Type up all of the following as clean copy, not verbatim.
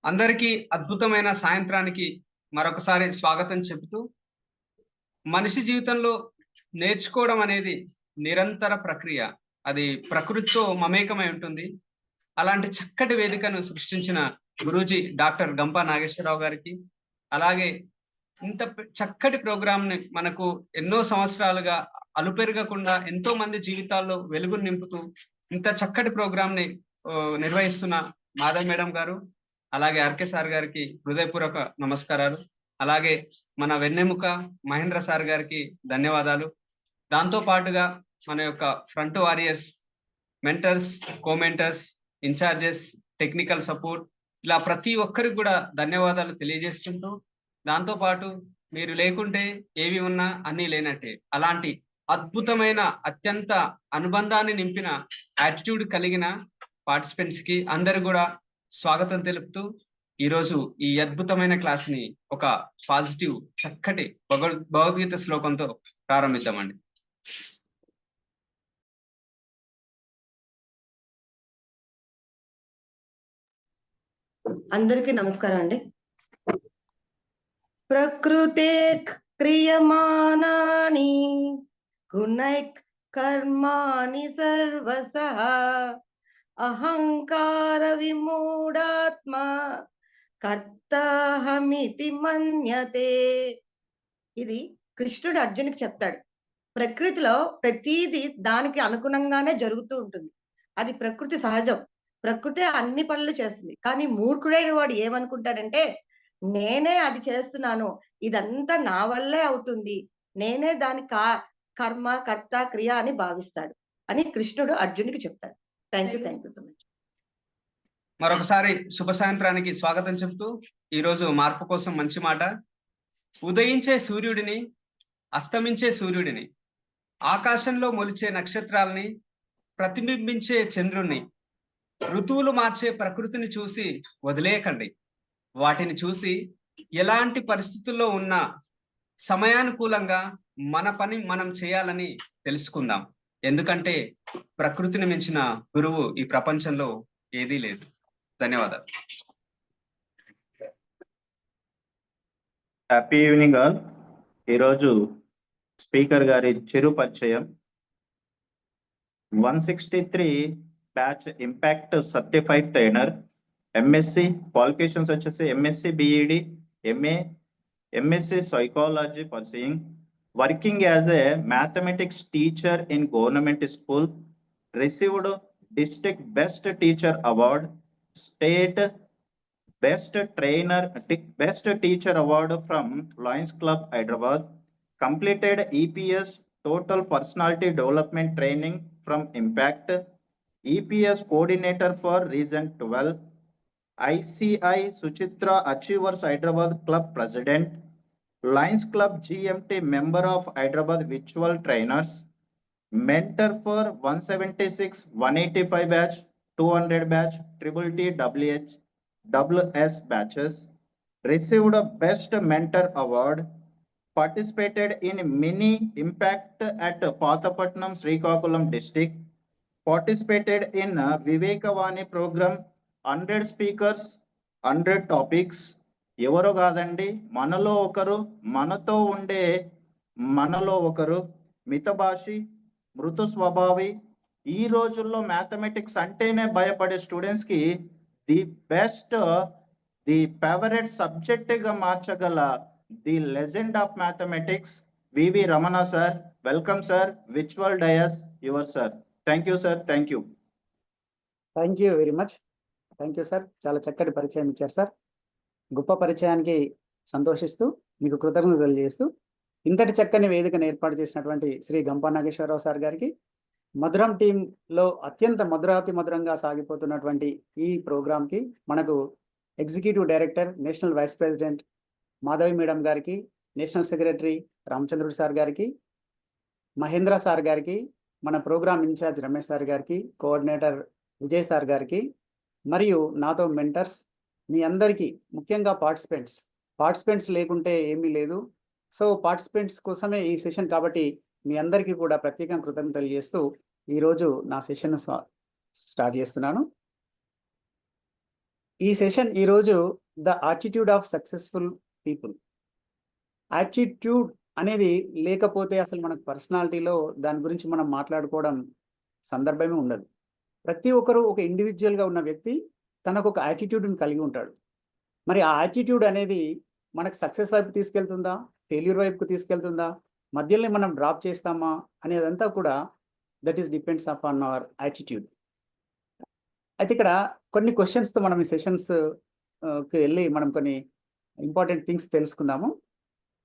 అందరికీ అద్భుతమైన సాయంత్రానికి మరొకసారి స్వాగతం చెబుతూ, మనిషి జీవితంలో నేర్చుకోవడం అనేది నిరంతర ప్రక్రియ. అది ప్రకృతితో మమేకమై ఉంటుంది. అలాంటి చక్కటి వేదికను సృష్టించిన గురూజీ డాక్టర్ గంపా నాగేశ్వరరావు గారికి, అలాగే ఇంత చక్కటి ప్రోగ్రామ్‌ని మనకు ఎన్నో సంవత్సరాలుగా అలుపెరగకుండా ఎంతో మంది జీవితాల్లో వెలుగును నింపుతూ, ఇంత చక్కటి ప్రోగ్రామ్‌ని నిర్వహిస్తున్న మాధవి మేడం గారు, అలాగే ఆర్‌కే సార్ గారికి హృదయపూర్వక నమస్కారాలు. అలాగే మన వెన్నెముక మహేంద్ర సార్ గారికి ధన్యవాదాలు. దాంతో పాటుగా మన యొక్క front warriors, mentors, co-mentors, incharges, technical support ఇలా ప్రతి ఒక్కరికి కూడా ధన్యవాదాలు తెలియజేసుకుంటూ, దాంతో పాటు మీరు లేకుంటే ఏవి ఉన్నా అన్నీ లేనట్టే. అలాంటి అద్భుతమైన అత్యంత అనుబంధాన్ని నింపిన యాటిట్యూడ్ కలిగిన పార్టిసిపెంట్స్‌కి అందరూ గూడా స్వాగతం తెలుపుతూ, ఈరోజు ఈ అద్భుతమైన క్లాస్‌ని ఒక పాజిటివ్ చక్కటి భగవద్గీత శ్లోకంతో ప్రారంభిద్దామండి. అందరికీ నమస్కారం అండి. ప్రకృతే క్రియమానాని గుణైక్ కర్మాణి సర్వసః అహంకార విమూఢాత్మ కర్తాహమితి మన్యతే. ఇది కృష్ణుడు అర్జునుడికి చెప్తాడు. ప్రకృతిలో ప్రతిదీ దానికి అనుగుణంగానే జరుగుతూ ఉంటుంది. అది ప్రకృతి సహజం. ప్రకృతే అన్ని పనులు చేస్తుంది. కానీ మూర్ఖుడైన వాడు ఏమనుకుంటాడంటే, నేనే అది చేస్తున్నాను, ఇదంతా నా వల్లే అవుతుంది, నేనే దాని కర్మ, కర్త, క్రియ అని భావిస్తాడు అని కృష్ణుడు అర్జునుడికి చెప్తాడు. Thank you so much. మరొకసారి శుభ సాయంత్రానికి స్వాగతం చెబుతూ, ఈరోజు మార్పు కోసం మంచి మాట. ఉదయించే సూర్యుడిని, అస్తమించే సూర్యుడిని, ఆకాశంలో మొలిచే నక్షత్రాలని, ప్రతిబింబించే చంద్రుణ్ణి, ఋతువులు మార్చే ప్రకృతిని చూసి వదిలేయకండి. వాటిని చూసి ఎలాంటి పరిస్థితుల్లో ఉన్నా సమయానుకూలంగా మన పని మనం చేయాలని తెలుసుకుందాం. ఎందుకంటే ప్రకృతిని మించిన గురువు ఈ ప్రపంచంలో ఏదీ లేదు. ధన్యవాదాలు. Happy evening all. ఈరోజు స్పీకర్ గారి చిరు పరిచయం. 163 batch impact certified trainer, MSc qualifications వచ్చేసి MSc BEd, MA, MSc psychology pursuing, working as a mathematics teacher in government school, received district best teacher award, state Best Teacher Award from Lions Club Hyderabad, completed EPS Total Personality Development Training from Impact, EPS Coordinator for Region 12, ICI Suchitra Achievers Hyderabad Club President, Lions Club GMT Member of Hyderabad Virtual Trainers, Mentor for 176, 185 batch, 200 batch, Triple T, WS batches, received a Best Mentor Award, participated in Mini Impact at Pathapatnam, Srikakulam District, participated in Vivekavani program, 100 speakers, 100 topics. ఎవరో కాదండి, మనలో ఒకరు, మనతో ఉండే మనలో ఒకరు, మితభాషి, మృదు స్వభావి. ఈ రోజుల్లో మ్యాథమెటిక్స్ అంటేనే భయపడే స్టూడెంట్స్ కి the best, the favourite subject గా మార్చగల ది legend of mathematics V V Ramana sir. Welcome sir, virtual dais your sir. Thank you sir. Thank you. Thank you very much. Thank you sir. చాలా చక్కటి పరిచయం ఇచ్చారు సార్. గొప్ప పరిచయానికి సంతోషిస్తూ మీకు కృతజ్ఞతలు తెలియజేస్తూ, ఇంతటి చక్కని వేదికను ఏర్పాటు చేసినటువంటి శ్రీ గంపా నాగేశ్వరరావు సార్ గారికి, మధురం టీంలో అత్యంత మధురాతి మధురంగా సాగిపోతున్నటువంటి ఈ ప్రోగ్రాంకి మనకు executive director, national vice president Madhavi madam గారికి, నేషనల్ సెక్రటరీ రామచంద్రుడు సార్ గారికి, మహేంద్ర సార్ గారికి, మన ప్రోగ్రామ్ ఇన్ఛార్జ్ రమేష్ సార్ గారికి, కోఆర్డినేటర్ విజయ్ సార్ గారికి, మరియు నాతో మెంటర్స్, మీ అందరికీ, ముఖ్యంగా పార్టిసిపెంట్స్ లేకుంటే ఏమీ లేదు. సో పార్టిసిపెంట్స్ కోసమే ఈ సెషన్ కాబట్టి మీ అందరికీ కూడా ప్రత్యేకంగా కృతజ్ఞతలు తెలియజేస్తూ ఈరోజు నా సెషన్ స్టార్ట్ చేస్తున్నాను. ఈ సెషన్ ఈరోజు the attitude of successful people. Attitude అనేది లేకపోతే అసలు మనకు పర్సనాలిటీలో దాని గురించి మనం మాట్లాడుకోవడం సందర్భమే ఉండదు. ప్రతి ఒక్కరు ఒక ఇండివిజువల్గా ఉన్న వ్యక్తి తనకు ఒక యాటిట్యూడ్ని కలిగి ఉంటాడు. మరి ఆ యాటిట్యూడ్ అనేది మనకు సక్సెస్ వైపు తీసుకెళ్తుందా, ఫెయిల్యూర్ వైపుకు తీసుకెళ్తుందా, మధ్యలోనే మనం డ్రాప్ చేస్తామా అనేదంతా కూడా that is depends upon our attitude. అయితే ఇక్కడ కొన్ని క్వశ్చన్స్తో మనం ఈ సెషన్స్కి వెళ్ళి మనం కొన్ని ఇంపార్టెంట్ థింగ్స్ తెలుసుకుందాము.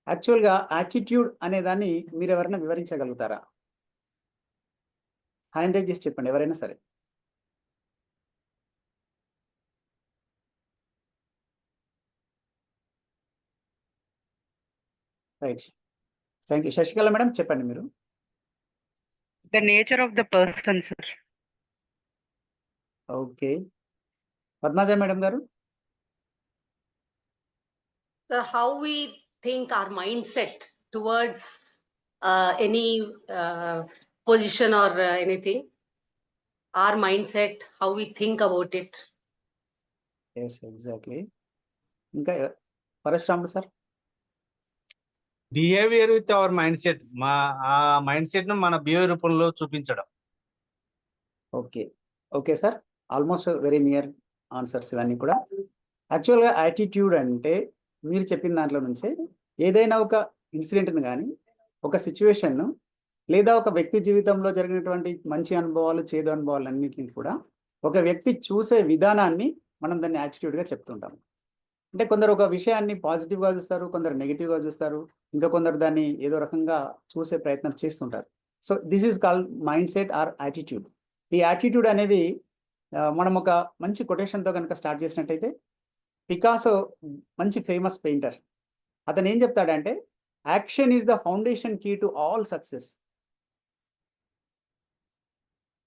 యాక్చువల్గా యాటిట్యూడ్ అనే దాన్ని మీరు ఎవరైనా వివరించగలుగుతారా? హ్యాండ్ రైజ్ చేసి చెప్పండి ఎవరైనా సరే. Right, thank you. Sasikala madam చెప్పండి మీరు. The nature of the person, sir. Okay, Padmaja madam గారు. So how we think, our mindset towards any position or anything, our mindset, how we think about it. Yes, exactly. ఇంకా Parashuramulu sir. Behaviour with our mindset, ఆ mindset ను మన behaviour రూపంలో చూపించడం. Okay, okay sir, almost very near answers ఇవన్నీ కూడా. యాక్చువల్గా attitude అంటే మీరు చెప్పిన దాంట్లో నుంచే ఏదైనా ఒక ఇన్సిడెంట్ను కానీ, ఒక సిచ్యువేషన్ను, లేదా ఒక వ్యక్తి జీవితంలో జరిగినటువంటి మంచి అనుభవాలు, చేదు అనుభవాలు అన్నింటినీ కూడా ఒక వ్యక్తి చూసే విధానాన్ని మనం దాన్ని యాటిట్యూడ్గా చెప్తుంటాం. అంటే కొందరు ఒక విషయాన్ని పాజిటివ్గా చూస్తారు, కొందరు నెగిటివ్గా చూస్తారు, ఇంకా కొందరు దాన్ని ఏదో రకంగా చూసే ప్రయత్నం చేస్తుంటారు. So this is called mindset or attitude. ఈ యాటిట్యూడ్ అనేది మనం ఒక మంచి కొటేషన్తో కనుక స్టార్ట్ చేసినట్టయితే, పికాసో మంచి ఫేమస్ పెయింటర్, అతను ఏం చెప్తాడంటే, action is the foundation key to all success.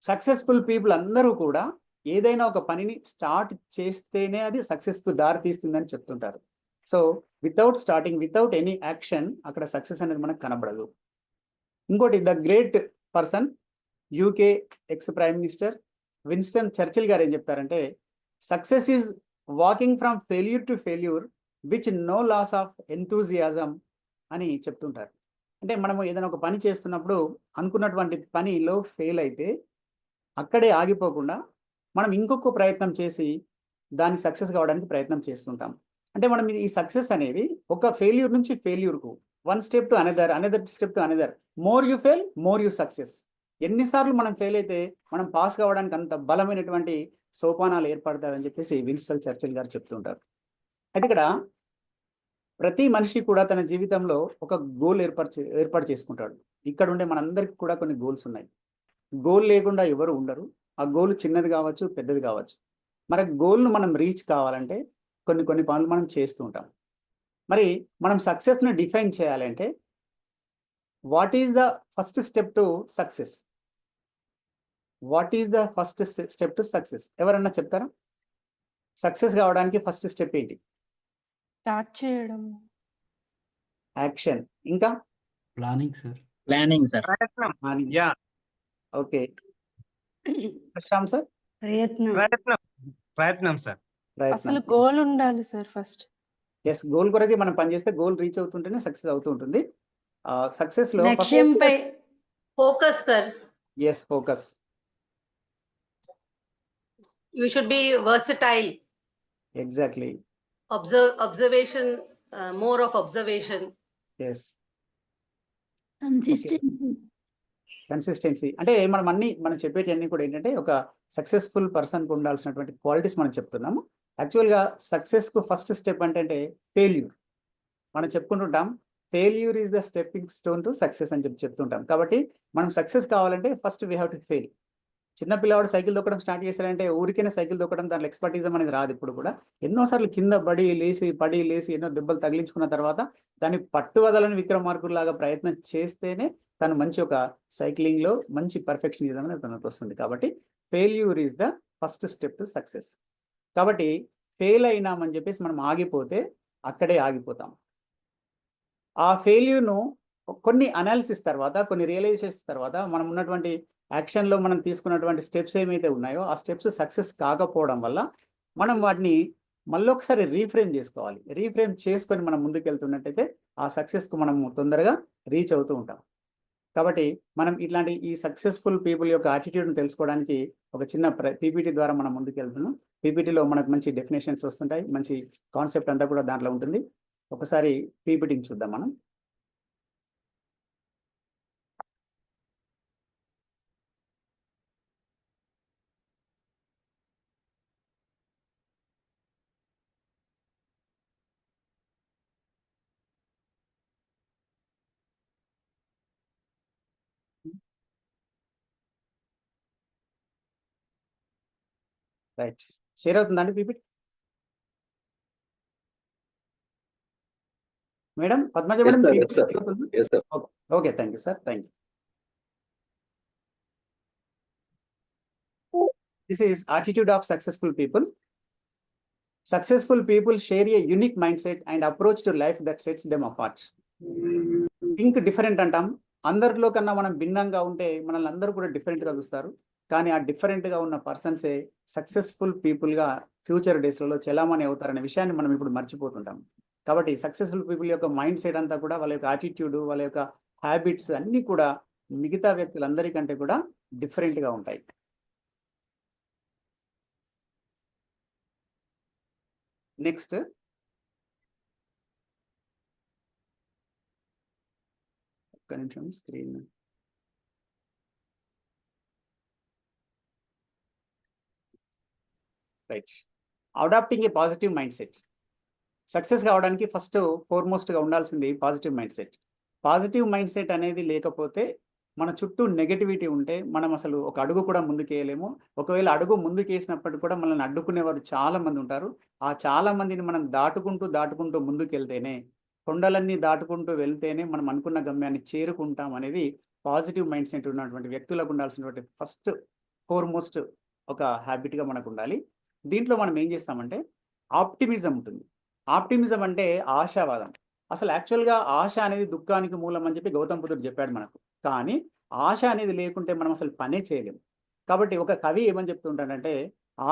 Successful people అందరూ కూడా ఏదైనా ఒక పనిని స్టార్ట్ చేస్తేనే అది సక్సెస్కు దారి తీస్తుందని చెప్తుంటారు. So without starting, without any action, అక్కడ సక్సెస్ అనేది మనకు కనబడదు. ఇంకోటి, the great person, UK ex prime minister Winston Churchill గారు ఏం చెప్తారంటే, success is walking from failure to failure which no loss of enthusiasm అని చెప్తుంటారు. అంటే మనము ఏదైనా ఒక పని చేస్తున్నప్పుడు అనుకున్నటువంటి పనిలో ఫెయిల్ అయితే అక్కడే ఆగిపోకుండా మనం ఇంకొక ప్రయత్నం చేసి దాన్ని సక్సెస్ కావడానికి ప్రయత్నం చేస్తుంటాం. అంటే మనం ఈ సక్సెస్ అనేది ఒక ఫెయిల్యూర్ నుంచి ఫెయిల్యూర్కు, one step to another, another step to another, more you fail more you success. ఎన్నిసార్లు మనం ఫెయిల్ అయితే మనం పాస్ కావడానికి అంత బలమైనటువంటి సోపానాలు ఏర్పడతాయని చెప్పేసి విన్స్టన్ చర్చిల్ గారు చెప్తుంటారు. అయితే ఇక్కడ ప్రతి మనిషి కూడా తన జీవితంలో ఒక గోల్ ఏర్పాటు చేసుకుంటాడు. ఇక్కడ ఉండే మనందరికీ కూడా కొన్ని గోల్స్ ఉన్నాయి. గోల్ లేకుండా ఎవరు ఉండరు. ఆ గోల్ చిన్నది కావచ్చు, పెద్దది కావచ్చు. మరి గోల్ను మనం రీచ్ కావాలంటే కొన్ని పనులు మనం చేస్తూ ఉంటాం. మరి మనం సక్సెస్ను డిఫైన్ చేయాలంటే what is the first step to success? What is the first step to success? ఎవరన్నా చెప్తారా? సక్సెస్ కావడానికి ఫస్ట్ స్టెప్ ఏంటి? స్టార్ట్ చేయడం. యాక్షన్. ఇంకా ప్లానింగ్ సార్. Planning sir. ప్రయత్నం. Planning. Yeah, okay. Shyam sir. ప్రయత్నం. ప్రయత్నం సార్. అసలు గోల్ ఉండాలి సార్ ఫస్ట్. ఎస్, గోల్ కొరకే మనం పనిచేస్తే గోల్ రీచ్ అవుతుంటేనే సక్సెస్ అవుతూ ఉంటుంది. సక్సెస్ లో లక్ష్యంపై Focus, sir. Yes, focus. You should be versatile. Exactly. Observation, more of observation. Yes, consistency. Consistency. అంటే మనం చెప్పేటి అన్ని కూడా ఏంటంటే ఒక సక్సెస్ఫుల్ పర్సన్కి ఉండాల్సినటువంటి క్వాలిటీస్ మనం చెప్తున్నాము. యాక్చువల్గా సక్సెస్కు ఫస్ట్ స్టెప్ అంటే ఫెయిల్యూర్. మనం చెప్పుకుంటుంటాం, failure is the stepping stone to success అని చెప్తుంటాం. కాబట్టి మనం సక్సెస్ కావాలంటే first we have to fail. చిన్న పిల్లవాడు సైకిల్ దొక్కడం స్టార్ట్ చేశారంటే ఊరికైనా సైకిల్ దొక్కడం, దాంట్లో ఎక్స్పర్టిజం అనేది రాదు. ఇప్పుడు కూడా ఎన్నోసార్లు కింద పడి లేసి ఎన్నో దెబ్బలు తగిలించుకున్న తర్వాత దాన్ని పట్టువదలని విక్రమార్కుల్లాగా ప్రయత్నం చేస్తేనే తను మంచి ఒక సైక్లింగ్లో మంచి పర్ఫెక్షనిజం అనేది తనకు వస్తుంది. కాబట్టి failure is the first step to success. కాబట్టి ఫెయిల్ అయినామని చెప్పేసి మనం ఆగిపోతే అక్కడే ఆగిపోతాం. ఆ ఫెయిల్యూర్ను కొన్ని అనాలిసిస్ తర్వాత, కొన్ని రియలైజేషన్స్ తర్వాత, మనం ఉన్నటువంటి యాక్షన్లో మనం తీసుకున్నటువంటి స్టెప్స్ ఏమైతే ఉన్నాయో ఆ స్టెప్స్ సక్సెస్ కాకపోవడం వల్ల మనం వాటిని మళ్ళీ ఒకసారి రీఫ్రేమ్ చేసుకోవాలి. రీఫ్రేమ్ చేసుకొని మనం ముందుకెళ్తున్నట్టయితే ఆ సక్సెస్కు మనము తొందరగా రీచ్ అవుతూ ఉంటాం. కాబట్టి మనం ఇట్లాంటి ఈ సక్సెస్ఫుల్ పీపుల్ యొక్క యాటిట్యూడ్ని తెలుసుకోవడానికి ఒక చిన్న పీపీటీ ద్వారా మనం ముందుకెళ్తున్నాం. పీపీటీలో మనకు మంచి డెఫినేషన్స్ వస్తుంటాయి, మంచి కాన్సెప్ట్ అంతా కూడా దాంట్లో ఉంటుంది. ఒకసారి పీపీటీని చూద్దాం మనం. రైట్, షేర్ అవుతుందండి PPT? Madam Padmaja madam, okay, thank you sir, thank you. This is attitude of successful people. Successful people share a unique mindset and approach to life that sets them apart. Think different అంటాం. అందరిలో కన్నా మనం భిన్నంగా ఉంటే మనల్ని అందరూ కూడా డిఫరెంట్గా చూస్తారు. కానీ ఆ డిఫరెంట్గా ఉన్న పర్సన్సే సక్సెస్ఫుల్ పీపుల్గా ఫ్యూచర్ డేస్లలో చలామణి అవుతారనే విషయాన్ని మనం ఇప్పుడు మర్చిపోతుంటాం. కాబట్టి సక్సెస్ఫుల్ పీపుల్ యొక్క మైండ్ సెట్ అంతా కూడా, వాళ్ళ యొక్క యాటిట్యూడ్, వాళ్ళ యొక్క హ్యాబిట్స్ అన్నీ కూడా మిగతా వ్యక్తులందరికంటే కూడా డిఫరెంట్గా ఉంటాయి. నెక్స్ట్, ఒక్క నిమిషం స్క్రీన్. రైట్, అడాప్టింగ్ ఏ పాజిటివ్ మైండ్ సెట్. సక్సెస్ కావడానికి ఫస్ట్ ఫోర్మోస్ట్గా ఉండాల్సింది positive mind set. Positive mind set అనేది లేకపోతే, మన చుట్టూ నెగటివిటీ ఉంటే మనం అసలు ఒక అడుగు కూడా ముందుకేయలేము. ఒకవేళ అడుగు ముందుకేసినప్పటికీ కూడా మనల్ని అడ్డుకునేవారు చాలా మంది ఉంటారు. ఆ చాలా మందిని మనం దాటుకుంటూ ముందుకెళ్తేనే, కొండలన్నీ దాటుకుంటూ వెళ్తేనే మనం అనుకున్న గమ్యాన్ని చేరుకుంటాం అనేది పాజిటివ్ మైండ్ సెట్ ఉన్నటువంటి వ్యక్తులకు ఉండాల్సినటువంటి ఫస్ట్ ఫోర్మోస్ట్ ఒక హ్యాబిట్గా మనకు ఉండాలి. దీంట్లో మనం ఏం చేస్తామంటే ఆప్టిమిజం ఉంటుంది. ఆప్టిమిజం అంటే ఆశావాదం. అసలు యాక్చువల్గా ఆశ అనేది దుఃఖానికి మూలం అని చెప్పి గౌతమ్ బుద్ధుడు చెప్పాడు మనకు. కానీ ఆశ అనేది లేకుంటే మనం అసలు పనే చేయలేము. కాబట్టి ఒక కవి ఏమని చెప్తుంటాడంటే,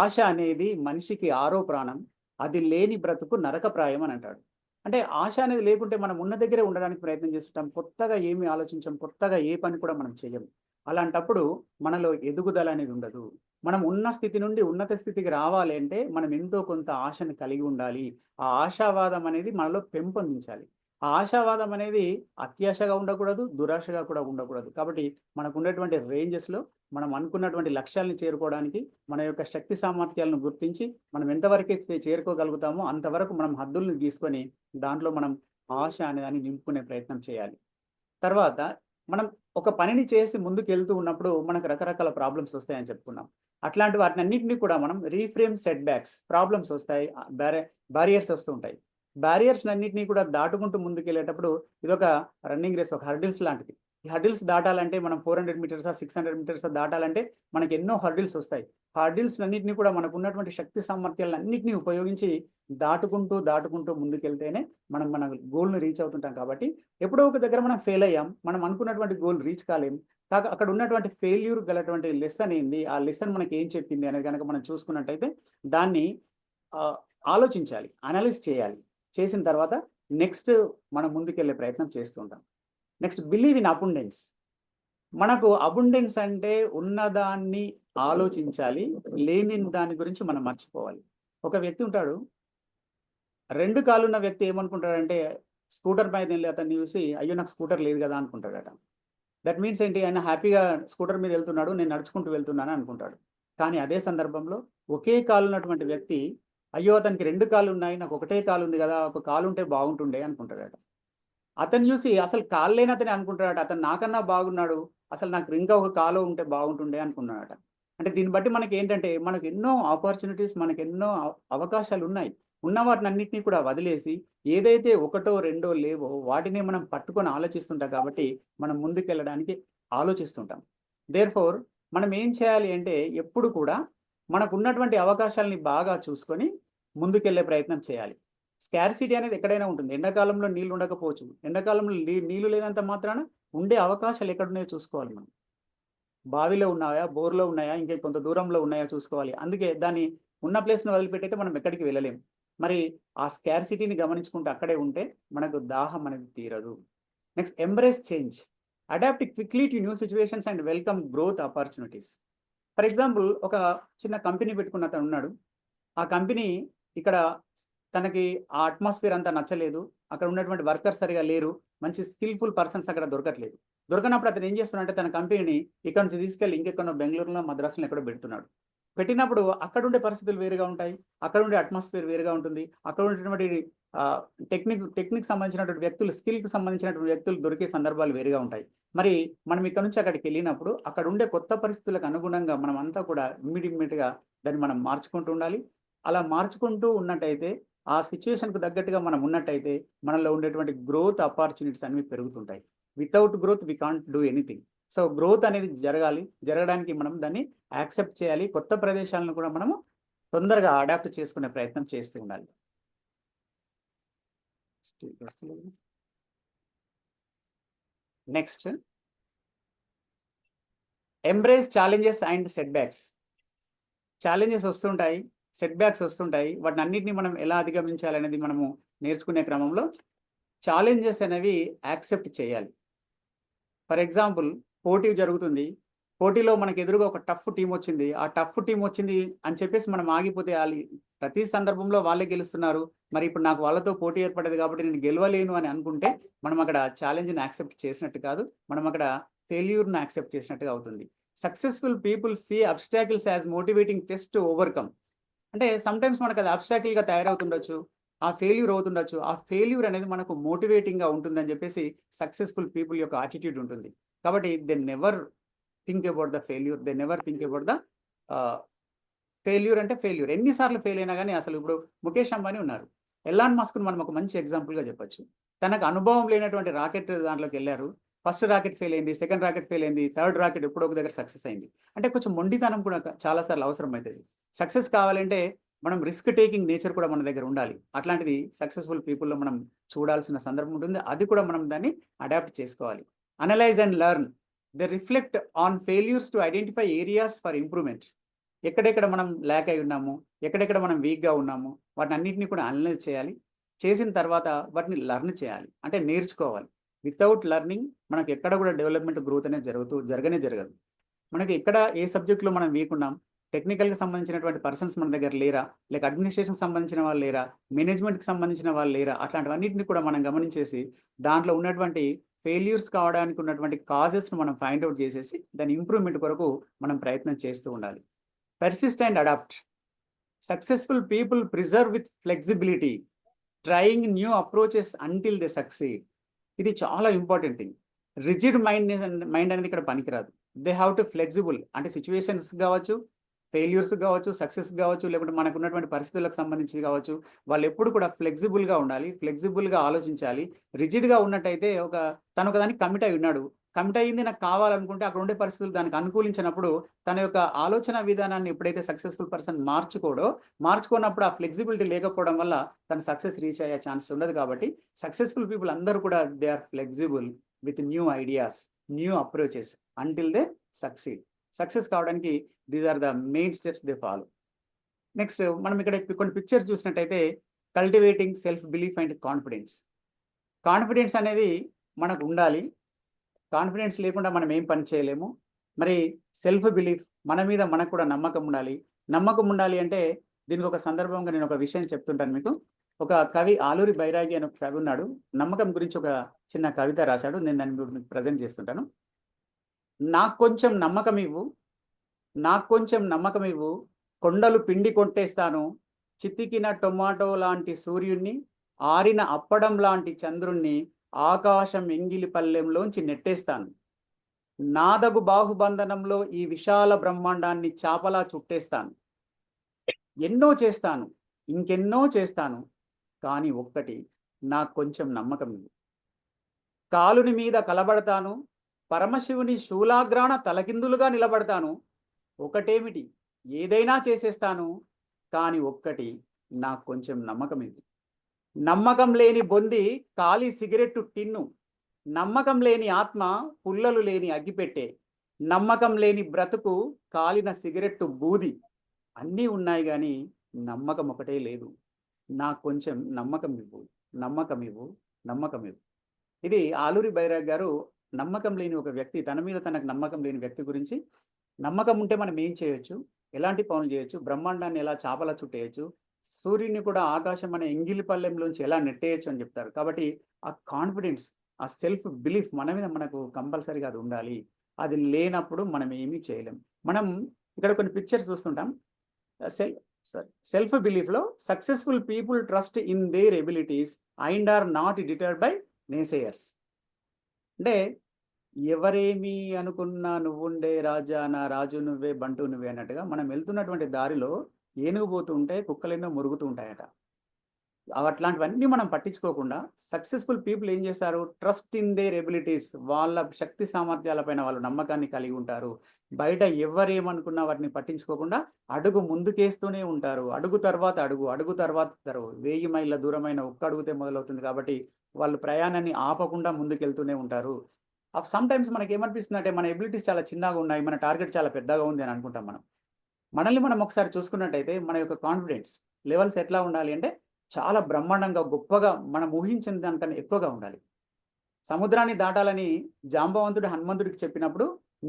ఆశ అనేది మనిషికి ఆరో ప్రాణం, అది లేని బ్రతుకు నరకప్రాయం అని అంటాడు. అంటే ఆశ అనేది లేకుంటే మనం ఉన్న దగ్గరే ఉండడానికి ప్రయత్నం చేస్తుంటాం, కొత్తగా ఏమి ఆలోచించాం, కొత్తగా ఏ పని కూడా మనం చేయము. అలాంటప్పుడు మనలో ఎదుగుదల అనేది ఉండదు. మనం ఉన్న స్థితి నుండి ఉన్నత స్థితికి రావాలి అంటే మనం ఎంతో కొంత ఆశను కలిగి ఉండాలి. ఆ ఆశావాదం అనేది మనలో పెంపొందించాలి. ఆ ఆశావాదం అనేది అత్యాశగా ఉండకూడదు, దురాశగా కూడా ఉండకూడదు. కాబట్టి మనకు ఉన్నటువంటి రేంజెస్లో మనం అనుకున్నటువంటి లక్ష్యాలను చేరుకోవడానికి మన యొక్క శక్తి సామర్థ్యాలను గుర్తించి మనం ఎంతవరకు చేరుకోగలుగుతామో అంతవరకు మనం హద్దులను గీసుకొని దాంట్లో మనం ఆశ అనేదాన్ని నింపుకునే ప్రయత్నం చేయాలి. తర్వాత మనం ఒక పనిని చేసి ముందుకు వెళ్తూ ఉన్నప్పుడు మనకు రకరకాల ప్రాబ్లమ్స్ వస్తాయని చెప్పుకున్నాం. అట్లాంటి వాటిని అన్నింటినీ కూడా మనం రీఫ్రేమ్, సెట్ బ్యాక్స్, ప్రాబ్లమ్స్ వస్తాయి, బ్యారియర్స్ వస్తూ ఉంటాయి. బ్యారియర్స్ అన్నింటినీ కూడా దాటుకుంటూ ముందుకెళ్ళేటప్పుడు ఇదొక రన్నింగ్ రేస్, ఒక హర్డిల్స్ లాంటిది. ఈ హర్డిల్స్ దాటాలంటే మనం 400 మీటర్సా 600 మీటర్సా దాటాలంటే మనకి ఎన్నో హర్డిల్స్ వస్తాయి. హర్డిల్స్ అన్నింటినీ కూడా మనకు ఉన్నటువంటి శక్తి సామర్థ్యాలను అన్నింటినీ ఉపయోగించి దాటుకుంటూ ముందుకెళ్తేనే మనం మన గోల్ను రీచ్ అవుతుంటాం. కాబట్టి ఎప్పుడో ఒక దగ్గర మనం ఫెయిల్ అయ్యాం, మనం అనుకున్నటువంటి గోల్ రీచ్ కాలేం. అక్కడ ఉన్నటువంటి ఫెయిల్యూర్ గలటువంటి లెసన్ ఏంది, ఆ లెసన్ మనకి ఏం చెప్పింది అనేది కనుక మనం చూసుకున్నట్టయితే దాన్ని ఆలోచించాలి, అనలైజ్ చేయాలి. చేసిన తర్వాత నెక్స్ట్ మనం ముందుకెళ్ళే ప్రయత్నం చేస్తుంటాం. Next, believe in abundance. మనకు అబుండెన్స్ అంటే ఉన్నదాన్ని ఆలోచించాలి, లేని దాని గురించి మనం మర్చిపోవాలి. ఒక వ్యక్తి ఉంటాడు, 2 కాళ్ళున్న వ్యక్తి ఏమనుకుంటాడంటే స్కూటర్ పైన వెళ్ళి అతన్ని చూసి అయ్యో నాకు స్కూటర్ లేదు కదా అనుకుంటాడట. దట్ మీన్స్ ఏంటి, ఆయన హ్యాపీగా స్కూటర్ మీద వెళ్తున్నాడు, నేను నడుచుకుంటూ వెళ్తున్నాను అనుకుంటాడు. కానీ అదే సందర్భంలో ఒకే కాలు ఉన్నటువంటి వ్యక్తి అయ్యో అతనికి 2 కాళ్ళు ఉన్నాయి, నాకు ఒకటే కాలు ఉంది కదా, ఒక కాలు ఉంటే బాగుంటుండే అనుకుంటాడట. అతను చూసి అసలు కాలు లేని అతనే అనుకుంటాడట, అతను నాకన్నా బాగున్నాడు, అసలు నాకు ఇంకా ఒక కాలు ఉంటే బాగుంటుండే అనుకున్నాడట. అంటే దీన్ని బట్టి మనకి ఏంటంటే మనకు ఎన్నో ఆపర్చునిటీస్, మనకు ఎన్నో అవకాశాలు ఉన్నాయి. ఉన్న వాటిని అన్నింటినీ కూడా వదిలేసి ఏదైతే ఒకటో రెండో లేవో వాటిని మనం పట్టుకొని ఆలోచిస్తుంటాం. కాబట్టి మనం ముందుకెళ్ళడానికి ఆలోచిస్తుంటాం. దేర్ఫోర్ మనం ఏం చేయాలి అంటే ఎప్పుడు కూడా మనకు ఉన్నటువంటి అవకాశాలని బాగా చూసుకొని ముందుకెళ్ళే ప్రయత్నం చేయాలి. స్కార్సిటీ అనేది ఎక్కడైనా ఉంటుంది. ఎండాకాలంలో నీళ్ళు ఉండకపోవచ్చు, ఎండాకాలంలో నీళ్లు లేనంత మాత్రాన ఉండే అవకాశాలు ఎక్కడున్నాయో చూసుకోవాలి. మనం బావిలో ఉన్నాయా, బోర్లో ఉన్నాయా, ఇంకా కొంత దూరంలో ఉన్నాయా చూసుకోవాలి. అందుకే దాన్ని ఉన్న ప్లేస్ని వదిలిపెట్టయితే మనం ఎక్కడికి వెళ్ళలేము. మరి ఆ స్కార్సిటీని గమనించుకుంటూ అక్కడే ఉంటే మనకు దాహం అనేది తీరదు. Next embrace change, adapt quickly to new situations and welcome growth opportunities. For example ఒక చిన్న కంపెనీ పెట్టుకున్న అతను ఉన్నాడు. ఆ కంపెనీ ఇక్కడ తనకి ఆ అట్మాస్ఫియర్ అంతా నచ్చలేదు, అక్కడ ఉన్నటువంటి వర్కర్స్ సరిగా లేరు, మంచి స్కిల్ఫుల్ పర్సన్స్ అక్కడ దొరకట్లేదు. దొరకనప్పుడు అతను ఏం చేస్తున్నాడంటే తన కంపెనీని ఇక్కడ నుంచి తీసుకెళ్ళి ఇంకెక్కడో బెంగళూరులో మద్రాసులో ఎక్కడో పెడుతున్నాడు. పెట్టినప్పుడు అక్కడ ఉండే పరిస్థితులు వేరుగా ఉంటాయి, అక్కడ ఉండే అట్మాస్ఫియర్ వేరుగా ఉంటుంది, అక్కడ ఉండేటువంటి టెక్నిక్ సంబంధించినటువంటి వ్యక్తులు, స్కిల్కి సంబంధించినటువంటి వ్యక్తులు దొరికే సందర్భాలు వేరుగా ఉంటాయి. మరి మనం ఇక్కడ నుంచి అక్కడికి వెళ్ళినప్పుడు అక్కడ ఉండే కొత్త పరిస్థితులకు అనుగుణంగా మనం అంతా కూడా ఇమ్మీడియట్గా దాన్ని మనం మార్చుకుంటూ ఉండాలి. అలా మార్చుకుంటూ ఉన్నట్టయితే, ఆ సిచ్యువేషన్కు తగ్గట్టుగా మనం ఉన్నట్టయితే మనలో ఉండేటువంటి గ్రోత్ ఆపర్చునిటీస్ అనేవి పెరుగుతుంటాయి. Without growth we can't do anything. So growth అనేది జరగాలి. జరగడానికి మనం దాన్ని యాక్సెప్ట్ చేయాలి. కొత్త ప్రదేశాలను కూడా మనము తొందరగా అడాప్ట్ చేసుకునే ప్రయత్నం చేస్తూ ఉండాలి. Next, embrace challenges and set backs. Challenges వస్తుంటాయి, సెట్ బ్యాక్స్ వస్తుంటాయి. వాటిని అన్నింటినీ మనం ఎలా అధిగమించాలనేది మనము నేర్చుకునే క్రమంలో ఛాలెంజెస్ అనేవి యాక్సెప్ట్ చేయాలి. ఫర్ ఎగ్జాంపుల్, పోటీ జరుగుతుంది, పోటీలో మనకు ఎదురుగా ఒక టఫ్ టీం వచ్చింది. ఆ టఫ్ టీం వచ్చింది అని చెప్పేసి మనం ఆగిపోతే వాళ్ళు ప్రతి సందర్భంలో వాళ్ళే గెలుస్తున్నారు, మరి ఇప్పుడు నాకు వాళ్ళతో పోటీ ఏర్పడేది కాబట్టి నేను గెలవలేను అని అనుకుంటే మనం అక్కడ ఛాలెంజ్ని యాక్సెప్ట్ చేసినట్టు కాదు, మనం అక్కడ ఫెయిల్యూర్ను యాక్సెప్ట్ చేసినట్టుగా అవుతుంది. Successful people see obstacles as motivating test to overcome. అంటే సమ్టైమ్స్ మనకు అది అబ్స్టాకిల్గా తయారవుతుండొచ్చు, ఆ ఫెయిల్యూర్ అవుతుండొచ్చు. ఆ ఫెయిల్యూర్ అనేది మనకు మోటివేటింగ్గా ఉంటుందని చెప్పేసి సక్సెస్ఫుల్ పీపుల్ యొక్క యాటిట్యూడ్ ఉంటుంది. కాబట్టి they never think about the failure, they never think about the failure. అంటే ఫెయిల్యూర్ ఎన్నిసార్లు ఫెయిల్ అయినా కానీ, అసలు ఇప్పుడు ముఖేష్ అంబానీ ఉన్నారు, ఎలాన్ మస్క్ను మనం ఒక మంచి ఎగ్జాంపుల్గా చెప్పొచ్చు. తనకు అనుభవం లేనటువంటి రాకెట్ దాంట్లోకి వెళ్ళారు, ఫస్ట్ రాకెట్ ఫెయిల్ అయింది, సెకండ్ రాకెట్ ఫెయిల్ అయింది, థర్డ్ రాకెట్ ఎప్పుడో ఒక దగ్గర సక్సెస్ అయింది. అంటే కొంచెం మొండితనం కూడా చాలాసార్లు అవసరం అవుతుంది. సక్సెస్ కావాలంటే మనం రిస్క్ టేకింగ్ నేచర్ కూడా మన దగ్గర ఉండాలి. అట్లాంటిది సక్సెస్ఫుల్ పీపుల్లో మనం చూడాల్సిన సందర్భం ఉంటుంది. అది కూడా మనం దాన్ని అడాప్ట్ చేసుకోవాలి. Analyse and learn, they reflect on failures to identify areas for improvement. ఎక్కడెక్కడ మనం ల్యాక్ అయి ఉన్నాము, ఎక్కడెక్కడ మనం వీక్గా ఉన్నాము, వాటిని అన్నింటినీ కూడా అనలైజ్ చేయాలి. చేసిన తర్వాత వాటిని లెర్న్ చేయాలి, అంటే నేర్చుకోవాలి. వితౌట్ లెర్నింగ్ మనకు ఎక్కడ కూడా డెవలప్మెంట్, గ్రోత్ అనేది జరగదు. మనకి ఎక్కడ ఏ సబ్జెక్ట్లో మనం వీక్ ఉన్నాం, టెక్నికల్కి సంబంధించినటువంటి పర్సన్స్ మన దగ్గర లేరా, లేక అడ్మినిస్ట్రేషన్కి సంబంధించిన వాళ్ళు లేరా, మేనేజ్మెంట్కి సంబంధించిన వాళ్ళు లేరా, అట్లాంటివన్నింటినీ కూడా మనం గమనించేసి దాంట్లో ఉన్నటువంటి ఫెయిల్యూర్స్ కావడానికి ఉన్నటువంటి కాజెస్ను మనం ఫైండ్ అవుట్ చేసేసి దాని ఇంప్రూవ్మెంట్ కొరకు మనం ప్రయత్నం చేస్తూ ఉండాలి. Persist and adapt, successful people preserve with flexibility, trying new approaches until they succeed. ఇది చాలా ఇంపార్టెంట్ థింగ్. రిజిడ్ మైండ్ అనేది ఇక్కడ పనికిరాదు. దే హ్యావ్ టు ఫ్లెక్సిబుల్, అంటే సిచ్యువేషన్స్ కావచ్చు, ఫెయిల్యూర్స్ కావచ్చు, సక్సెస్ కావచ్చు, లేకుంటే మనకు ఉన్నటువంటి పరిస్థితులకు సంబంధించి కావచ్చు, వాళ్ళు ఎప్పుడు కూడా ఫ్లెక్సిబుల్గా ఉండాలి, ఫ్లెక్సిబుల్గా ఆలోచించాలి. రిజిడ్గా ఉన్నట్టయితే తను ఒక దానికి కమిట్ అయి ఉన్నాడు, కమిట్ అయ్యింది నాకు కావాలనుకుంటే అక్కడ ఉండే పరిస్థితులు దానికి అనుకూలించినప్పుడు తన యొక్క ఆలోచన విధానాన్ని ఎప్పుడైతే సక్సెస్ఫుల్ పర్సన్ మార్చుకున్నప్పుడు ఆ ఫ్లెక్సిబిలిటీ లేకపోవడం వల్ల తను సక్సెస్ రీచ్ అయ్యే ఛాన్స్ ఉండదు. కాబట్టి సక్సెస్ఫుల్ పీపుల్ అందరూ కూడా they are flexible with new ideas, new approaches until they succeed. Success కావడానికి these are the main steps they follow. Next, మనం ఇక్కడ కొన్ని పిక్చర్స్ చూసినట్టయితే cultivating self belief and confidence. Confidence అనేది మనకు ఉండాలి. కాన్ఫిడెన్స్ లేకుండా మనం ఏం పని చేయలేము. మరి సెల్ఫ్ బిలీఫ్, మన మీద మనకు కూడా నమ్మకం ఉండాలి. నమ్మకం ఉండాలి అంటే దీనికి ఒక సందర్భంగా నేను ఒక విషయం చెప్తుంటాను మీకు. ఒక కవి ఆలూరి బైరాగి అని ఒక కవి ఉన్నాడు. నమ్మకం గురించి ఒక చిన్న కవిత రాశాడు. నేను దాన్ని మీకు ప్రజెంట్ చేస్తుంటాను. నాకు కొంచెం నమ్మకం ఇవ్వు, కొండలు పిండి కొట్టేస్తాను, చితికిన టొమాటో లాంటి సూర్యుణ్ణి, ఆరిన అప్పడం లాంటి చంద్రుణ్ణి ఆకాశం ఎంగిలి పల్లెంలోంచి నెట్టేస్తాను, నాదగు బాహుబంధనంలో ఈ విశాల బ్రహ్మాండాన్ని చాపలా చుట్టేస్తాను, ఎన్నో చేస్తాను, ఇంకెన్నో చేస్తాను, కానీ ఒక్కటి నాకు కొంచెం నమ్మకం ఇవ్వు. కాలుని మీద కలబడతాను, పరమశివుని శూలాగ్రాన తలకిందులుగా నిలబడతాను, ఒకటేమిటి ఏదైనా చేసేస్తాను, కానీ ఒక్కటి నాకు కొంచెం నమ్మకం ఇవ్వు. నమ్మకం లేని బొంది ఖాళీ సిగరెట్టు టిన్ను, నమ్మకం లేని ఆత్మ పుల్లలు లేని అగ్గిపెట్టే, నమ్మకం లేని బ్రతుకు కాలిన సిగరెట్టు బూది, అన్నీ ఉన్నాయి కానీ నమ్మకం ఒకటే లేదు. నాకు కొంచెం నమ్మకం ఇవ్వు, నమ్మకం ఇవ్వు, నమ్మకం ఇవ్వు. ఇది ఆలూరి బైరాగ్ గారు నమ్మకం లేని ఒక వ్యక్తి, తన మీద తనకు నమ్మకం లేని వ్యక్తి గురించి, నమ్మకం ఉంటే మనం ఏం చేయొచ్చు, ఎలాంటి పనులు చేయొచ్చు, బ్రహ్మాండాన్ని ఎలా చాపలా చుట్టేయచ్చు, సూర్యుడిని కూడా ఆకాశం అనే ఎంగిలి పల్లెంలోంచి ఎలా నెట్టేయచ్చు అని చెప్తారు. కాబట్టి ఆ కాన్ఫిడెన్స్, ఆ సెల్ఫ్ బిలీఫ్ మన మీద మనకు కంపల్సరీగా అది ఉండాలి. అది లేనప్పుడు మనం ఏమీ చేయలేం. మనం ఇక్కడ కొన్ని పిక్చర్స్ చూస్తుంటాం. సెల్ఫ్ బిలీఫ్లో successful people trust in their abilities and are not deterred by naysayers. అంటే ఎవరేమి అనుకున్నా నువ్వుండే రాజా, నా రాజు నువ్వే, బంటు నువ్వే అన్నట్టుగా మనం వెళ్తున్నటువంటి దారిలో ఏనుగు పోతుంటే కుక్కలెన్నో మురుగుతూ ఉంటాయట. అట్లాంటివన్నీ మనం పట్టించుకోకుండా సక్సెస్ఫుల్ పీపుల్ ఏం చేస్తారు, ట్రస్ట్ ఇన్ దేర్ ఎబిలిటీస్, వాళ్ళ శక్తి సామర్థ్యాలపైన వాళ్ళు నమ్మకాన్ని కలిగి ఉంటారు. బయట ఎవరేమనుకున్నా వాటిని పట్టించుకోకుండా అడుగు ముందుకేస్తూనే ఉంటారు. అడుగు తర్వాత అడుగు, అడుగు తర్వాత తరువు. 1000 మైళ్ళ దూరమైన ఒక్క అడుగుతే మొదలవుతుంది. కాబట్టి వాళ్ళు ప్రయాణాన్ని ఆపకుండా ముందుకెళ్తూనే ఉంటారు. సమ్ టైమ్స్ మనకి ఏమనిపిస్తుంది అంటే మన ఎబిలిటీస్ చాలా చిన్నగా ఉన్నాయి, మన టార్గెట్ చాలా పెద్దగా ఉంది అని అనుకుంటాం. మనల్ని మనం ఒకసారి చూసుకున్నట్టయితే మన యొక్క కాన్ఫిడెన్స్ లెవెల్స్ ఎట్లా ఉండాలి అంటే చాలా బ్రహ్మాండంగా, గొప్పగా, మనం ఊహించిన దానికన్నా ఎక్కువగా ఉండాలి. సముద్రాన్ని దాటాలని జాంబవంతుడు హనుమంతుడికి చెప్పినప్పుడు,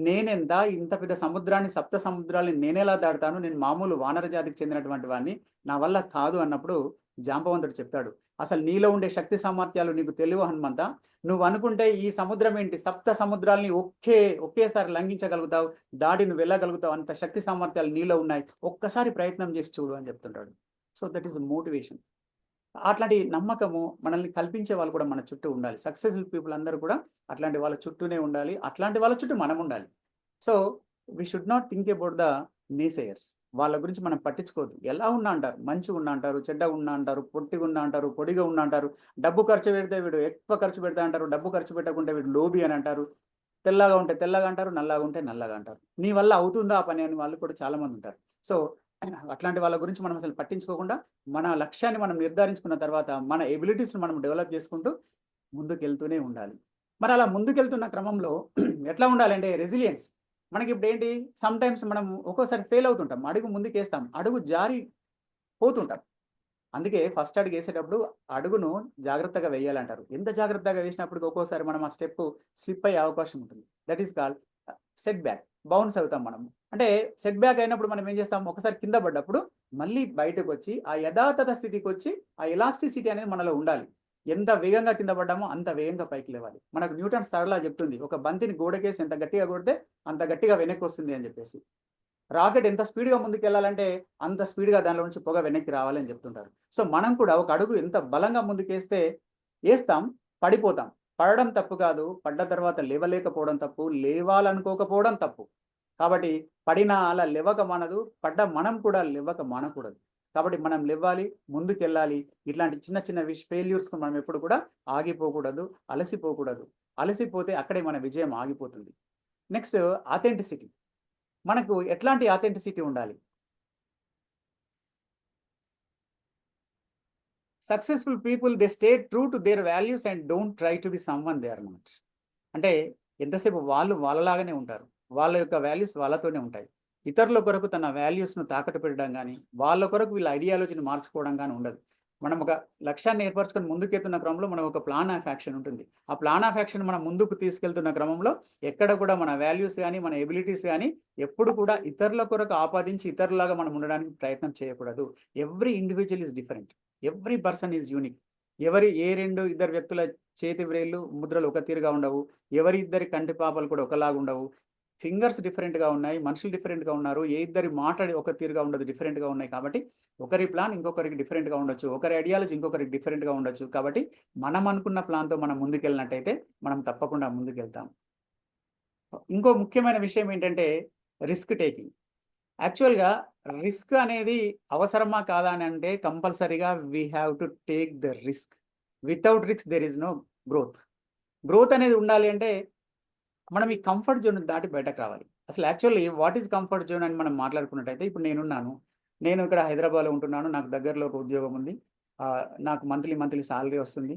నేనెంత, ఇంత పెద్ద సముద్రాన్ని, 7 సముద్రాలని నేనెలా దాటుతాను, నేను మామూలు వానర జాతికి చెందినటువంటి వాడిని, నా వల్ల కాదు అన్నప్పుడు జాంబవంతుడు చెప్తాడు, అసలు నీలో ఉండే శక్తి సామర్థ్యాలు నీకు తెలియవు హనుమంత. నువ్వు అనుకుంటే ఈ సముద్రం ఏంటి, 7 సముద్రాలని ఒకేసారి లంఘించగలుగుతావు, దాటి నువ్వు వెళ్ళగలుగుతావు, అంత శక్తి సామర్థ్యాలు నీలో ఉన్నాయి, ఒక్కసారి ప్రయత్నం చేసి చూడు అని చెప్తుంటాడు. So that is motivation. అట్లాంటి నమ్మకము మనల్ని కల్పించే వాళ్ళు కూడా మన చుట్టూ ఉండాలి. సక్సెస్ఫుల్ పీపుల్ అందరూ కూడా అట్లాంటి వాళ్ళ చుట్టూనే ఉండాలి. అట్లాంటి వాళ్ళ చుట్టూ మనం ఉండాలి. So we should not think about the naysayers. వాళ్ళ గురించి మనం పట్టించుకోవద్దు. ఎలా ఉన్నా అంటారు, మంచిగా ఉన్నా అంటారు, చెడ్డగా ఉన్నా అంటారు, పొట్టిగా ఉన్నా అంటారు, పొడిగా ఉన్నా అంటారు, డబ్బు ఖర్చు పెడితే వీడు ఎక్కువ ఖర్చు పెడతా అంటారు, డబ్బు ఖర్చు పెట్టకుంటే వీడు లోబి అని అంటారు, తెల్లగా ఉంటే తెల్లగా అంటారు, నల్లగా ఉంటే నల్లగా అంటారు. నీ వల్ల అవుతుందా ఆ పని అని వాళ్ళు కూడా చాలా మంది ఉంటారు. సో అట్లాంటి వాళ్ళ గురించి మనం అసలు పట్టించుకోకుండా మన లక్ష్యాన్ని మనం నిర్ధారించుకున్న తర్వాత మన ఎబిలిటీస్ని మనం డెవలప్ చేసుకుంటూ ముందుకెళ్తూనే ఉండాలి. మరి అలా ముందుకెళ్తున్న క్రమంలో ఎట్లా ఉండాలంటే రెసిలియన్స్. మనకి ఇప్పుడు ఏంటి, సమ్ టైమ్స్ మనం ఒక్కోసారి ఫెయిల్ అవుతుంటాం, అడుగు ముందుకేస్తాం, అడుగు జారి పోతుంటాం. అందుకే ఫస్ట్ అడుగు వేసేటప్పుడు అడుగును జాగ్రత్తగా వేయాలంటారు. ఎంత జాగ్రత్తగా వేసినప్పుడు ఒక్కోసారి మనం ఆ స్టెప్ స్లిప్ అయ్యే అవకాశం ఉంటుంది. That is called set back, bounce అవుతాం మనం. అంటే సెట్ బ్యాక్ అయినప్పుడు మనం ఏం చేస్తాం, ఒకసారి కింద పడ్డప్పుడు మళ్ళీ బయటకు వచ్చి ఆ యథాతథ స్థితికి వచ్చి ఆ ఎలాస్టిసిటీ అనేది మనలో ఉండాలి. ఎంత వేగంగా కింద పడ్డామో అంత వేగంగా పైకి లేవాలి. మనకు న్యూటన్స్ థర్డ్ లా చెప్తుంది, ఒక బంతిని గోడకేసి ఎంత గట్టిగా కొడితే అంత గట్టిగా వెనక్కి వస్తుంది అని చెప్పేసి. రాకెట్ ఎంత స్పీడ్గా ముందుకు వెళ్ళాలంటే అంత స్పీడ్గా దానిలో నుంచి పొగ వెనక్కి రావాలి అని చెప్తుంటారు. సో మనం కూడా ఒక అడుగు ఎంత బలంగా ముందుకేస్తే వేస్తాం, పడిపోతాం. పడడం తప్పు కాదు, పడ్డ తర్వాత లేవలేకపోవడం తప్పు, లేవాలనుకోకపోవడం తప్పు. కాబట్టి పడినా అలా లేవక మానదు, పడ్డ మనం కూడా లేవక మానకూడదు. కాబట్టి మనం లేవాలి, ముందుకెళ్ళాలి. ఇట్లాంటి చిన్న చిన్న ఫెయిల్యూర్స్కు మనం ఎప్పుడు కూడా ఆగిపోకూడదు, అలసిపోకూడదు. అలసిపోతే అక్కడే మన విజయం ఆగిపోతుంది. Next authenticity. మనకు ఎట్లాంటి ఆథెంటిసిటీ ఉండాలి? Successful people they stay true to their values and don't try to be someone they are not. అంటే ఎంతసేపు వాళ్ళు వాళ్ళలాగానే ఉంటారు, వాళ్ళ యొక్క వాల్యూస్ వాళ్ళతోనే ఉంటాయి. ఇతరుల కొరకు తన వాల్యూస్ను తాకట్టు పెట్టడం కానీ, వాళ్ళ కొరకు వీళ్ళ ఐడియాలజీని మార్చుకోవడం కానీ ఉండదు. మనం ఒక లక్ష్యాన్ని ఏర్పరచుకొని ముందుకెళ్తున్న క్రమంలో మనం ఒక ప్లాన్ ఆఫ్ యాక్షన్ ఉంటుంది. ఆ ప్లాన్ ఆఫ్ యాక్షన్ మనం ముందుకు తీసుకెళ్తున్న క్రమంలో ఎక్కడ కూడా మన వాల్యూస్ కానీ, మన ఎబిలిటీస్ కానీ ఎప్పుడు కూడా ఇతరుల కొరకు ఆపాదించి ఇతరులాగా మనం ఉండడానికి ప్రయత్నం చేయకూడదు. Every individual is different, every person is unique. ఇద్దరు వ్యక్తుల చేతి వ్రేళ్ళు ముద్రలు ఒక తీరుగా ఉండవు, ఇద్దరి కంటి పాపలు కూడా ఒకలాగా ఉండవు. ఫింగర్స్ డిఫరెంట్గా ఉన్నాయి, మనుషులు డిఫరెంట్గా ఉన్నారు, ఇద్దరి మాట ఒక తీరుగా ఉండదు, డిఫరెంట్గా ఉన్నాయి. కాబట్టి ఒకరి ప్లాన్ ఇంకొకరికి డిఫరెంట్గా ఉండొచ్చు, ఒకరి ఐడియాలజీ ఇంకొకరికి డిఫరెంట్గా ఉండొచ్చు. కాబట్టి మనం అనుకున్న ప్లాన్తో మనం ముందుకెళ్ళినట్టయితే మనం తప్పకుండా ముందుకెళ్తాం. ఇంకో ముఖ్యమైన విషయం ఏంటంటే రిస్క్ టేకింగ్. యాక్చువల్గా రిస్క్ అనేది అవసరమా కాదా అని అంటే కంపల్సరీగా we have to take the risk. Without risk there is no growth. Growth అనేది ఉండాలి అంటే మనం ఈ కంఫర్ట్ జోన్ దాటి బయటకు రావాలి. అసలు actually what is comfort zone అని మనం మాట్లాడుకున్నట్టయితే, ఇప్పుడు నేను ఇక్కడ హైదరాబాద్లో ఉంటున్నాను, నాకు దగ్గరలో ఒక ఉద్యోగం ఉంది, నాకు మంత్లీ సాలరీ వస్తుంది,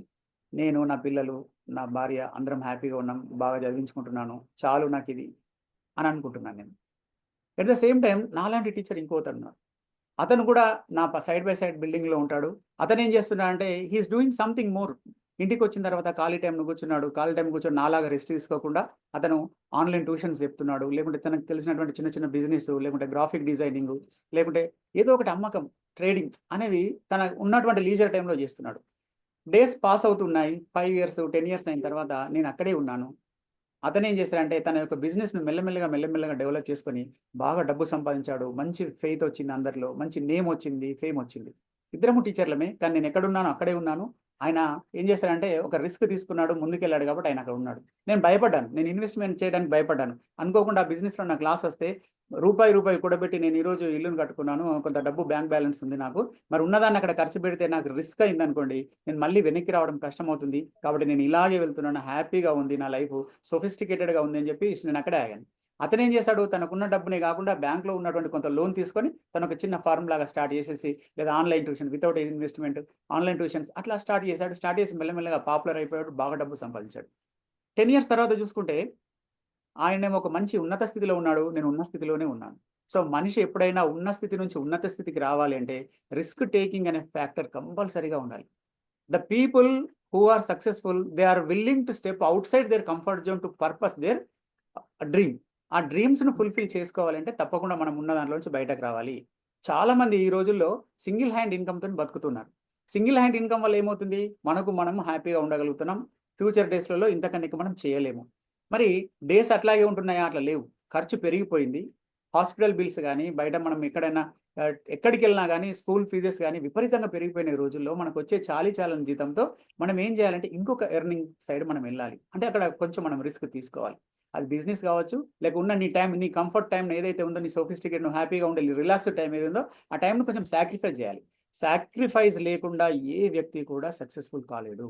నేను, నా పిల్లలు, నా భార్య అందరం హ్యాపీగా ఉన్నాం, బాగా చదివించుకుంటున్నాను, చాలు నాకు ఇది అని అనుకుంటున్నాను నేను. ఎట్ ద సేమ్ టైం నాలాంటి టీచర్ ఇంకోతన్నాడు, అతను కూడా నా సైడ్ బై సైడ్ బిల్డింగ్లో ఉంటాడు. అతను ఏం చేస్తున్నాడు అంటే హీఈస్ డూయింగ్ సంథింగ్ మోర్. ఇంటికి వచ్చిన తర్వాత ఖాళీ టైంలో కూర్చున్నాడు. ఖాళీ టైం కూర్చొని నాలాగా రెస్ట్ తీసుకోకుండా అతను ఆన్లైన్ ట్యూషన్స్ చెప్తున్నాడు. లేకుంటే తనకు తెలిసినటువంటి చిన్న చిన్న బిజినెస్, లేకుంటే గ్రాఫిక్ డిజైనింగ్, లేకుంటే ఏదో ఒకటి అమ్మకం, ట్రేడింగ్ అనేది తన ఉన్నటువంటి లీజర్ టైంలో చేస్తున్నాడు. డేస్ పాస్ అవుతున్నాయి. 5 ఇయర్స్ 10 ఇయర్స్ అయిన తర్వాత నేను అక్కడే ఉన్నాను. అతను ఏం చేశాడంటే తన యొక్క బిజినెస్‌ను మెల్లమెల్లగా డెవలప్ చేసుకొని బాగా డబ్బు సంపాదించాడు. మంచి ఫెయిత్ వచ్చింది అందరిలో. మంచి నేమ్ వచ్చింది, ఫేమ్ వచ్చింది. ఇద్దరము టీచర్లమే. కానీ నేను ఎక్కడున్నానో అక్కడే ఉన్నాను. ఆయన ఏం చేశాడంటే ఒక రిస్క్ తీసుకున్నాడు. ముందుకెళ్ళాడు కాబట్టి ఆయన అక్కడ ఉన్నాడు. నేను భయపడ్డాను. నేను ఇన్వెస్ట్‌మెంట్ చేయడానికి భయపడ్డాను. అనుకోకుండా ఆ బిజినెస్‌లో నాకు లాస్ వస్తే రూపాయి కూడబెట్టి నేను ఈరోజు ఇల్లును కట్టుకున్నాను. కొంత డబ్బు బ్యాంక్ బ్యాలెన్స్ ఉంది నాకు. మరి ఉన్నదాన్ని అక్కడ ఖర్చు పెడితే నాకు రిస్క్ అయిందనుకోండి, నేను మళ్ళీ వెనక్కి రావడం కష్టమవుతుంది. కాబట్టి నేను ఇలాగే వెళ్తున్నాను. హ్యాపీగా ఉంది నా లైఫ్. సోఫిస్టికేటెడ్‌గా ఉంది అని చెప్పేసి నేను అక్కడే ఆగాను. అతనేం చేశాడు, తనకున్న డబ్బునే కాకుండా బ్యాంక్‌లో ఉన్నటువంటి కొంత లోన్ తీసుకొని తను ఒక చిన్న ఫార్మ్ లాగా స్టార్ట్ చేసేసి, లేదా online tuition without investment, online tuitions అట్లా స్టార్ట్ చేశాడు. స్టార్ట్ చేసి మెల్లమెల్లగా పాపులర్ అయిపోయాడు. బాగా డబ్బు సంపాదించాడు. 10 ఇయర్స్ తర్వాత చూసుకుంటే ఆయనేమో ఒక మంచి ఉన్నత స్థితిలో ఉన్నాడు. నేను ఉన్న స్థితిలోనే ఉన్నాను. సో, మనిషి ఎప్పుడైనా ఉన్న స్థితి నుంచి ఉన్నత స్థితికి రావాలి అంటే రిస్క్ టేకింగ్ అనే ఫ్యాక్టర్ కంపల్సరీగా ఉండాలి. The people who are successful they are willing to step outside their comfort zone to purpose their dream. ఆ డ్రీమ్స్‌ను ఫుల్‌ఫిల్ చేసుకోవాలంటే తప్పకుండా మనం ఉన్న దాంట్లోంచి బయటకు రావాలి. చాలామంది ఈ రోజుల్లో సింగిల్ హ్యాండ్ ఇన్‌కమ్‌తోని బతుకుతున్నారు. సింగిల్ హ్యాండ్ ఇన్‌కమ్ వల్ల ఏమవుతుంది? మనం హ్యాపీగా ఉండగలుగుతున్నాం. ఫ్యూచర్ డేస్‌లలో ఇంతకన్నా ఎక్కువ మనం చేయలేము. మరి డేస్ అట్లాగే ఉంటున్నాయా? అట్లా లేవు. ఖర్చు పెరిగిపోయింది. హాస్పిటల్ బిల్స్ గానీ, బయట మనం ఎక్కడైనా ఎక్కడికెళ్ళినా గానీ, స్కూల్ ఫీజెస్ గానీ విపరీతంగా పెరిగిపోయిన రోజుల్లో మనకొచ్చే చాలీచాలని జీతంతో మనం ఏం చేయాలంటే ఇంకొక ఎర్నింగ్ సైడ్ మనం వెళ్ళాలి. అంటే అక్కడ కొంచెం మనం రిస్క్ తీసుకోవాలి. అది బిజినెస్ కావచ్చు, లేక ఉన్న నీ టైం, నీ కంఫర్ట్ టైం ఏదైతే ఉందో, నీ సోఫిస్టికేట్ నువ్వు హ్యాపీగా ఉండే రిలాక్స్డ్ టైం ఏది ఉందో, ఆ టైంని కొంచెం సాక్రిఫైస్ చేయాలి. సాక్రిఫైస్ లేకుండా ఏ వ్యక్తి కూడా సక్సెస్‌ఫుల్ కాలేడు.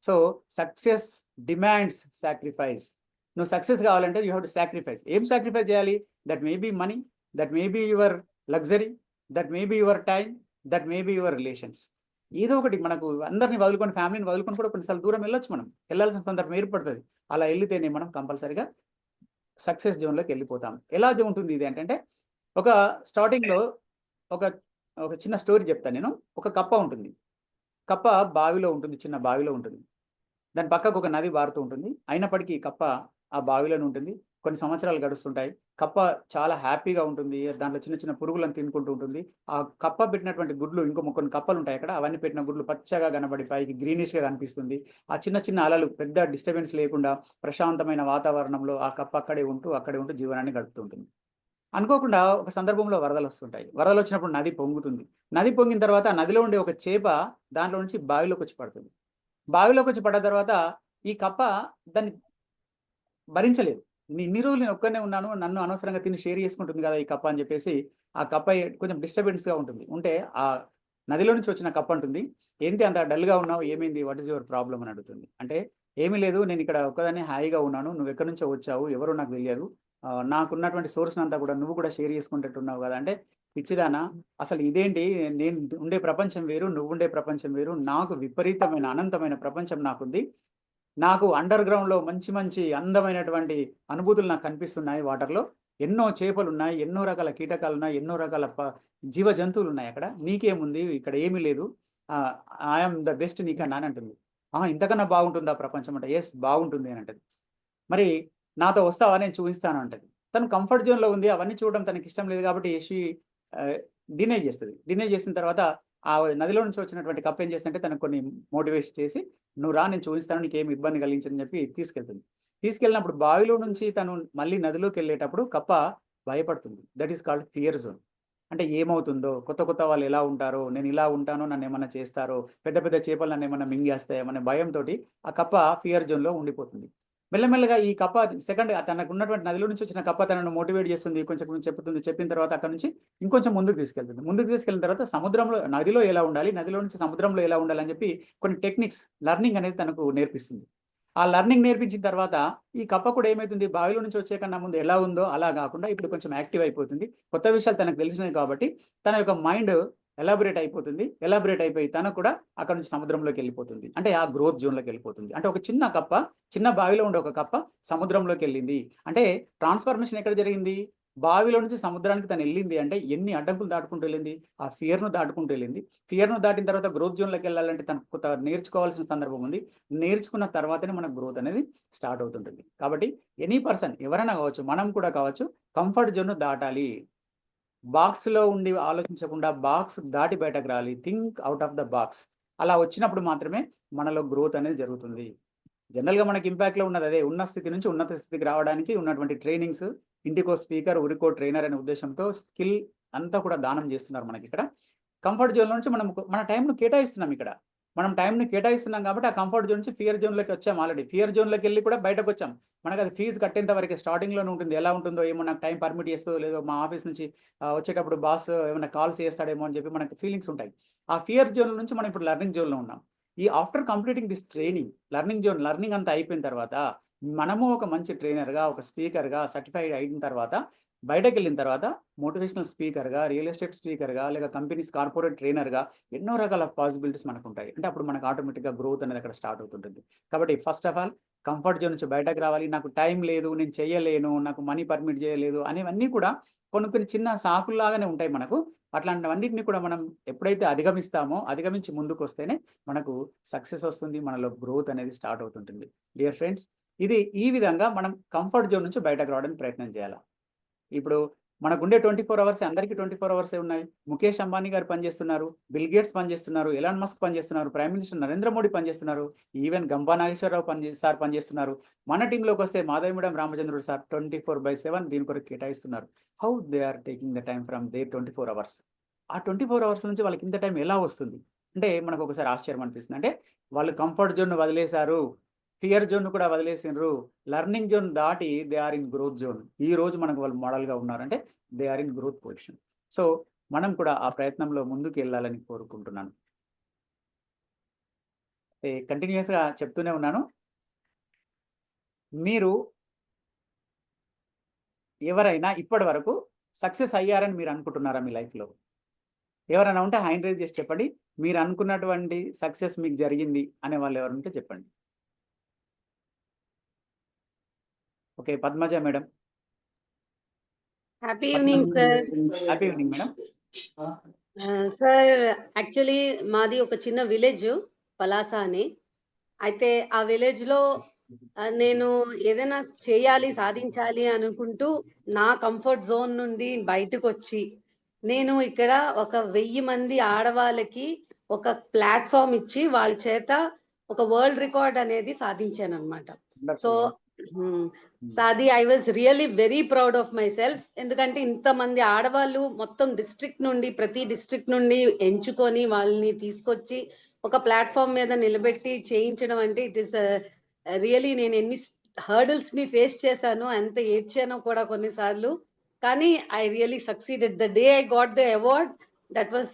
So, success demands sacrifice. నువ్వు సక్సెస్ కావాలంటే యూ హావ్ టు సాక్రిఫైస్. ఏం సాక్రిఫైస్ చేయాలి? That may be money, that may be your luxury, that may be your time, that may be your relations. ఏదో ఒకటి మనకు అందరిని వదులుకొని, ఫ్యామిలీని వదులుకొని కూడా కొన్నిసార్లు దూరం వెళ్ళొచ్చు మనం. వెళ్ళాల్సిన సందర్భం ఏర్పడుతుంది. అలా వెళ్తేనే మనం కంపల్సరీగా సక్సెస్ జోన్‌లోకి వెళ్ళిపోతాం. ఎలా ఉంటుంది ఇది అంటే ఒక స్టార్టింగ్‌లో ఒక ఒక చిన్న స్టోరీ చెప్తాను నేను. ఒక కప్ప ఉంటుంది. కప్ప బావిలో ఉంటుంది. చిన్న బావిలో ఉంటుంది. దాని పక్కకు ఒక నది పారుతూ ఉంటుంది. అయినప్పటికీ కప్ప ఆ బావిలోనే ఉంటుంది. కొన్ని సంవత్సరాలు గడుస్తుంటాయి. కప్ప చాలా హ్యాపీగా ఉంటుంది. దాంట్లో చిన్న చిన్న పురుగులను తినుకుంటూ ఉంటుంది. ఆ కప్ప పెట్టినటువంటి గుడ్లు కొన్ని కప్పలుంటాయి అక్కడ. అవన్నీ పెట్టిన గుడ్లు పచ్చగా కనబడి పైకి గ్రీనిష్‌గా కనిపిస్తుంది. ఆ చిన్న చిన్న అలలు పెద్ద డిస్టర్బెన్స్ లేకుండా ప్రశాంతమైన వాతావరణంలో ఆ కప్ప అక్కడే ఉంటూ జీవనాన్ని గడుపుతూ ఉంటుంది. అనుకోకుండా ఒక సందర్భంలో వరదలొస్తుంటాయి. వరదలొచ్చినప్పుడు నది పొంగుతుంది. నది పొంగిన తర్వాత ఆ నదిలో ఉండే ఒక చేప దాంట్లో నుంచి బావిలోకొచ్చి పడుతుంది. బావిలోకొచ్చి పడ్డ తర్వాత ఈ కప్ప దాన్ని భరించలేదు. ఇన్ని రోజులు నేను ఒక్కడినే ఉన్నాను. నన్ను అనవసరంగా తిని షేర్ చేసుకుంటుంది కదా! ఈ కప్ప అని చెప్పేసి ఆ కప్ప కొంచెం డిస్టర్బెన్స్‌గా ఉంటుంది. ఉంటే ఆ నదిలో నుంచి వచ్చిన కప్ప అంటుంది, "ఏంటి అంత డల్‌గా ఉన్నావు? ఏమైంది? What is your problem?" అని అడుగుతుంది. అంటే, "ఏమీ లేదు. నేను ఇక్కడ ఒక్కదాన్నే హాయిగా ఉన్నాను. నువ్వు ఎక్కడి నుంచో వచ్చావు. ఎవరో నాకు తెలియదు. నాకున్నటువంటి సోర్స్‌నంతా కూడా నువ్వు కూడా షేర్ చేసుకునేటట్టున్నావు కదా!" అంటే, "పిచ్చిదానా! అసలు ఇదేంటి? నేను ఉండే ప్రపంచం వేరు. నువ్వుండే ప్రపంచం వేరు. నాకు విపరీతమైన అనంతమైన ప్రపంచం నాకుంది. నాకు అండర్ గ్రౌండ్‌లో మంచి అందమైనటువంటి అనుభూతులు నాకు కనిపిస్తున్నాయి వాటర్‌లో. ఎన్నో చేపలున్నాయి, ఎన్నో రకాల కీటకాలున్నాయి, ఎన్నో రకాల జీవ జంతువులున్నాయి అక్కడ. నీకేముంది? ఇక్కడ ఏమీ లేదు. ఐ యామ్ ద బెస్ట్ నీకన్నా అని అంటుంది. ఇంతకన్నా బాగుంటుందా ప్రపంచం అంటే, యెస్ బాగుంటుంది అని అంటది. మరి నాతో వస్తావా? నేను చూపిస్తాను అంటది. తను కంఫర్ట్ జోన్‌లో ఉంది. అవన్నీ చూడడం తనకిష్టం లేదు కాబట్టి ఆహ్, డినై చేస్తది. డినై చేసిన తర్వాత ఆ నదిలో నుంచి వచ్చినటువంటి కప్ప ఏం చేస్తదంటే తనకు కొన్ని మోటివేట్ చేసి, "నువ్వు రా నేను చూపిస్తాను. నీకేమి ఇబ్బంది కలిగించదని" చెప్పి తీసుకెళ్తుంది. తీసుకెళ్ళినప్పుడు బావిలో నుంచి తను మళ్ళీ నదిలోకెళ్ళేటప్పుడు కప్ప భయపడుతుంది. That is called fear zone. అంటే ఏమవుతుందో, కొత్త వాళ్ళు ఎలా ఉంటారో, నేను ఇలా ఉంటానో నన్నేమన్నా చేస్తారో, పెద్ద చేపలు నన్నేమన్నా మింగేస్తాయేమో అనే భయంతోటి ఆ కప్ప ఫియర్ జోన్‌లో ఉండిపోతుంది. మెల్లమెల్లగా ఈ కప్ప తనకున్నటువంటి నదిలో నుంచి వచ్చిన కప్ప తనను మోటివేట్ చేస్తుంది. కొంచెం చెప్తుంది. చెప్పిన తర్వాత అక్కడి నుంచి ఇంకొంచెం ముందుకు తీసుకెళ్తుంది. ముందుకు తీసుకెళ్ళిన తర్వాత నదిలో ఎలా ఉండాలి, నదిలో నుంచి సముద్రంలో ఎలా ఉండాలని చెప్పి కొన్ని టెక్నిక్స్, లెర్నింగ్ అనేది తనకు నేర్పిస్తుంది. ఆ లెర్నింగ్ నేర్పించిన తర్వాత ఈ కప్ప కూడా ఏమైతుంది, బావిలో నుంచి వచ్చే కన్నా ముందు ఎలా ఉందో అలా గాకుండా ఇప్పుడు కొంచెం యాక్టివ్ అయిపోతుంది. కొత్త విషయాలు తనకు తెలిసినయి కాబట్టి తన యొక్క మైండ్ ఎలాబొరేట్ అయిపోతుంది. ఎలాబొరేట్ అయిపోయి తను కూడా అక్కడి నుంచి సముద్రంలోకెళ్ళిపోతుంది. అంటే ఆ గ్రోత్ జోన్‌లోకెళ్ళిపోతుంది. అంటే ఒక చిన్న బావిలో ఉండే ఒక కప్ప సముద్రంలోకెళ్ళింది. అంటే ట్రాన్స్‌ఫర్మేషన్ ఎక్కడ జరిగింది? బావిలో నుంచి సముద్రానికి తను వెళ్ళింది అంటే ఎన్ని అడ్డంకులు దాటుకుంటూ వెళ్ళింది, ఆ ఫియర్ను దాటుకుంటూ వెళ్ళింది. ఫియర్ను దాటిన తర్వాత గ్రోత్ జోన్లోకి వెళ్ళాలంటే తనకు కొంత నేర్చుకోవాల్సిన సందర్భం ఉంది. నేర్చుకున్న తర్వాతనే మనకు గ్రోత్ అనేది స్టార్ట్ అవుతుంటుంది. కాబట్టి ఎనీ పర్సన్ ఎవరైనా కావచ్చు, మనం కూడా కావచ్చు, కంఫర్ట్ జోన్ను దాటాలి. బాక్స్లో ఉండి ఆలోచించకుండా బాక్స్ దాటి బయటకు రావాలి. Think out of the box. అలా వచ్చినప్పుడు మాత్రమే మనలో గ్రోత్ అనేది జరుగుతుంది. జనరల్‌గా మనకి ఇంపాక్ట్‌లో ఉన్నది అదే. ఉన్న స్థితి నుంచి ఉన్నత స్థితికి రావడానికి ఉన్నటువంటి ట్రైనింగ్స్, ఇంటికో స్పీకర్, ఊరికో ట్రైనర్ అనే ఉద్దేశంతో స్కిల్ అంతా కూడా దానం చేస్తున్నారు మనకిక్కడ. కంఫర్ట్ జోన్‌లో నుంచి మనం మన టైంను కేటాయిస్తున్నాం ఇక్కడ. మనం టైంని కేటాయిస్తున్నాం కాబట్టి ఆ కంఫర్ట్ జోన్ నుంచి ఫియర్ జోన్‌లోకి వచ్చాం ఆల్రెడీ. ఫియర్ జోన్‌లోకి వెళ్ళి కూడా బయటకొచ్చాం. మనకు అది ఫీజు కట్టేంత వరకే స్టార్టింగ్‌లోనే ఉంటుంది. ఎలా ఉంటుందో ఏమో, నాకు టైం పర్మిట్ చేస్తదో లేదో, మా ఆఫీస్ నుంచి వచ్చేటప్పుడు బాస్ ఏమైనా కాల్స్ చేస్తాడేమో అని చెప్పి మనకు ఫీలింగ్స్ ఉంటాయి. ఆ ఫియర్ జోన్ నుంచి మనం ఇప్పుడు లెర్నింగ్ జోన్‌లో ఉన్నాం. ఈ after completing this training, learning అంతా అయిపోయిన తర్వాత మనము ఒక మంచి ట్రైనర్‌గా, ఒక స్పీకర్‌గా సర్టిఫైడ్ అయిన తర్వాత బయటకెళ్ళిన తర్వాత మోటివేషనల్ స్పీకర్‌గా, రియల్ ఎస్టేట్ స్పీకర్‌గా, లేక కంపెనీస్ కార్పొరేట్ ట్రైనర్‌గా ఎన్నో రకాల పాసిబిలిటీస్ మనకుంటాయి. అంటే అప్పుడు మనకు ఆటోమేటిక్‌గా గ్రోత్ అనేది అక్కడ స్టార్ట్ అవుతుంటుంది. కాబట్టి first of all comfort zone నుంచి బయటకు రావాలి. నాకు టైం లేదు, నేను చేయలేను, నాకు మనీ పర్మిట్ చేయలేదు అనేవన్నీ కూడా కొన్ని చిన్న సాకుల్లాగానే ఉంటాయి మనకు. అట్లాంటివన్నిటిని కూడా మనం ఎప్పుడైతే అధిగమిస్తామో, అధిగమించి ముందుకొస్తేనే మనకు సక్సెస్ వస్తుంది. మనలో గ్రోత్ అనేది స్టార్ట్ అవుతుంటుంది. డియర్ ఫ్రెండ్స్, ఇది ఈ విధంగా మనం కంఫర్ట్ జోన్ నుంచి బయటకు రావడానికి ప్రయత్నం చేయాల. ఇప్పుడు మనకుండే 24 అవర్సే, అందరికీ 24 అవర్సే ఉన్నాయి. ముఖేష్ అంబానీ గారు పనిచేస్తున్నారు, బిల్ గేట్స్ పనిచేస్తున్నారు, ఎలాన్ మస్క్ పనిచేస్తున్నారు, ప్రైమ్ మినిస్టర్ నరేంద్ర మోడీ పనిచేస్తున్నారు, ఈవెన్ గంపా నాగేశ్వరరావు సార్ పనిచేస్తున్నారు. మన టీంలోకొస్తే మాధవిమూడం రామచంద్రుడు సార్ 24/7 దీని కొరకు కేటాయిస్తున్నారు. How they are taking the time from their 24 hours. ఆ 24 అవర్స్ నుంచి వాళ్ళకి ఇంత టైం ఎలా వస్తుంది? అంటే మనకు ఒకసారి ఆశ్చర్యం అనిపిస్తుంది. అంటే వాళ్ళు కంఫర్ట్ జోన్‌ను వదిలేశారు. ఫియర్ జోన్‌ను కూడా వదిలేసిండ్రు. లెర్నింగ్ జోన్ దాటి they are in growth zone. ఈ రోజు మనకు వాళ్ళు మోడల్‌గా ఉన్నారంటే they are in growth position. So, మనం కూడా ఆ ప్రయత్నంలో ముందుకెళ్ళాలని కోరుకుంటున్నాను. కంటిన్యూయస్‌గా చెప్తూనే ఉన్నాను. మీరు ఎవరైనా ఇప్పటి వరకు సక్సెస్ అయ్యారని మీరు అనుకుంటున్నారా మీ లైఫ్‌లో? ఎవరైనా ఉంటే హ్యాండ్ రైజ్ చేసి చెప్పండి. మీరు అనుకున్నటువంటి సక్సెస్ మీకు జరిగింది అనే వాళ్ళు ఎవరుంటే చెప్పండి. Okay. Padmaja madam. Happy evening, sir. Happy evening madam. Sir actually మాది ఒక చిన్న విలేజ్ పలాస అని. అయితే ఆ విలేజ్ లో నేను ఏదైనా చేయాలి, సాధించాలి అనుకుంటూ నా కంఫర్ట్ జోన్ నుండి బయటకు వచ్చి నేను ఇక్కడ ఒక 1000 మంది ఆడవాళ్ళకి ఒక ప్లాట్ఫామ్ ఇచ్చి వాళ్ళ చేత ఒక వరల్డ్ రికార్డ్ అనేది సాధించాను అనమాట. సో సాది I was really very proud of myself. ఎందుకంటే ఇంతమంది ఆడవాళ్ళు మొత్తం డిస్ట్రిక్ట్ నుండి, ప్రతి డిస్ట్రిక్ట్ నుండి ఎంచుకొని వాళ్ళని తీసుకొచ్చి ఒక ప్లాట్ఫామ్ మీద నిలబెట్టి చేయించడం అంటే ఇట్ ఇస్ రియల్లీ, నేను ఎన్ని హర్డల్స్ ని ఫేస్ చేశాను, ఎంత ఏడ్చానో కూడా కొన్నిసార్లు. కానీ I really succeeded. The day I got the award, that was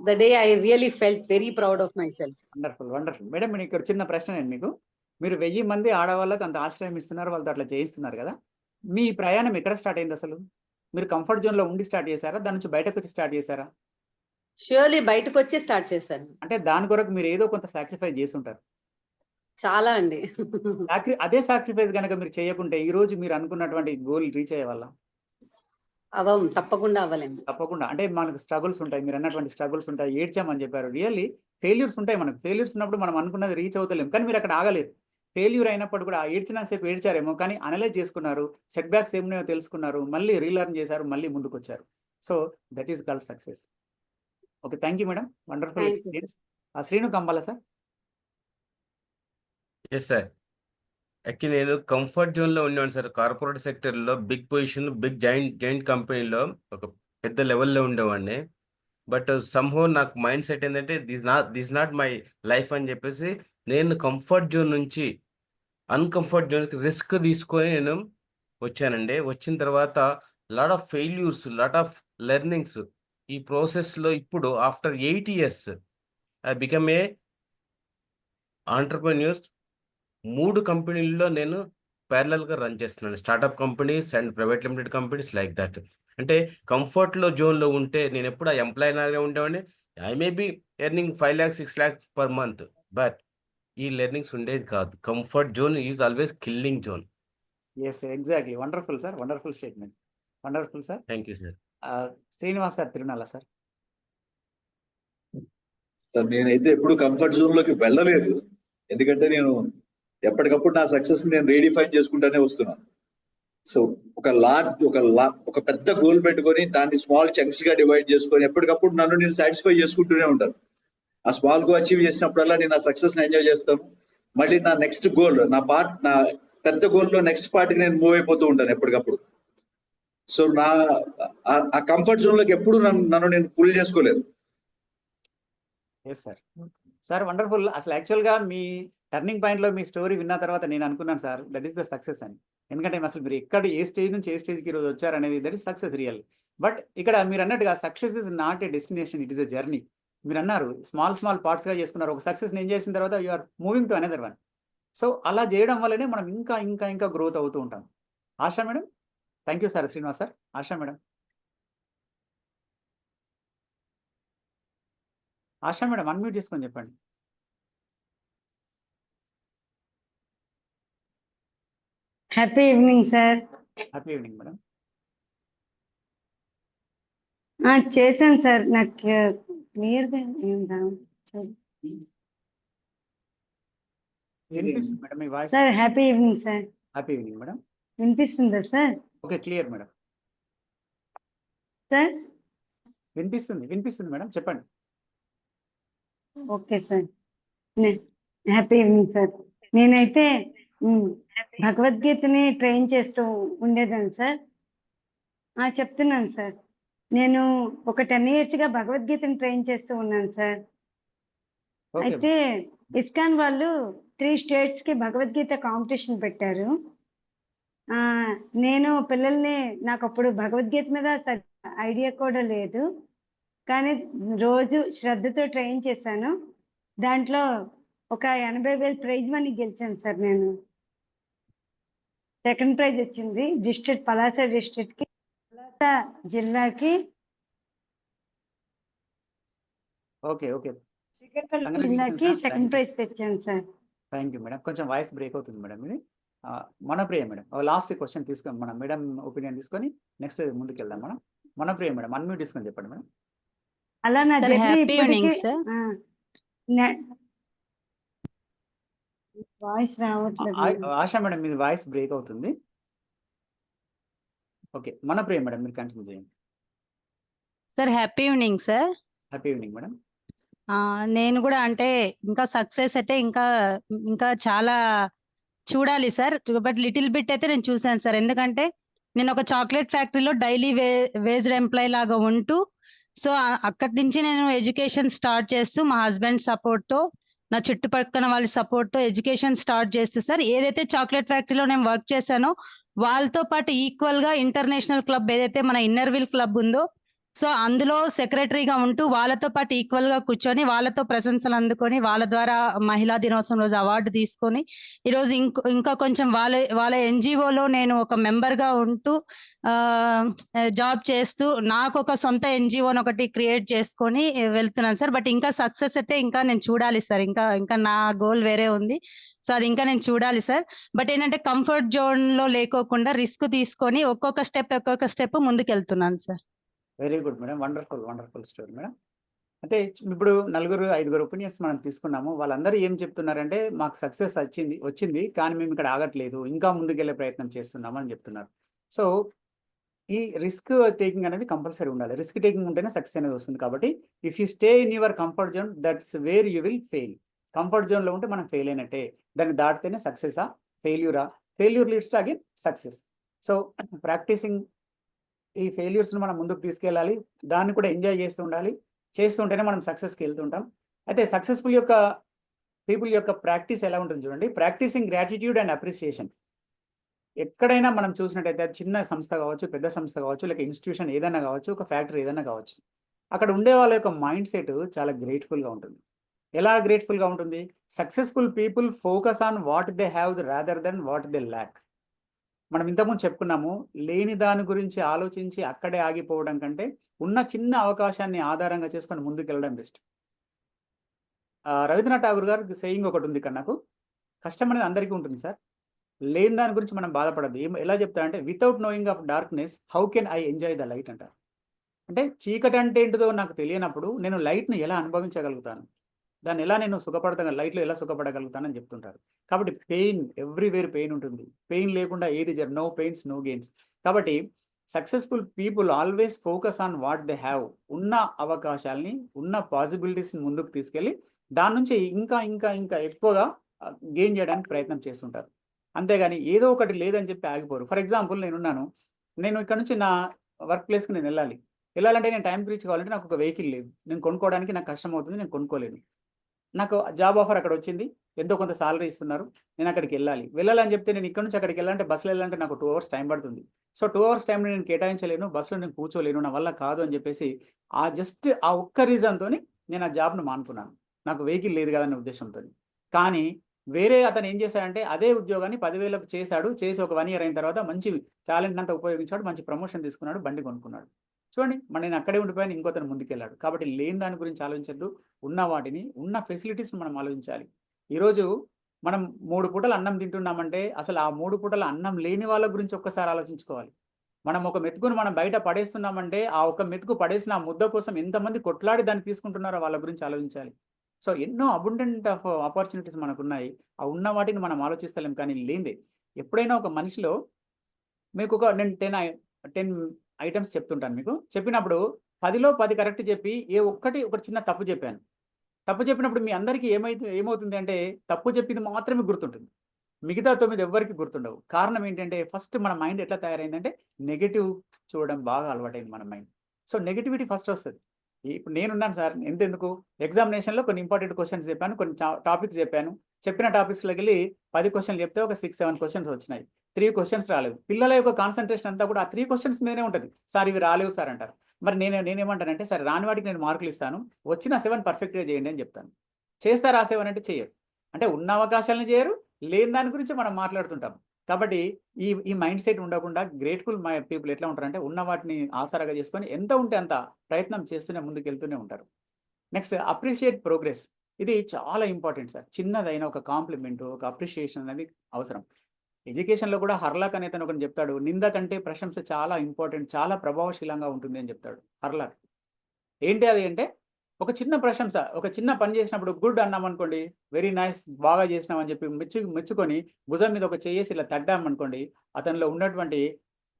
the day I really felt very proud of my self. Wonderful. Wonderful. Madam, నేను ఇక్కడ చిన్న ప్రశ్న అండి మీకు. మీరు 1000 మంది ఆడవాళ్ళకి అంత ఆశ్రయం ఇస్తున్నారు, వాళ్ళతో అట్లా చేయిస్తున్నారు కదా! మీ ప్రయాణం ఎక్కడ స్టార్ట్ అయింది అసలు? మీరు కంఫర్ట్ జోన్‌లో ఉండి స్టార్ట్ చేశారా? దాని నుంచి బయటకొచ్చి స్టార్ట్ చేశారా? ష్యూర్లీ బయటకు వచ్చి స్టార్ట్ చేశాను. అంటే దాని కొరకు మీరు ఏదో కొంత సాక్రిఫైస్ చేసుంటారు. చాలా అండి. అదే సాక్రిఫైస్ గనక మీరు చేయకుంటే ఈ రోజు మీరు అనుకున్నటువంటి గోల్ రీచ్ అయ్యేవాళ్ళా? తప్పకుండా అవ్వలేము. తప్పకుండా. అంటే మనకు స్ట్రగుల్స్ ఉంటాయి. మీరన్నటువంటి స్ట్రగుల్స్ ఉంటాయి. ఏడ్చామని చెప్పారు. రియల్లీ ఫెయిల్యూర్స్ ఉంటాయి మనకు. ఫెయిల్యూర్స్ ఉన్నప్పుడు మనం అనుకున్నది రీచ్ అవుతలేము. కానీ మీరక్కడ ఆగలేరు. ఫెయిల్యూర్ అయినప్పుడు కూడా ఏడ్చినంత సేపు ఏడ్చారేమో, కానీ అనలైజ్ చేసుకున్నారు. సెట్ బ్యాక్స్ ఏమున్నాయో తెలుసుకున్నారు. మళ్ళీ రీలెర్న్ చేశారు. మళ్ళీ ముందుకొచ్చారు. So, that is called success. Okay. Thank you madam. Wonderful thank you. Experience. Srinu Kambala sir. Yes sir. Actually నేను కంఫర్ట్ జోన్‌లో ఉండేవాడిని సార్. కార్పొరేట్ సెక్టర్‌లో బిగ్ పొజిషన్, బిగ్ జైంట్ కంపెనీలో ఒక పెద్ద లెవెల్‌లో ఉండేవాడిని. బట్ సమ్‌హౌ నాకు మైండ్ సెట్ ఏందంటే దిస్ నాట్ మై లైఫ్ అని చెప్పేసి నేను కంఫర్ట్ జోన్ నుంచి అన్‌కంఫర్ట్ జోన్‌కి రిస్క్ తీసుకొని నేను వచ్చానండి. వచ్చిన తర్వాత lot of failures, lot of learnings. ఈ ప్రాసెస్‌లో ఇప్పుడు after 8 years I become a entrepreneur. 3 కంపెనీల్లో నేను ప్యారలెల్‌గా రన్ చేస్తున్నాను. Startup companies and private limited companies like that. అంటే కంఫర్ట్‌లో జోన్‌లో ఉంటే నేనెప్పుడు ఆ ఎంప్లాయీ లాగే ఉండేవాడిని. I may be earning 5 lakhs, 6 lakhs per month. But ఈ లెర్నింగ్స్ ఉండేది కాదు. Comfort zone is always killing zone. Yes. Exactly. Wonderful sir. Wonderful statement. Wonderful sir. Thank you sir. Srinivas sir, Tirumala sir. Sir నేనైతే ఎప్పుడు కంఫర్ట్ జోన్ లోకి వెళ్ళలేదు, ఎందుకంటే నేను ఎప్పటికప్పుడు నా సక్సెస్ నేను రీడిఫైన్ చేసుకుంటానే వస్తున్నాను. సో ఒక పెద్ద గోల్ పెట్టుకొని దాన్ని స్మాల్ చంక్స్ గా డివైడ్ చేసుకొని ఎప్పటికప్పుడు నన్ను నేను సాటిస్ఫై చేసుకుంటూనే ఉంటాను. ఆ స్మాల్ గో అచీవ్ చేసినప్పుడల్లా నేను ఆ సక్సెస్ ని ఎంజాయ్ చేస్తాను. మళ్ళీ నా నెక్స్ట్ గోల్, నా పెద్ద గోల్ లో నెక్స్ట్ పార్టీకి నేను మూవ్ అయిపోతూ ఉంటాను ఎప్పటికప్పుడు. సో ఆ కంఫర్ట్ జోన్ లోకి ఎప్పుడు నన్ను నేను పుల్ చేసుకోలేదు. Yes sir. Sir wonderful. అసలు యాక్చువల్గా మీ టర్నింగ్ పాయింట్ లో మీ స్టోరీ విన్న తర్వాత నేను అనుకున్నాను sir, that is the success అని. ఎందుకంటే అసలు మీరు ఎక్కడ ఏ స్టేజ్ నుంచి ఏ స్టేజ్కి ఈరోజు వచ్చారనేది that is success real. But ఇక్కడ మీరు అన్నట్టుగా success is not a destination, it is a journey. మీరు అన్నారు స్మాల్ పార్ట్స్గా చేసుకున్నారు. ఒక సక్సెస్ నేను చేసిన తర్వాత you are moving to another one. So అలా చేయడం వల్లనే మనం ఇంకా గ్రోత్ అవుతూ ఉంటాం. Asha madam. Thank you sir. Srinivas sir. Asha madam. Asha madam unmute చేసుకొని చెప్పండి. Happy evening sir. Happy evening madam. చేశాను సార్, నాకు క్లియర్గా వినిపిస్తుంది మేడం మీ voice. Sir. Happy evening sir. Happy evening madam. వినిపిస్తుందా sir? Okay, clear madam. Sir వినిపిస్తుంది మేడం, చెప్పండి. Okay sir. Happy evening sir. నేనైతే భగవద్గీతని ట్రైన్ చేస్తూ ఉండేదాన్ని సార్. చెప్తున్నాను సార్. నేను ఒక 10 years గా భగవద్గీతని ట్రైన్ చేస్తూ ఉన్నాను సార్. ఓకే అయితే ఇస్కాన్ వాళ్ళు 3 states కి భగవద్గీత కాంపిటీషన్ పెట్టారు. నేను పిల్లల్ని, నాకు అప్పుడు భగవద్గీత మీద ఐడియా కూడా లేదు, కానీ రోజు శ్రద్ధతో ట్రైన్ చేశాను. దాంట్లో ఒక 80,000 ప్రైజ్ మనీ గెలిచాను సార్. నేను సెకండ్ ప్రైజ్ వచ్చింది డిస్ట్రిక్ట్, పలాస డిస్ట్రిక్ట్కి, పలాస జిల్లాకి, ఓకే శ్రీకాకుళం జిల్లాకి సెకండ్ ప్రైజ్ తెచ్చాను సార్. Thank you madam. కొంచెం వాయిస్ బ్రేక్ అవుతుంది మేడం ఇది. మనప్రియ మేడం లాస్ట్ క్వశ్చన్ తీసుకొని మనం మేడం ఒపీనియన్ తీసుకొని నెక్స్ట్ ముందుకు వెళ్దాం మేడం. మనప్రియ మేడం అన్మ్యూట్ తీసుకొని చెప్పండి మేడం. అలా నా జర్నీ వాయిస్ రావట్లేదు. ఆశా మేడం మీది వాయిస్ బ్రేక్ అవుతుంది. ఓకే, మనప్రియ మేడం మీరు కంటిన్యూ చేయండి. Sir happy evening sir. Happy evening madam. నేను కూడా అంటే ఇంకా సక్సెస్ అయితే ఇంకా చాలా చూడాలి సార్. బట్ లిటిల్ బిట్ అయితే నేను చూసాను సార్. ఎందుకంటే నేను ఒక చాక్లెట్ ఫ్యాక్టరీలో డైలీ వేజ్డ్ ఎంప్లాయీ లాగా ఉంటూ, సో అక్కడి నుంచి నేను ఎడ్యుకేషన్ స్టార్ట్ చేస్తూ మా హస్బెండ్ సపోర్ట్తో, నా చుట్టుపక్కల వాళ్ళ సపోర్ట్తో ఎడ్యుకేషన్ స్టార్ట్ చేస్తూ సార్, ఏదైతే చాక్లెట్ ఫ్యాక్టరీలో నేను వర్క్ చేశానో వాళ్ళతో పాటు ఈక్వల్గా ఇంటర్నేషనల్ క్లబ్ ఏదైతే మన ఇన్నర్ వీల్ క్లబ్ ఉందో, సో అందులో సెక్రటరీగా ఉంటూ వాళ్ళతో పాటు ఈక్వల్గా కూర్చొని వాళ్ళతో ప్రశంసలు అందుకొని వాళ్ళ ద్వారా మహిళా దినోత్సవం రోజు అవార్డు తీసుకొని ఈరోజు ఇంకా కొంచెం వాళ్ళ ఎన్జిఓలో నేను ఒక మెంబర్గా ఉంటూ జాబ్ చేస్తూ నాకు ఒక సొంత ఎన్జిఓని ఒకటి క్రియేట్ చేసుకొని వెళ్తున్నాను సార్. బట్ ఇంకా సక్సెస్ అయితే ఇంకా నేను చూడాలి సార్. ఇంకా నా గోల్ వేరే ఉంది. సో అది ఇంకా నేను చూడాలి సార్. బట్ ఏంటంటే కంఫర్ట్ జోన్లో లేకోకుండా రిస్క్ తీసుకొని ఒక్కొక్క స్టెప్ ముందుకు వెళ్తున్నాను sir. Very good madam. Wonderful story madam. అంటే ఇప్పుడు 4-5 ఒపీనియన్స్ మనం తీసుకున్నాము. వాళ్ళందరూ ఏం చెప్తున్నారంటే మాకు సక్సెస్ వచ్చింది కానీ మేము ఇక్కడ ఆగట్లేదు, ఇంకా ముందుకెళ్ళే ప్రయత్నం చేస్తున్నాము అని చెప్తున్నారు. సో ఈ రిస్క్ టేకింగ్ అనేది కంపల్సరీ ఉండాలి. రిస్క్ టేకింగ్ ఉంటేనే సక్సెస్ అనేది వస్తుంది. కాబట్టి if you stay in your comfort zone, that's where you will fail. Comfort జోన్లో ఉంటే మనం ఫెయిల్ అయినట్టే. దాన్ని దాటితేనే సక్సెసా ఫెయిల్యూరా? Failure leads to again success. So practising ఈ ఫెయిల్యూర్స్ను మనం ముందుకు తీసుకెళ్ళాలి. దాన్ని కూడా ఎంజాయ్ చేస్తూ ఉండాలి. చేస్తుంటేనే మనం సక్సెస్కి వెళ్తుంటాం. అయితే సక్సెస్ఫుల్ పీపుల్ యొక్క ప్రాక్టీస్ ఎలా ఉంటుంది చూడండి. Practising gratitude and appreciation. ఎక్కడైనా మనం చూసినట్టయితే అది చిన్న సంస్థ కావచ్చు, పెద్ద సంస్థ కావచ్చు, లేక ఇన్స్టిట్యూషన్ ఏదైనా కావచ్చు, ఒక ఫ్యాక్టరీ ఏదైనా కావచ్చు, అక్కడ ఉండే వాళ్ళ యొక్క మైండ్ సెట్ చాలా గ్రేట్ఫుల్గా ఉంటుంది. ఎలా గ్రేట్ఫుల్గా ఉంటుంది? Successful people focus on what they have rather than what they lakh. మనం ఇంతకుముందు చెప్పుకున్నాము, లేని దాని గురించి ఆలోచించి అక్కడే ఆగిపోవడం కంటే ఉన్న చిన్న అవకాశాన్ని ఆధారంగా చేసుకొని ముందుకు వెళ్ళడం బెస్ట్. రవీంద్రనాథ్ ఠాగూర్ గారు సేయింగ్ ఒకటి ఉంది ఇక్కడ నాకు, కష్టం అనేది అందరికీ ఉంటుంది సార్, లేని దాని గురించి మనం బాధపడద్దు. ఎలా చెప్తారంటే without knowing of darkness how can I enjoy the light అంటారు. అంటే చీకటి అంటే ఏంటిదో నాకు తెలియనప్పుడు నేను లైట్‌ని ఎలా అనుభవించగలుగుతాను? దాన్ని ఎలా నేను లైట్‌లో ఎలా సుఖపడగలుగుతానని చెప్తుంటారు. కాబట్టి పెయిన్ ఎవ్రీవేర్ పెయిన్ ఉంటుంది. పెయిన్ లేకుండా ఏది నో పెయిన్స్ నో గెయిన్స్. కాబట్టి successful people always focus on what they have. ఉన్న అవకాశాల్ని, ఉన్న పాసిబిలిటీస్‌ని ముందుకు తీసుకెళ్ళి దాని నుంచి ఇంకా ఎక్కువగా గెయిన్ చేయడానికి ప్రయత్నం చేస్తుంటారు. అంతేగాని ఏదో ఒకటి లేదని చెప్పి ఆగిపోరు. ఫర్ ఎగ్జాంపుల్ నేను ఇక్కడ నుంచి నా వర్క్ ప్లేస్‌కి నేను వెళ్ళాలంటే నేను టైంకి రీచ్ కావాలంటే నాకు ఒక వెహికల్ లేదు. నేను కొనుక్కోవడానికి నాకు కష్టం అవుతుంది. నేను కొనుక్కోలేను. నాకు జాబ్ ఆఫర్ అక్కడ వచ్చింది. ఎంతో కొంత సాలరీ ఇస్తున్నారు. నేను అక్కడికి వెళ్ళాలని చెప్తే నేను ఇక్కడ నుంచి అక్కడికి వెళ్ళాలంటే బస్సులో వెళ్ళాలంటే నాకు 2 అవర్స్ టైం పడుతుంది. సో 2 అవర్స్ టైంని నేను కేటాయించలేను. బస్సులో నేను కూర్చోలేను. నా వల్ల కాదు అని చెప్పేసి ఆ ఒక్క రీజన్‌తోని నేను ఆ జాబ్‌ను మానుకున్నాను. నాకు వెహికల్ లేదు కదా అనే ఉద్దేశంతోని. కానీ వేరే అతను ఏం చేశాడంటే అదే ఉద్యోగాన్ని 10,000కు చేశాడు. చేసి ఒక 1 ఇయర్ అయిన తర్వాత మంచి టాలెంట్‌ని అంతా ఉపయోగించాడు. మంచి ప్రమోషన్ తీసుకున్నాడు. బండి కొనుక్కున్నాడు. చూడండి మరి నేను అక్కడే ఉండిపోయాను. ఇంకోతను ముందుకెళ్ళాడు. కాబట్టి లేని దాని గురించి ఆలోచించొద్దు. ఉన్న వాటిని, ఉన్న ఫెసిలిటీస్‌ని మనం ఆలోచించాలి. ఈరోజు మనం 3 పూటలు అన్నం తింటున్నామంటే అసలు ఆ 3 పూటల అన్నం లేని వాళ్ళ గురించి ఒక్కసారి ఆలోచించుకోవాలి. మనం ఒక మెతుకుని మనం బయట పడేస్తున్నామంటే ఆ ఒక్క మెతుకు పడేసిన ఆ ముద్ద కోసం ఎంతమంది కొట్లాడి దాన్ని తీసుకుంటున్నారో వాళ్ళ గురించి ఆలోచించాలి. సో ఎన్నో అబుండెంట్ ఆఫ్ ఆపర్చునిటీస్ మనకున్నాయి. ఆ ఉన్న వాటిని మనం ఆలోచిస్తలేం. కానీ లేనిదే ఎప్పుడైనా ఒక మనిషిలో నేను 10 ఐటెమ్స్ చెప్తుంటాను మీకు. చెప్పినప్పుడు 10లో 10 కరెక్ట్ చెప్పి ఒక చిన్న తప్పు చెప్పాను. తప్పు చెప్పినప్పుడు మీ అందరికీ ఏమవుతుంది అంటే తప్పు చెప్పింది మాత్రమే గుర్తుంటుంది. మిగతా 9 ఎవ్వరికీ గుర్తుండవు. కారణం ఏంటంటే ఫస్ట్ మన మైండ్ ఎట్లా తయారైందంటే నెగెటివ్ చూడడం బాగా అలవాటైంది మన మైండ్. సో నెగటివిటీ ఫస్ట్ వస్తది. ఇప్పుడు నేనున్నాను సార్ ఎంతెందుకు ఎగ్జామినేషన్‌లో కొన్ని ఇంపార్టెంట్ క్వెషన్స్ చెప్పాను. కొన్ని టాపిక్స్ చెప్పాను. చెప్పిన టాపిక్స్‌లోకెళ్ళి 10 క్వెషన్‌లు చెప్తే ఒక 6, 7 క్వెషన్స్ వచ్చినాయి. 3 క్వెషన్స్ రాలేవు. పిల్లల యొక్క కాన్సంట్రేషన్ అంతా కూడా ఆ 3 క్వెషన్స్ మీదనే ఉంటది. సార్ ఇవి రాలేవు సార్ అంటారు. మరి నేనేమంటానంటే సరే రాని వాటికి నేను మార్కులు ఇస్తాను. వచ్చిన 7 పర్ఫెక్ట్‌గా చేయండి అని చెప్తాను. చేస్తారా 7 అంటే చెయ్యరు. అంటే ఉన్న అవకాశాలను చేయరు. లేని దాని గురించి మనం మాట్లాడుతుంటాం. కాబట్టి ఈ మైండ్ సెట్ ఉండకుండా గ్రేట్‌ఫుల్ పీపుల్ ఎట్లా ఉంటారంటే ఉన్న వాటిని ఆసరాగా చేసుకొని ఎంత ఉంటే అంత ప్రయత్నం చేస్తూనే ముందుకెళ్తూనే ఉంటారు. Next appreciate progress. ఇది చాలా ఇంపార్టెంట్ సార్. చిన్నదైన ఒక కాంప్లిమెంట్, ఒక అప్రిషియేషన్ అనేది అవసరం. ఎడ్యుకేషన్‌లో కూడా హర్లాక్ అనే అతను ఒకటి చెప్తాడు. నింద కంటే ప్రశంస చాలా ఇంపార్టెంట్, చాలా ప్రభావశీలంగా ఉంటుంది అని చెప్తాడు హర్లాక్. ఏంటి అది అంటే ఒక చిన్న ప్రశంస, ఒక చిన్న పని చేసినప్పుడు గుడ్ అన్నామనుకోండి, వెరీ నైస్ బాగా చేసినావు అని చెప్పి మెచ్చుకొని భుజం మీద ఒక చెయ్యేసి ఇలా తట్టామనుకోండి, అతనిలో ఉన్నటువంటి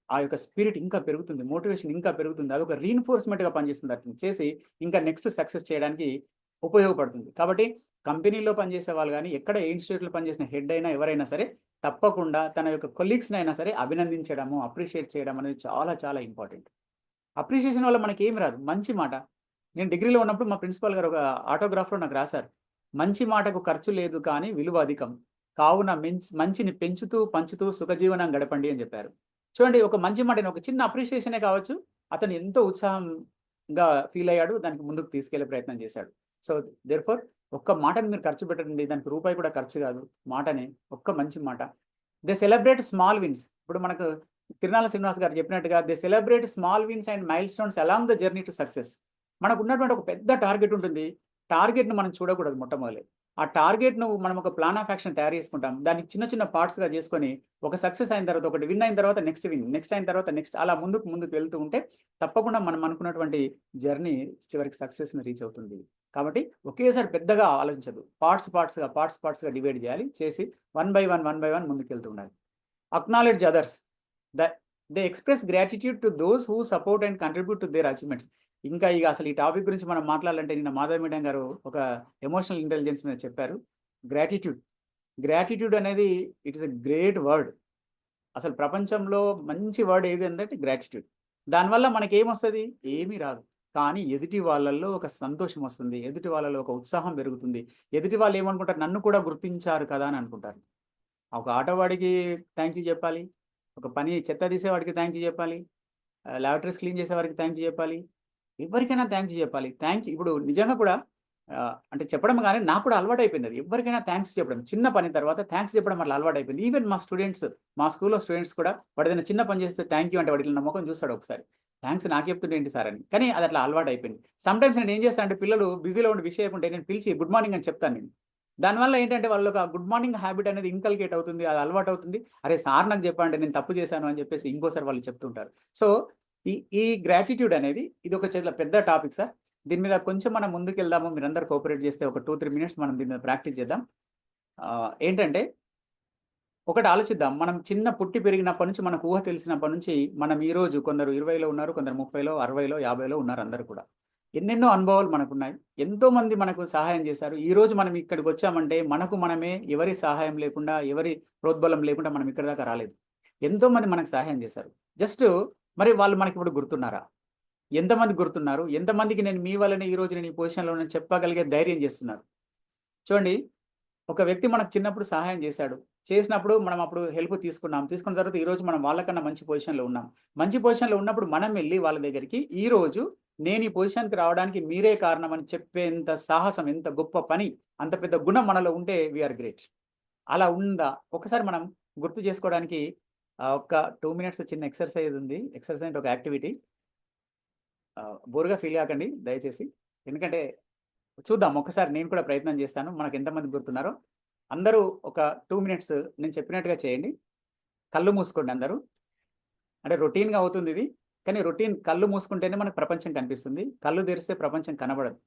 ఆ యొక్క స్పిరిట్ ఇంకా పెరుగుతుంది. మోటివేషన్ ఇంకా పెరుగుతుంది. అదొక రీఇన్ఫోర్స్‌మెంట్‌గా పనిచేస్తుంది. అతను చేసి ఇంకా నెక్స్ట్ సక్సెస్ చేయడానికి ఉపయోగపడుతుంది. కాబట్టి కంపెనీలో పనిచేసే వాళ్ళు గాని, ఎక్కడ ఏ ఇన్‌స్టిట్యూట్‌లో పనిచేసిన హెడ్ అయినా ఎవరైనా సరే తప్పకుండా తన యొక్క కొలీగ్స్‌ని అయినా సరే అభినందించడము, అప్రిషియేట్ చేయడం అనేది చాలా చాలా ఇంపార్టెంట్. అప్రిషియేషన్ వల్ల మనకేమి రాదు. మంచి మాట. నేను డిగ్రీలో ఉన్నప్పుడు మా ప్రిన్సిపల్ గారు ఒక ఆటోగ్రాఫ్‌లో నాకు రాసారు. మంచి మాటకు ఖర్చు లేదు కానీ విలువ అధికం. కావున మంచిని పెంచుతూ, పంచుతూ సుఖజీవనం గడపండి అని చెప్పారు. చూడండి ఒక మంచి మాటని ఒక చిన్న అప్రిషియేషనే కావచ్చు. అతను ఎంతో ఉత్సాహంగా ఫీల్ అయ్యాడు. దానికి ముందుకు తీసుకెళ్ళే ప్రయత్నం చేశాడు. సో దేర్‌ఫోర్ ఒక్క మాటని మీరు ఖర్చు పెట్టండి. దానికి రూపాయి కూడా ఖర్చు కాదు. మాటని ఒక్క మంచి మాట. They celebrate small wins. ఇప్పుడు మనకు తిరునాళ్ళ శ్రీనివాస్ గారు చెప్పినట్టుగా they celebrate small wins and milestones along the journey to success. మనకున్నటువంటి ఒక పెద్ద టార్గెట్ ఉంటుంది. టార్గెట్‌ని మనం చూడకూడదు మొట్టమొదలే. ఆ టార్గెట్‌ను మనం ఒక ప్లాన్ ఆఫ్ యాక్షన్ తయారు చేసుకుంటాం. దాన్ని చిన్న చిన్న పార్ట్స్‌గా చేసుకొని ఒక సక్సెస్ అయిన తర్వాత ఒకటి విన్ అయిన తర్వాత నెక్స్ట్ విన్, నెక్స్ట్ అయిన తర్వాత నెక్స్ట్ అలా ముందుకు వెళ్తూ ఉంటే తప్పకుండా మనం అనుకున్నటువంటి జర్నీ చివరికి సక్సెస్‌ని రీచ్ అవుతుంది. కాబట్టి ఒకేసారి పెద్దగా ఆలోచించొద్దు. పార్ట్స్‌గా డివైడ్ చేయాలి. చేసి వన్ బై వన్ ముందుకెళ్తూ ఉండాలి. Acknowledge others. They express gratitude to those who support and contribute to their achievements. ఇంకా అసలు ఈ టాపిక్ గురించి మనం మాట్లాడాలంటే నిన్న మాధవి మేడం గారు ఒక ఎమోషనల్ ఇంటెలిజెన్స్ మీద చెప్పారు. గ్రాటిట్యూడ్ అనేది it is a great word. అసలు ప్రపంచంలో మంచి వర్డ్ ఏది అంటే గ్రాటిట్యూడ్. దానివల్ల మనకేమొస్తది? ఏమీ రాదు. కానీ ఎదుటి వాళ్ళల్లో ఒక సంతోషం వస్తుంది. ఎదుటి వాళ్ళలో ఒక ఉత్సాహం పెరుగుతుంది. ఎదుటి వాళ్ళు ఏమనుకుంటారు? నన్ను కూడా గుర్తించారు కదా అని అనుకుంటారు. ఒక ఆటోవాడికి థ్యాంక్ యూ చెప్పాలి. ఒక చెత్త తీసేవాడికి థ్యాంక్ యూ చెప్పాలి. లాబొరేటరీస్ క్లీన్ చేసేవారికి థ్యాంక్ యూ చెప్పాలి. ఎవరికైనా థ్యాంక్ యూ చెప్పాలి. ఇప్పుడు నిజంగా కూడా అంటే చెప్పడం గాని నాకు కూడా అలవాటైపోయింది అది. ఎవరికైనా థ్యాంక్స్ చెప్పడం. చిన్న పని తర్వాత థ్యాంక్స్ చెప్పడం అట్లా అలవాటైపోయింది. ఈవెన్ మా స్కూల్‌లో స్టూడెంట్స్ కూడా వాడు ఏదైనా చిన్న పని చేస్తే థ్యాంక్ యూ అంటే వాడు ఇట్లా నా మొఖం చూస్తాడు ఒకసారి. థ్యాంక్స్ నాకు చెప్తుంటే ఏంటి సార్ అని. కానీ అది అట్లా అలవాటైపోయింది. సమ్‌టైమ్స్ నేను ఏం చేస్తానంటే పిల్లలు బిజీలో ఉండి విష్ చేయకుంటే నేను పిలిచి గుడ్ మార్నింగ్ అని చెప్తాను నేను. దానివల్ల ఏంటంటే వాళ్ళకి ఆ గుడ్ మార్నింగ్ హ్యాబిట్ అనేది ఇన్కల్కేట్ అవుతుంది, అది అలవాటు అవుతుంది. అరే సార్ నాకు చెప్పండి నేను తప్పు చేశాను అని చెప్పేసి ఇంకోసారి వాళ్ళు చెప్తుంటారు. సో ఈ గ్రాటిట్యూడ్ అనేది ఇది ఒక చాలా పెద్ద టాపిక్ సార్. దీని మీద కొంచెం మనం ముందుకెళ్దాము, మీరందరూ కోఆపరేట్ చేస్తే ఒక 2-3 మినిట్స్ మనం దీని మీద ప్రాక్టీస్ చేద్దాం. ఏంటంటే ఒకటి ఆలోచిద్దాం, మనం చిన్న పుట్టి పెరిగినప్పటి నుంచి మనకు ఊహ తెలిసినప్పటి నుంచి మనం ఈ రోజు కొందరు 20లో ఉన్నారు, కొందరు 30లో, 60లో, 50లో ఉన్నారు. అందరూ కూడా ఎన్నెన్నో అనుభవాలు మనకున్నాయి. ఎంతో మంది మనకు సహాయం చేశారు. ఈ రోజు మనం ఇక్కడికి వచ్చామంటే మనకు మనమే, ఎవరి సహాయం లేకుండా, ఎవరి ప్రోద్బలం లేకుండా మనం ఇక్కడ దాకా రాలేదు. ఎంతో మంది మనకు సహాయం చేశారు. జస్ట్ మరి వాళ్ళు మనకి ఇప్పుడు గుర్తున్నారా? ఎంతమంది గుర్తున్నారు? ఎంతమందికి నేను మీ వల్లనే ఈ రోజు నేను ఈ పొజిషన్లో ఉన్నానని చెప్పగలిగే ధైర్యం చేస్తున్నారు? చూడండి, ఒక వ్యక్తి మనకు చిన్నప్పుడు సహాయం చేశాడు. చేసినప్పుడు మనం అప్పుడు హెల్ప్ తీసుకున్నాం. తీసుకున్న తర్వాత ఈ రోజు మనం వాళ్ళకన్నా మంచి పొజిషన్‌లో ఉన్నాం. మంచి పొజిషన్‌లో ఉన్నప్పుడు మనం వెళ్లి వాళ్ళ దగ్గరికి ఈ రోజు నేను ఈ పొజిషన్‌కి రావడానికి మీరే కారణం అని చెప్పేంత సాహసం, ఎంత గొప్ప పని, అంత పెద్ద గుణం మనలో ఉంటే వి ఆర్ గ్రేట్. అలా ఉందా? ఒకసారి మనం గుర్తు చేసుకోవడానికి ఒక 2 మినిట్స్ చిన్న ఎక్సర్సైజ్ ఉంది. ఎక్సర్సైజ్ అంటే ఒక యాక్టివిటీ. బోర్‌గా ఫీల్ కాకండి దయచేసి. ఎందుకంటే చూద్దాం, ఒక్కసారి నేను కూడా ప్రయత్నం చేస్తాను. మనకు ఎంతమంది గుర్తున్నారో అందరూ ఒక 2 మినిట్స్ నేను చెప్పినట్టుగా చేయండి. కళ్ళు మూసుకోండి అందరూ. అంటే రొటీన్‌గా అవుతుంది ఇది. కానీ రొటీన్ కళ్ళు మూసుకుంటేనే మనకు ప్రపంచం కనిపిస్తుంది. కళ్ళు తెరిస్తే ప్రపంచం కనబడదు.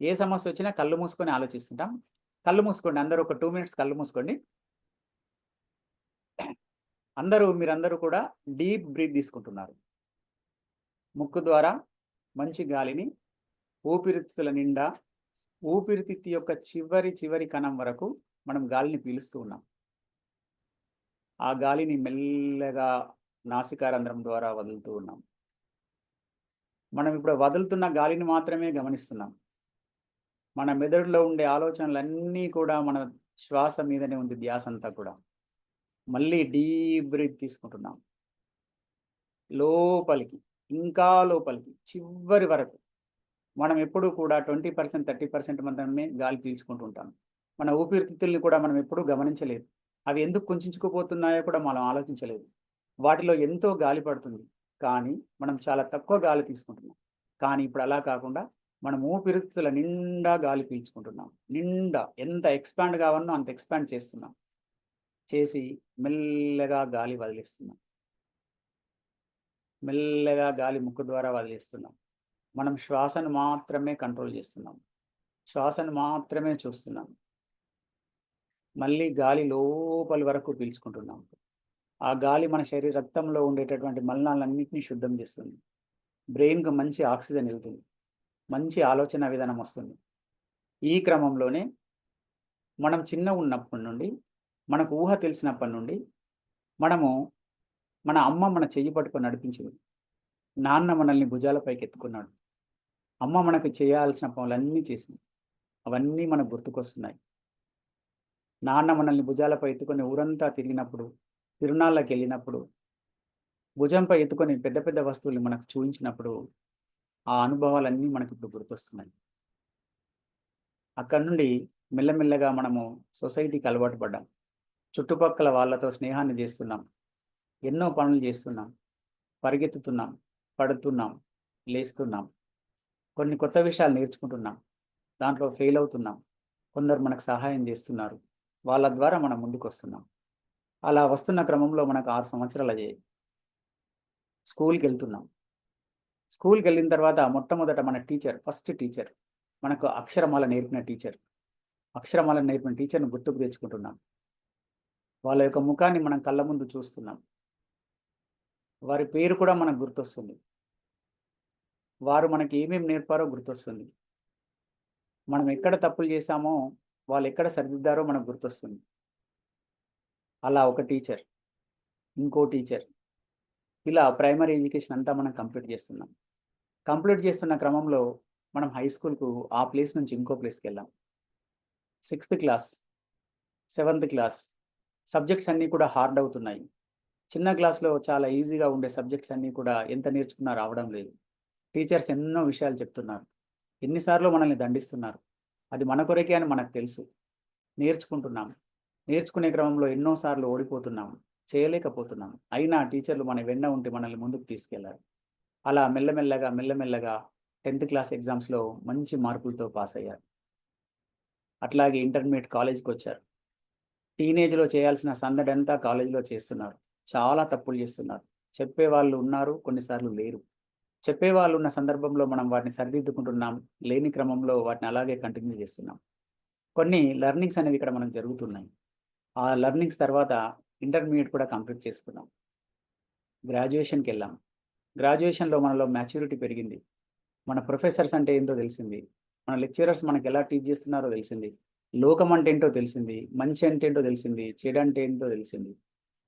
ఏ సమస్య వచ్చినా కళ్ళు మూసుకొని ఆలోచిస్తుంటాం. కళ్ళు మూసుకోండి అందరూ, ఒక 2 మినిట్స్ కళ్ళు మూసుకోండి. మీరందరూ కూడా డీప్ బ్రీత్ తీసుకుంటున్నారు. ముక్కు ద్వారా మంచి గాలిని ఊపిరితిత్తుల నిండా, ఊపిరితిత్తు యొక్క చివరి కణం వరకు మనం గాలిని పీలుస్తూ ఉన్నాం. ఆ గాలిని మెల్లగా నాసికారంధ్రం ద్వారా వదులుతూ ఉన్నాం. మనం ఇప్పుడు వదులుతున్న గాలిని మాత్రమే గమనిస్తున్నాం. మన మెదడులో ఉండే ఆలోచనలన్నీ కూడా మన శ్వాస మీదనే ఉంది ధ్యాస అంతా కూడా. మళ్ళీ డీప్ బ్రీత్ తీసుకుంటున్నాం. లోపలికి, ఇంకా లోపలికి, చివరి వరకు. మనం ఎప్పుడూ కూడా 20%, 30% మాత్రమే గాలి పీల్చుకుంటుంటాం. మన ఊపిరితిత్తుల్ని కూడా మనం ఎప్పుడూ గమనించలేదు. అవి ఎందుకు కుంచుకుపోతున్నాయో కూడా మనం ఆలోచించలేదు. వాటిలో ఎంతో గాలి పడుతుంది. కానీ మనం చాలా తక్కువ గాలి తీసుకుంటున్నాం. కానీ ఇప్పుడు అలా కాకుండా మనం ఊపిరితిత్తుల నిండా గాలి పీల్చుకుంటున్నాం. నిండా ఎంత ఎక్స్పాండ్ కావాలనో అంత ఎక్స్పాండ్ చేస్తున్నాం. చేసి మెల్లగా గాలి వదిలేస్తున్నాం. మెల్లగా గాలి ముక్కు ద్వారా వదిలేస్తున్నాం. మనం శ్వాసను మాత్రమే కంట్రోల్ చేస్తున్నాం. శ్వాసను మాత్రమే చూస్తున్నాం. మళ్ళీ గాలి లోపలి వరకు పీల్చుకుంటున్నాం. ఆ గాలి మన రక్తంలో ఉండేటటువంటి మలినాలన్నింటినీ శుద్ధం చేస్తుంది. బ్రెయిన్‌కు మంచి ఆక్సిజన్ వెళ్తుంది. మంచి ఆలోచన విధానం వస్తుంది. ఈ క్రమంలోనే మనం ఉన్నప్పటి నుండి, మనకు ఊహ తెలిసినప్పటి నుండి మన అమ్మ మన చెయ్యి పట్టుకొని నడిపించింది. నాన్న మనల్ని భుజాలపైకి ఎత్తుకున్నాడు. అమ్మ మనకు చేయాల్సిన పనులన్నీ చేసింది. అవన్నీ మనకు గుర్తుకొస్తున్నాయి. నాన్న మనల్ని భుజాలపై ఎత్తుకొని ఊరంతా తిరిగినప్పుడు, తిరునాళ్ళకి వెళ్ళినప్పుడు, భుజంపై ఎత్తుకొని పెద్ద పెద్ద వస్తువుల్ని మనకు చూపించినప్పుడు ఆ అనుభవాలన్నీ మనకి ఇప్పుడు గుర్తొస్తున్నాయి. అక్కడి నుండి మెల్లమెల్లగా మనము సొసైటీకి అలవాటు పడ్డాం. చుట్టుపక్కల వాళ్ళతో స్నేహాన్ని చేస్తున్నాం. ఎన్నో పనులు చేస్తున్నాం. పరిగెత్తుతున్నాం, పడుతున్నాం, లేస్తున్నాం. కొన్ని కొత్త విషయాలు నేర్చుకుంటున్నాం. దాంట్లో ఫెయిల్ అవుతున్నాం. కొందరు మనకు సహాయం చేస్తున్నారు. వాళ్ళ ద్వారా మనం ముందుకు వస్తున్నాం. అలా వస్తున్న క్రమంలో మనకు 6 సంవత్సరాలు అయ్యాయి. స్కూల్కి వెళ్తున్నాం. స్కూల్కి వెళ్ళిన తర్వాత మొట్టమొదట మన ఫస్ట్ టీచర్ మనకు అక్షరమాల నేర్పిన టీచర్ని గుర్తుకు తెచ్చుకుంటున్నాం. వాళ్ళ యొక్క ముఖాన్ని మనం కళ్ళ ముందు చూస్తున్నాం. వారి పేరు కూడా మనకు గుర్తొస్తుంది. వారు మనకి ఏమేమి నేర్పారో గుర్తొస్తుంది. మనం ఎక్కడ తప్పులు చేశామో వాళ్ళు ఎక్కడ సరిదిద్దారో మనకు గుర్తొస్తుంది. అలా ఒక టీచర్, ఇంకో టీచర్, ఇలా ప్రైమరీ ఎడ్యుకేషన్ అంతా మనం కంప్లీట్ చేస్తున్నాం. కంప్లీట్ చేస్తున్న క్రమంలో మనం హై స్కూల్కు ఆ ప్లేస్ నుంచి ఇంకో ప్లేస్కి వెళ్ళాం. 6th class, 7th class subjects అన్నీ కూడా హార్డ్ అవుతున్నాయి. చిన్న క్లాస్లో చాలా ఈజీగా ఉండే సబ్జెక్ట్స్ అన్నీ కూడా ఎంత నేర్చుకున్నా రావడం లేదు. టీచర్స్ ఎన్నో విషయాలు చెప్తున్నారు. ఎన్నిసార్లు మనల్ని దండిస్తున్నారు. అది మన కొరకే అని మనకు తెలుసు. నేర్చుకుంటున్నాం. నేర్చుకునే క్రమంలో ఎన్నోసార్లు ఓడిపోతున్నాం, చేయలేకపోతున్నాం. అయినా టీచర్లు మన వెన్న ఉంటే మనల్ని ముందుకు తీసుకెళ్లారు. అలా మెల్లమెల్లగా 10th క్లాస్ ఎగ్జామ్స్లో మంచి మార్కులతో పాస్ అయ్యారు. అట్లాగే ఇంటర్మీడియట్ కాలేజ్కి వచ్చారు. టీనేజ్లో చేయాల్సిన సందడంతా కాలేజీలో చేస్తున్నారు. చాలా తప్పులు చేస్తున్నారు. చెప్పేవాళ్ళు ఉన్నారు, కొన్నిసార్లు లేరు. చెప్పేవాళ్ళు ఉన్న సందర్భంలో మనం వాటిని సరిదిద్దుకుంటున్నాం, లేని క్రమంలో వాటిని అలాగే కంటిన్యూ చేస్తున్నాం. కొన్ని లెర్నింగ్స్ అనేవి ఇక్కడ మనకు జరుగుతున్నాయి. ఆ లెర్నింగ్స్ తర్వాత ఇంటర్మీడియట్ కూడా కంప్లీట్ చేసుకున్నాం. గ్రాడ్యుయేషన్కి వెళ్ళాం. గ్రాడ్యుయేషన్లో మనలో మ్యాచ్యూరిటీ పెరిగింది. మన ప్రొఫెసర్స్ అంటే ఏంటో తెలిసింది. మన లెక్చరర్స్ మనకి ఎలా టీచ్ చేస్తున్నారో తెలిసింది. లోకం అంటే ఏంటో తెలిసింది. మంచి అంటే ఏంటో తెలిసింది. చెడు అంటే ఏంటో తెలిసింది.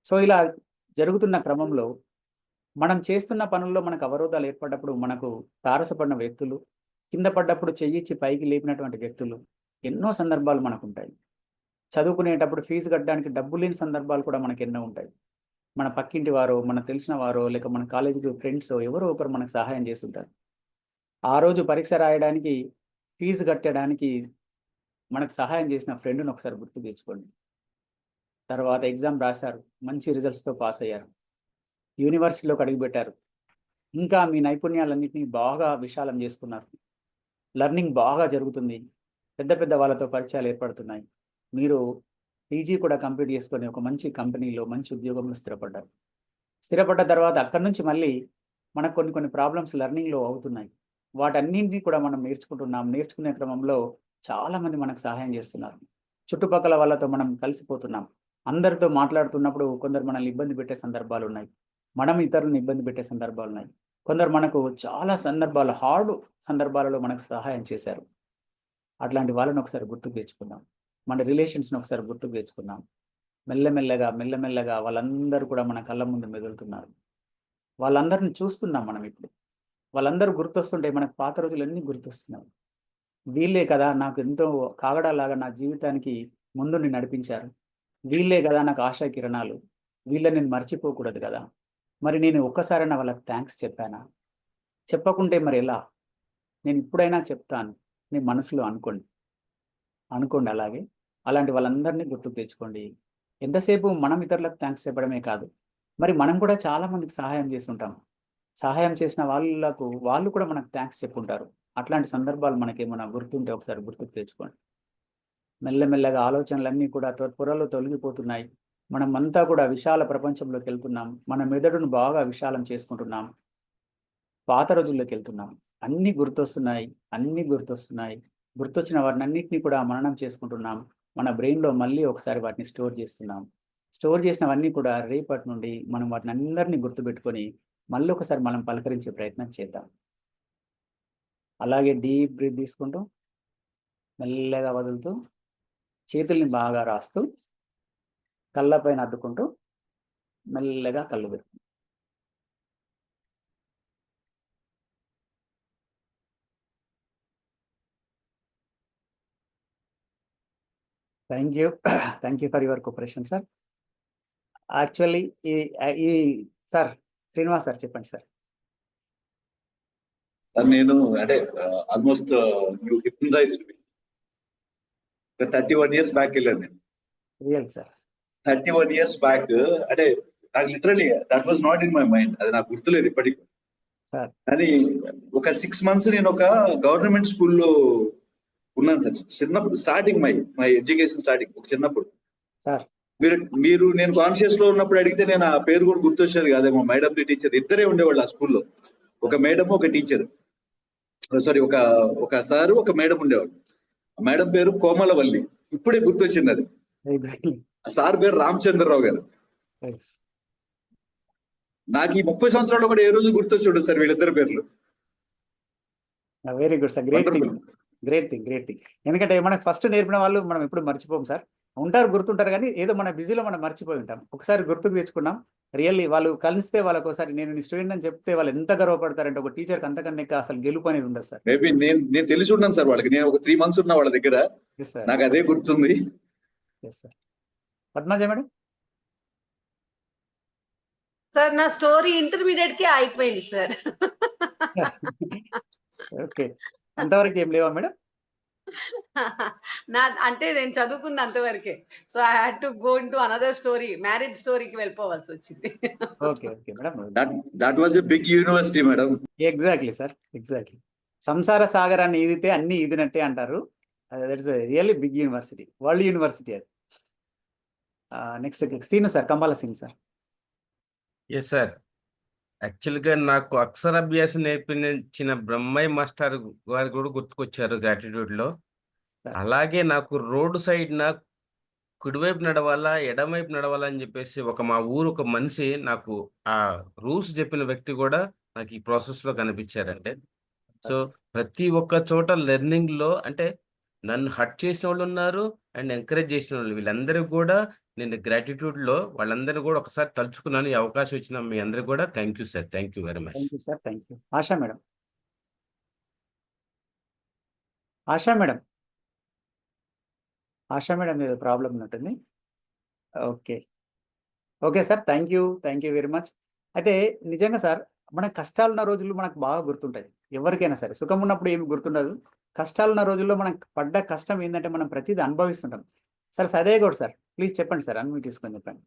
సో ఇలా జరుగుతున్న క్రమంలో మనం చేస్తున్న పనుల్లో మనకు అవరోధాలు ఏర్పడ్డప్పుడు మనకు తారసపడిన వ్యక్తులు, కింద పడ్డప్పుడు చెయ్యిచ్చి పైకి లేపినటువంటి వ్యక్తులు ఎన్నో సందర్భాలు మనకు ఉంటాయి. చదువుకునేటప్పుడు ఫీజు కట్టడానికి డబ్బు లేని సందర్భాలు కూడా మనకు ఎన్నో ఉంటాయి. మన పక్కింటి వారో, మన తెలిసిన వారో, లేక మన కాలేజీలో ఫ్రెండ్స్ ఎవరో ఒకరు మనకు సహాయం చేస్తుంటారు. ఆ రోజు పరీక్ష రాయడానికి, ఫీజు కట్టడానికి మనకు సహాయం చేసిన ఫ్రెండ్ని ఒకసారి గుర్తు తెచ్చుకోండి. తర్వాత ఎగ్జామ్ రాశారు, మంచి రిజల్ట్స్తో పాస్ అయ్యారు, యూనివర్సిటీలోకి అడుగుపెట్టారు. ఇంకా మీ నైపుణ్యాలన్నింటినీ బాగా విశాలం చేసుకున్నారు. లెర్నింగ్ బాగా జరుగుతుంది. పెద్ద పెద్ద వాళ్ళతో పరిచయాలు ఏర్పడుతున్నాయి. మీరు పీజీ కూడా కంప్లీట్ చేసుకొని ఒక మంచి కంపెనీలో, మంచి ఉద్యోగంలో స్థిరపడ్డారు. స్థిరపడ్డ తర్వాత అక్కడి నుంచి మళ్ళీ మనకు కొన్ని ప్రాబ్లమ్స్ లెర్నింగ్లో అవుతున్నాయి. వాటన్నింటినీ కూడా మనం నేర్చుకుంటున్నాం. నేర్చుకునే క్రమంలో చాలామంది మనకు సహాయం చేస్తున్నారు. చుట్టుపక్కల వాళ్ళతో మనం కలిసిపోతున్నాం. అందరితో మాట్లాడుతున్నప్పుడు కొందరు మనల్ని ఇబ్బంది పెట్టే సందర్భాలు ఉన్నాయి. మనం ఇతరులను ఇబ్బంది పెట్టే సందర్భాలు ఉన్నాయి. కొందరు మనకు చాలా సందర్భాలు, హార్డ్ సందర్భాలలో మనకు సహాయం చేశారు. అట్లాంటి వాళ్ళని ఒకసారి గుర్తుకు తెచ్చుకుందాం. మన రిలేషన్స్ని ఒకసారి గుర్తుకు తెచ్చుకుందాం. మెల్లమెల్లగా వాళ్ళందరూ కూడా మన కళ్ళ ముందు మెదులుతున్నారు. వాళ్ళందరిని చూస్తున్నాం మనం ఇప్పుడు. వాళ్ళందరూ గుర్తొస్తుంటే మనకు పాత రోజులన్నీ గుర్తొస్తున్నాయి. వీళ్ళే కదా నాకు ఎంతో కాగడాలాగా నా జీవితానికి ముందుని నడిపించారు. వీళ్ళే కదా నాకు ఆశా కిరణాలు. వీళ్ళని నేను మర్చిపోకూడదు కదా. మరి నేను ఒక్కసారైనా వాళ్ళకి థ్యాంక్స్ చెప్పానా? చెప్పకుంటే మరి ఎలా? నేను ఇప్పుడైనా చెప్తాను. మీ మనసులో అనుకోండి. అలాగే అలాంటి వాళ్ళందరినీ గుర్తుకు తెచ్చుకోండి. ఎంతసేపు మనం ఇతరులకు థ్యాంక్స్ చెప్పడమే కాదు, మరి మనం కూడా చాలా మందికి సహాయం చేస్తుంటాం. సహాయం చేసిన వాళ్ళు కూడా మనకు థ్యాంక్స్ చెప్పుంటారు. అట్లాంటి సందర్భాలు మనకేమైనా గుర్తుంటే ఒకసారి గుర్తుకు తెచ్చుకోండి. మెల్లమెల్లగా ఆలోచనలన్నీ కూడా పొరలు తొలగిపోతున్నాయి. మనం అంతా కూడా విశాల ప్రపంచంలోకి వెళ్తున్నాం. మన మెదడును బాగా విశాలం చేసుకుంటున్నాం. పాత రోజుల్లోకి వెళ్తున్నాం. అన్నీ గుర్తొస్తున్నాయి. గుర్తొచ్చిన వాటిని అన్నింటినీ కూడా మననం చేసుకుంటున్నాం. మన బ్రెయిన్లో మళ్ళీ ఒకసారి వాటిని స్టోర్ చేస్తున్నాం. స్టోర్ చేసినవన్నీ కూడా రేపటి నుండి మనం వాటిని అందరినీ గుర్తుపెట్టుకొని మళ్ళీ ఒకసారి మనం పలకరించే ప్రయత్నం చేద్దాం. అలాగే డీప్ బ్రీత్ తీసుకుంటూ మెల్లగా వదులుతూ చేతుల్ని బాగా రాస్తూ కళ్ళపైన అద్దుకుంటూ మెల్లగా కళ్ళు తెరుపు. Thank you for your cooperation sir. Actually ఈ సార్ శ్రీనివాస్ సార్ చెప్పండి సార్. నేను అంటే almost you hypnotised me. 31 years back వెళ్ళాను నేను. Real sir. 31 years బ్యాక్ అంటే నాకు literally that was not in my mind. అది నాకు గుర్తులేదు ఇప్పటికి. కానీ ఒక 6 months నేను ఒక గవర్నమెంట్ స్కూల్లో ఉన్నాను సార్. చిన్నప్పుడు స్టార్టింగ్ మై ఎడ్యుకేషన్ స్టార్టింగ్ ఒక చిన్నప్పుడు సార్. మీరు నేను కాన్షియస్ లో ఉన్నప్పుడు అడిగితే నేను ఆ పేరు కూడా గుర్తొచ్చేది కాదేమో. మేడం టీచర్ ఇద్దరే ఉండేవాళ్ళు ఆ స్కూల్లో. ఒక మేడం ఒక టీచర్, సారీ ఒక సారు ఒక మేడం ఉండేవాడు. మేడం పేరు కోమలవల్లి. ఇప్పుడే గుర్తొచ్చింది అది. ఆ సార్ పేరు రామచంద్రరావు గారు. నాకు ఈ 30 సంవత్సరాలు కూడా ఏ రోజు గుర్తొచ్చుండదు సార్ వీళ్ళిద్దరు పేర్లు. Very good sir. Great thing. ఎందుకంటే మనకు ఫస్ట్ నేర్పిన వాళ్ళు మనం ఎప్పుడు మర్చిపోం సార్. గుర్తుంటారు కానీ ఏదో మన బిజీలో మనం మర్చిపోయి ఉంటాం. ఒకసారి గుర్తుకు తెచ్చుకున్నాం. రియల్లీ వాళ్ళు కలిస్తే వాళ్ళకి ఒకసారి నేను నీ స్టూడెంట్ అని చెప్తే వాళ్ళు ఎంత గర్వపడతారంటే ఒక టీచర్కి అంతకన్నా అసలు గెలుపు అనేది ఉండదు సార్. మేబీ నేను తెలిసి ఉన్నాను సార్ వాళ్ళకి. నేను ఒక 3 months ఉన్నా వాళ్ళ దగ్గర. నాకు అదే గుర్తుంది. పద్మజ మేడం. సార్ నా స్టోరీ ఇంటర్మీడియట్ కి అయిపోయింది సార్. ఓకే, అంతవరకు ఏం లేవా మేడం? అంటే నేను చదువుకుంది అంతవరకే. So I had to go into another story, marriage స్టోరీకి వెళ్ళిపోవాల్సి వచ్చింది. Okay madam. That was a big university madam. Exactly sir, exactly. సంసార సాగరాన్ని ఈదితే అన్ని ఈదినట్టే అంటారు. That is really big university, world university అది. Next scene sir, Kambala scene sir. Yes sir. యాక్చువల్గా నాకు అక్షరాభ్యాసం నేర్పించిన బ్రహ్మయ్య మాస్టర్ గారు కూడా గుర్తుకొచ్చారు గ్రాటిట్యూడ్లో. అలాగే నాకు రోడ్డు సైడ్ కుడివైపు నడవాలా ఎడమవైపు నడవాలా అని చెప్పేసి మా ఊరు ఒక మనిషి నాకు ఆ రూల్స్ చెప్పిన వ్యక్తి కూడా నాకు ఈ ప్రాసెస్లో కనిపించారంటే. సో ప్రతి ఒక్క చోట లెర్నింగ్లో అంటే నన్ను హర్ట్ చేసిన వాళ్ళు ఉన్నారు అండ్ ఎంకరేజ్ చేసిన వాళ్ళు, వీళ్ళందరికీ కూడా నేను గ్రాటిట్యూడ్లో వాళ్ళందరినీ కూడా ఒకసారి తలుచుకున్నాను. ఈ అవకాశం ఇచ్చిన మీ అందరికీ కూడా thank you sir. Thank you very much. Thank you sir, thank you. ASHA madam, Asha madam, Asha madam ఏదో ప్రాబ్లం ఉన్నట్టుంది. Okay, okay sir, thank you very much. అయితే నిజంగా సార్, మన కష్టాలున్న రోజులు మనకు బాగా గుర్తుంటాయి. ఎవరికైనా సరే సుఖం ఉన్నప్పుడు ఏమి గుర్తుండదు. కష్టాలున్న రోజుల్లో మనం పడ్డ కష్టం ఏంటంటే మనం ప్రతిదీ అనుభవిస్తుంటాం. Sir Sade Goud sir, please చెప్పండి సార్, అన్మ్యూట్ తీసుకొని చెప్పండి.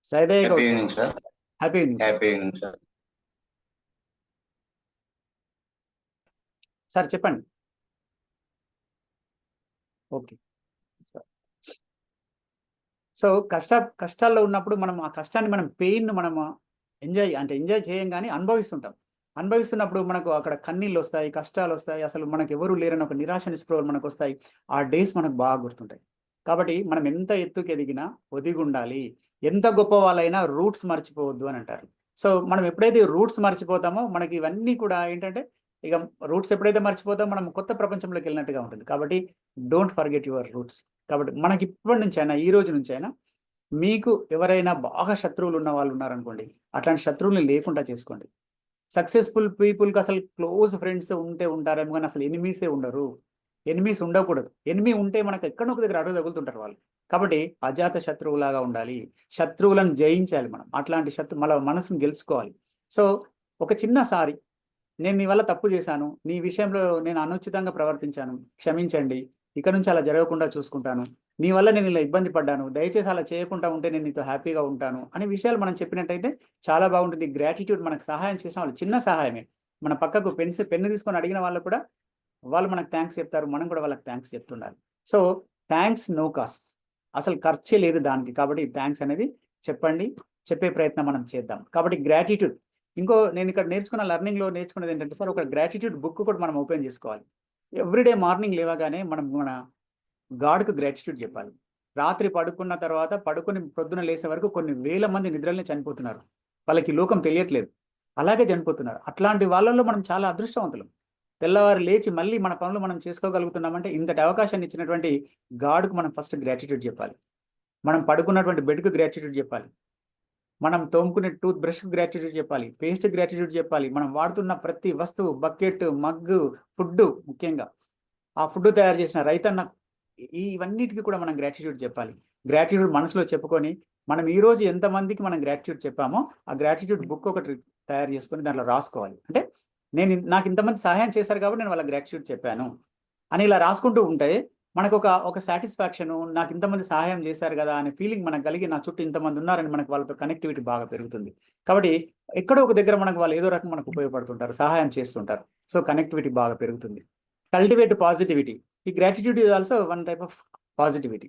Sade Goud sir. Happy evening sir. Sir చెప్పండి. ఓకే, సో కష్టాల్లో ఉన్నప్పుడు మనం ఆ కష్టాన్ని పెయిన్ ఎంజాయ్ చేయం కానీ అనుభవిస్తుంటాం. అనుభవిస్తున్నప్పుడు మనకు అక్కడ కన్నీళ్ళు వస్తాయి, కష్టాలు వస్తాయి, అసలు మనకు ఎవరు లేరని ఒక నిరాశ నిస్పృహలు మనకు వస్తాయి. ఆ డేస్ మనకు బాగా గుర్తుంటాయి. కాబట్టి మనం ఎంత ఎత్తుకు ఎదిగినా ఒదిగుండాలి, ఎంత గొప్ప వాళ్ళైనా రూట్స్ మర్చిపోవద్దు అని అంటారు. సో మనం ఎప్పుడైతే రూట్స్ మర్చిపోతామో మనకి ఇవన్నీ కూడా ఏంటంటే, ఇక రూట్స్ ఎప్పుడైతే మర్చిపోతామో మనం కొత్త ప్రపంచంలోకి వెళ్ళినట్టుగా ఉంటుంది. కాబట్టి డోంట్ ఫర్గెట్ యువర్ రూట్స్. కాబట్టి మనకి ఇప్పటి నుంచి అయినా, ఈ రోజు నుంచి అయినా, మీకు ఎవరైనా బాగా శత్రువులు ఉన్న వాళ్ళు ఉన్నారనుకోండి, అట్లాంటి శత్రువుల్ని లేకుండా చేసుకోండి. సక్సెస్ఫుల్ పీపుల్కి అసలు క్లోజ్ ఫ్రెండ్స్ ఉంటారేమో కానీ అసలు ఎనిమీసే ఉండరు. ఎనిమీస్ ఉండకూడదు. ఎనిమీ ఉంటే మనకు ఎక్కడొక దగ్గర అడుగు తగులుతుంటారు వాళ్ళు. కాబట్టి అజాత శత్రువులాగా ఉండాలి, శత్రువులను జయించాలి మనం. అట్లాంటి మన మనసును గెలుచుకోవాలి. సో ఒక చిన్న సారి, నేను నీ వల్ల తప్పు చేశాను, నీ విషయంలో నేను అనుచితంగా ప్రవర్తించాను, క్షమించండి, ఇక నుంచి అలా జరగకుండా చూసుకుంటాను, నీ వల్ల నేను ఇలా ఇబ్బంది పడ్డాను, దయచేసి అలా చేయకుండా ఉంటే నేను నీతో హ్యాపీగా ఉంటాను అనే విషయాలు మనం చెప్పినట్టయితే చాలా బాగుంటుంది. గ్రాటిట్యూడ్ మనకు సహాయం చేసిన వాళ్ళు, చిన్న సహాయమే, మన పక్కకు పెన్ను తీసుకొని అడిగిన వాళ్ళు కూడా వాళ్ళు మనకు థ్యాంక్స్ చెప్తారు, మనం కూడా వాళ్ళకి థ్యాంక్స్ చెప్తుండాలి. సో థ్యాంక్స్ నో కాస్ట్, అసలు ఖర్చే లేదు దానికి. కాబట్టి థ్యాంక్స్ అనేది చెప్పండి, చెప్పే ప్రయత్నం మనం చేద్దాం. కాబట్టి గ్రాటిట్యూడ్, నేను ఇక్కడ లెర్నింగ్లో నేర్చుకున్నది ఏంటంటే సార్, ఒక గ్రాటిట్యూడ్ బుక్ కూడా మనం ఓపెన్ చేసుకోవాలి. ఎవ్రీడే మార్నింగ్ లేవగానే మనం మన గాడ్కు గ్రాటిట్యూడ్ చెప్పాలి. రాత్రి పడుకున్న తర్వాత పడుకొని పొద్దున లేసే వరకు కొన్ని వేల మంది నిద్రలనే చనిపోతున్నారు, వాళ్ళకి లోకం తెలియట్లేదు, అలాగే చనిపోతున్నారు. అట్లాంటి వాళ్ళల్లో మనం చాలా అదృష్టవంతులం. తెల్లవారు లేచి మళ్ళీ మన పనులు మనం చేసుకోగలుగుతున్నామంటే ఇంతటి అవకాశాన్ని ఇచ్చినటువంటి గాడ్కు మనం ఫస్ట్ గ్రాటిట్యూడ్ చెప్పాలి. మనం పడుకున్నటువంటి బెడ్కు గ్రాటిట్యూడ్ చెప్పాలి, మనం తోముకునే టూత్ బ్రష్కు గ్రాటిట్యూడ్ చెప్పాలి, పేస్ట్ గ్రాటిట్యూడ్ చెప్పాలి, మనం వాడుతున్న ప్రతి వస్తువు, బకెట్, మగ్గు, ఫుడ్, ముఖ్యంగా ఆ ఫుడ్ తయారు చేసిన రైతన్న, ఇవన్నిటికీ కూడా మనం గ్రాటిట్యూడ్ చెప్పాలి. గ్రాటిట్యూడ్ మనసులో చెప్పుకొని మనం ఈ రోజు ఎంతమందికి మనం గ్రాటిట్యూడ్ చెప్పామో ఆ గ్రాటిట్యూడ్ బుక్ ఒకటి తయారు చేసుకొని దాంట్లో రాసుకోవాలి. అంటే నాకు ఇంతమంది సహాయం చేశారు కాబట్టి నేను వాళ్ళ గ్రాటిట్యూడ్ చెప్పాను అని ఇలా రాసుకుంటూ ఉంటే మనకు ఒక సాటిస్ఫాక్షన్, నాకు ఇంతమంది సహాయం చేశారు కదా అనే ఫీలింగ్ మనకు కలిగి, నా చుట్టూ ఇంతమంది ఉన్నారని మనకు వాళ్ళతో కనెక్టివిటీ బాగా పెరుగుతుంది. కాబట్టి ఎక్కడో ఒక దగ్గర వాళ్ళు ఏదో రకం మనకు ఉపయోగపడుతుంటారు, సహాయం చేస్తుంటారు. సో కనెక్టివిటీ బాగా పెరుగుతుంది. Cultivate positivity. ఈ gratitude is also one type of positivity.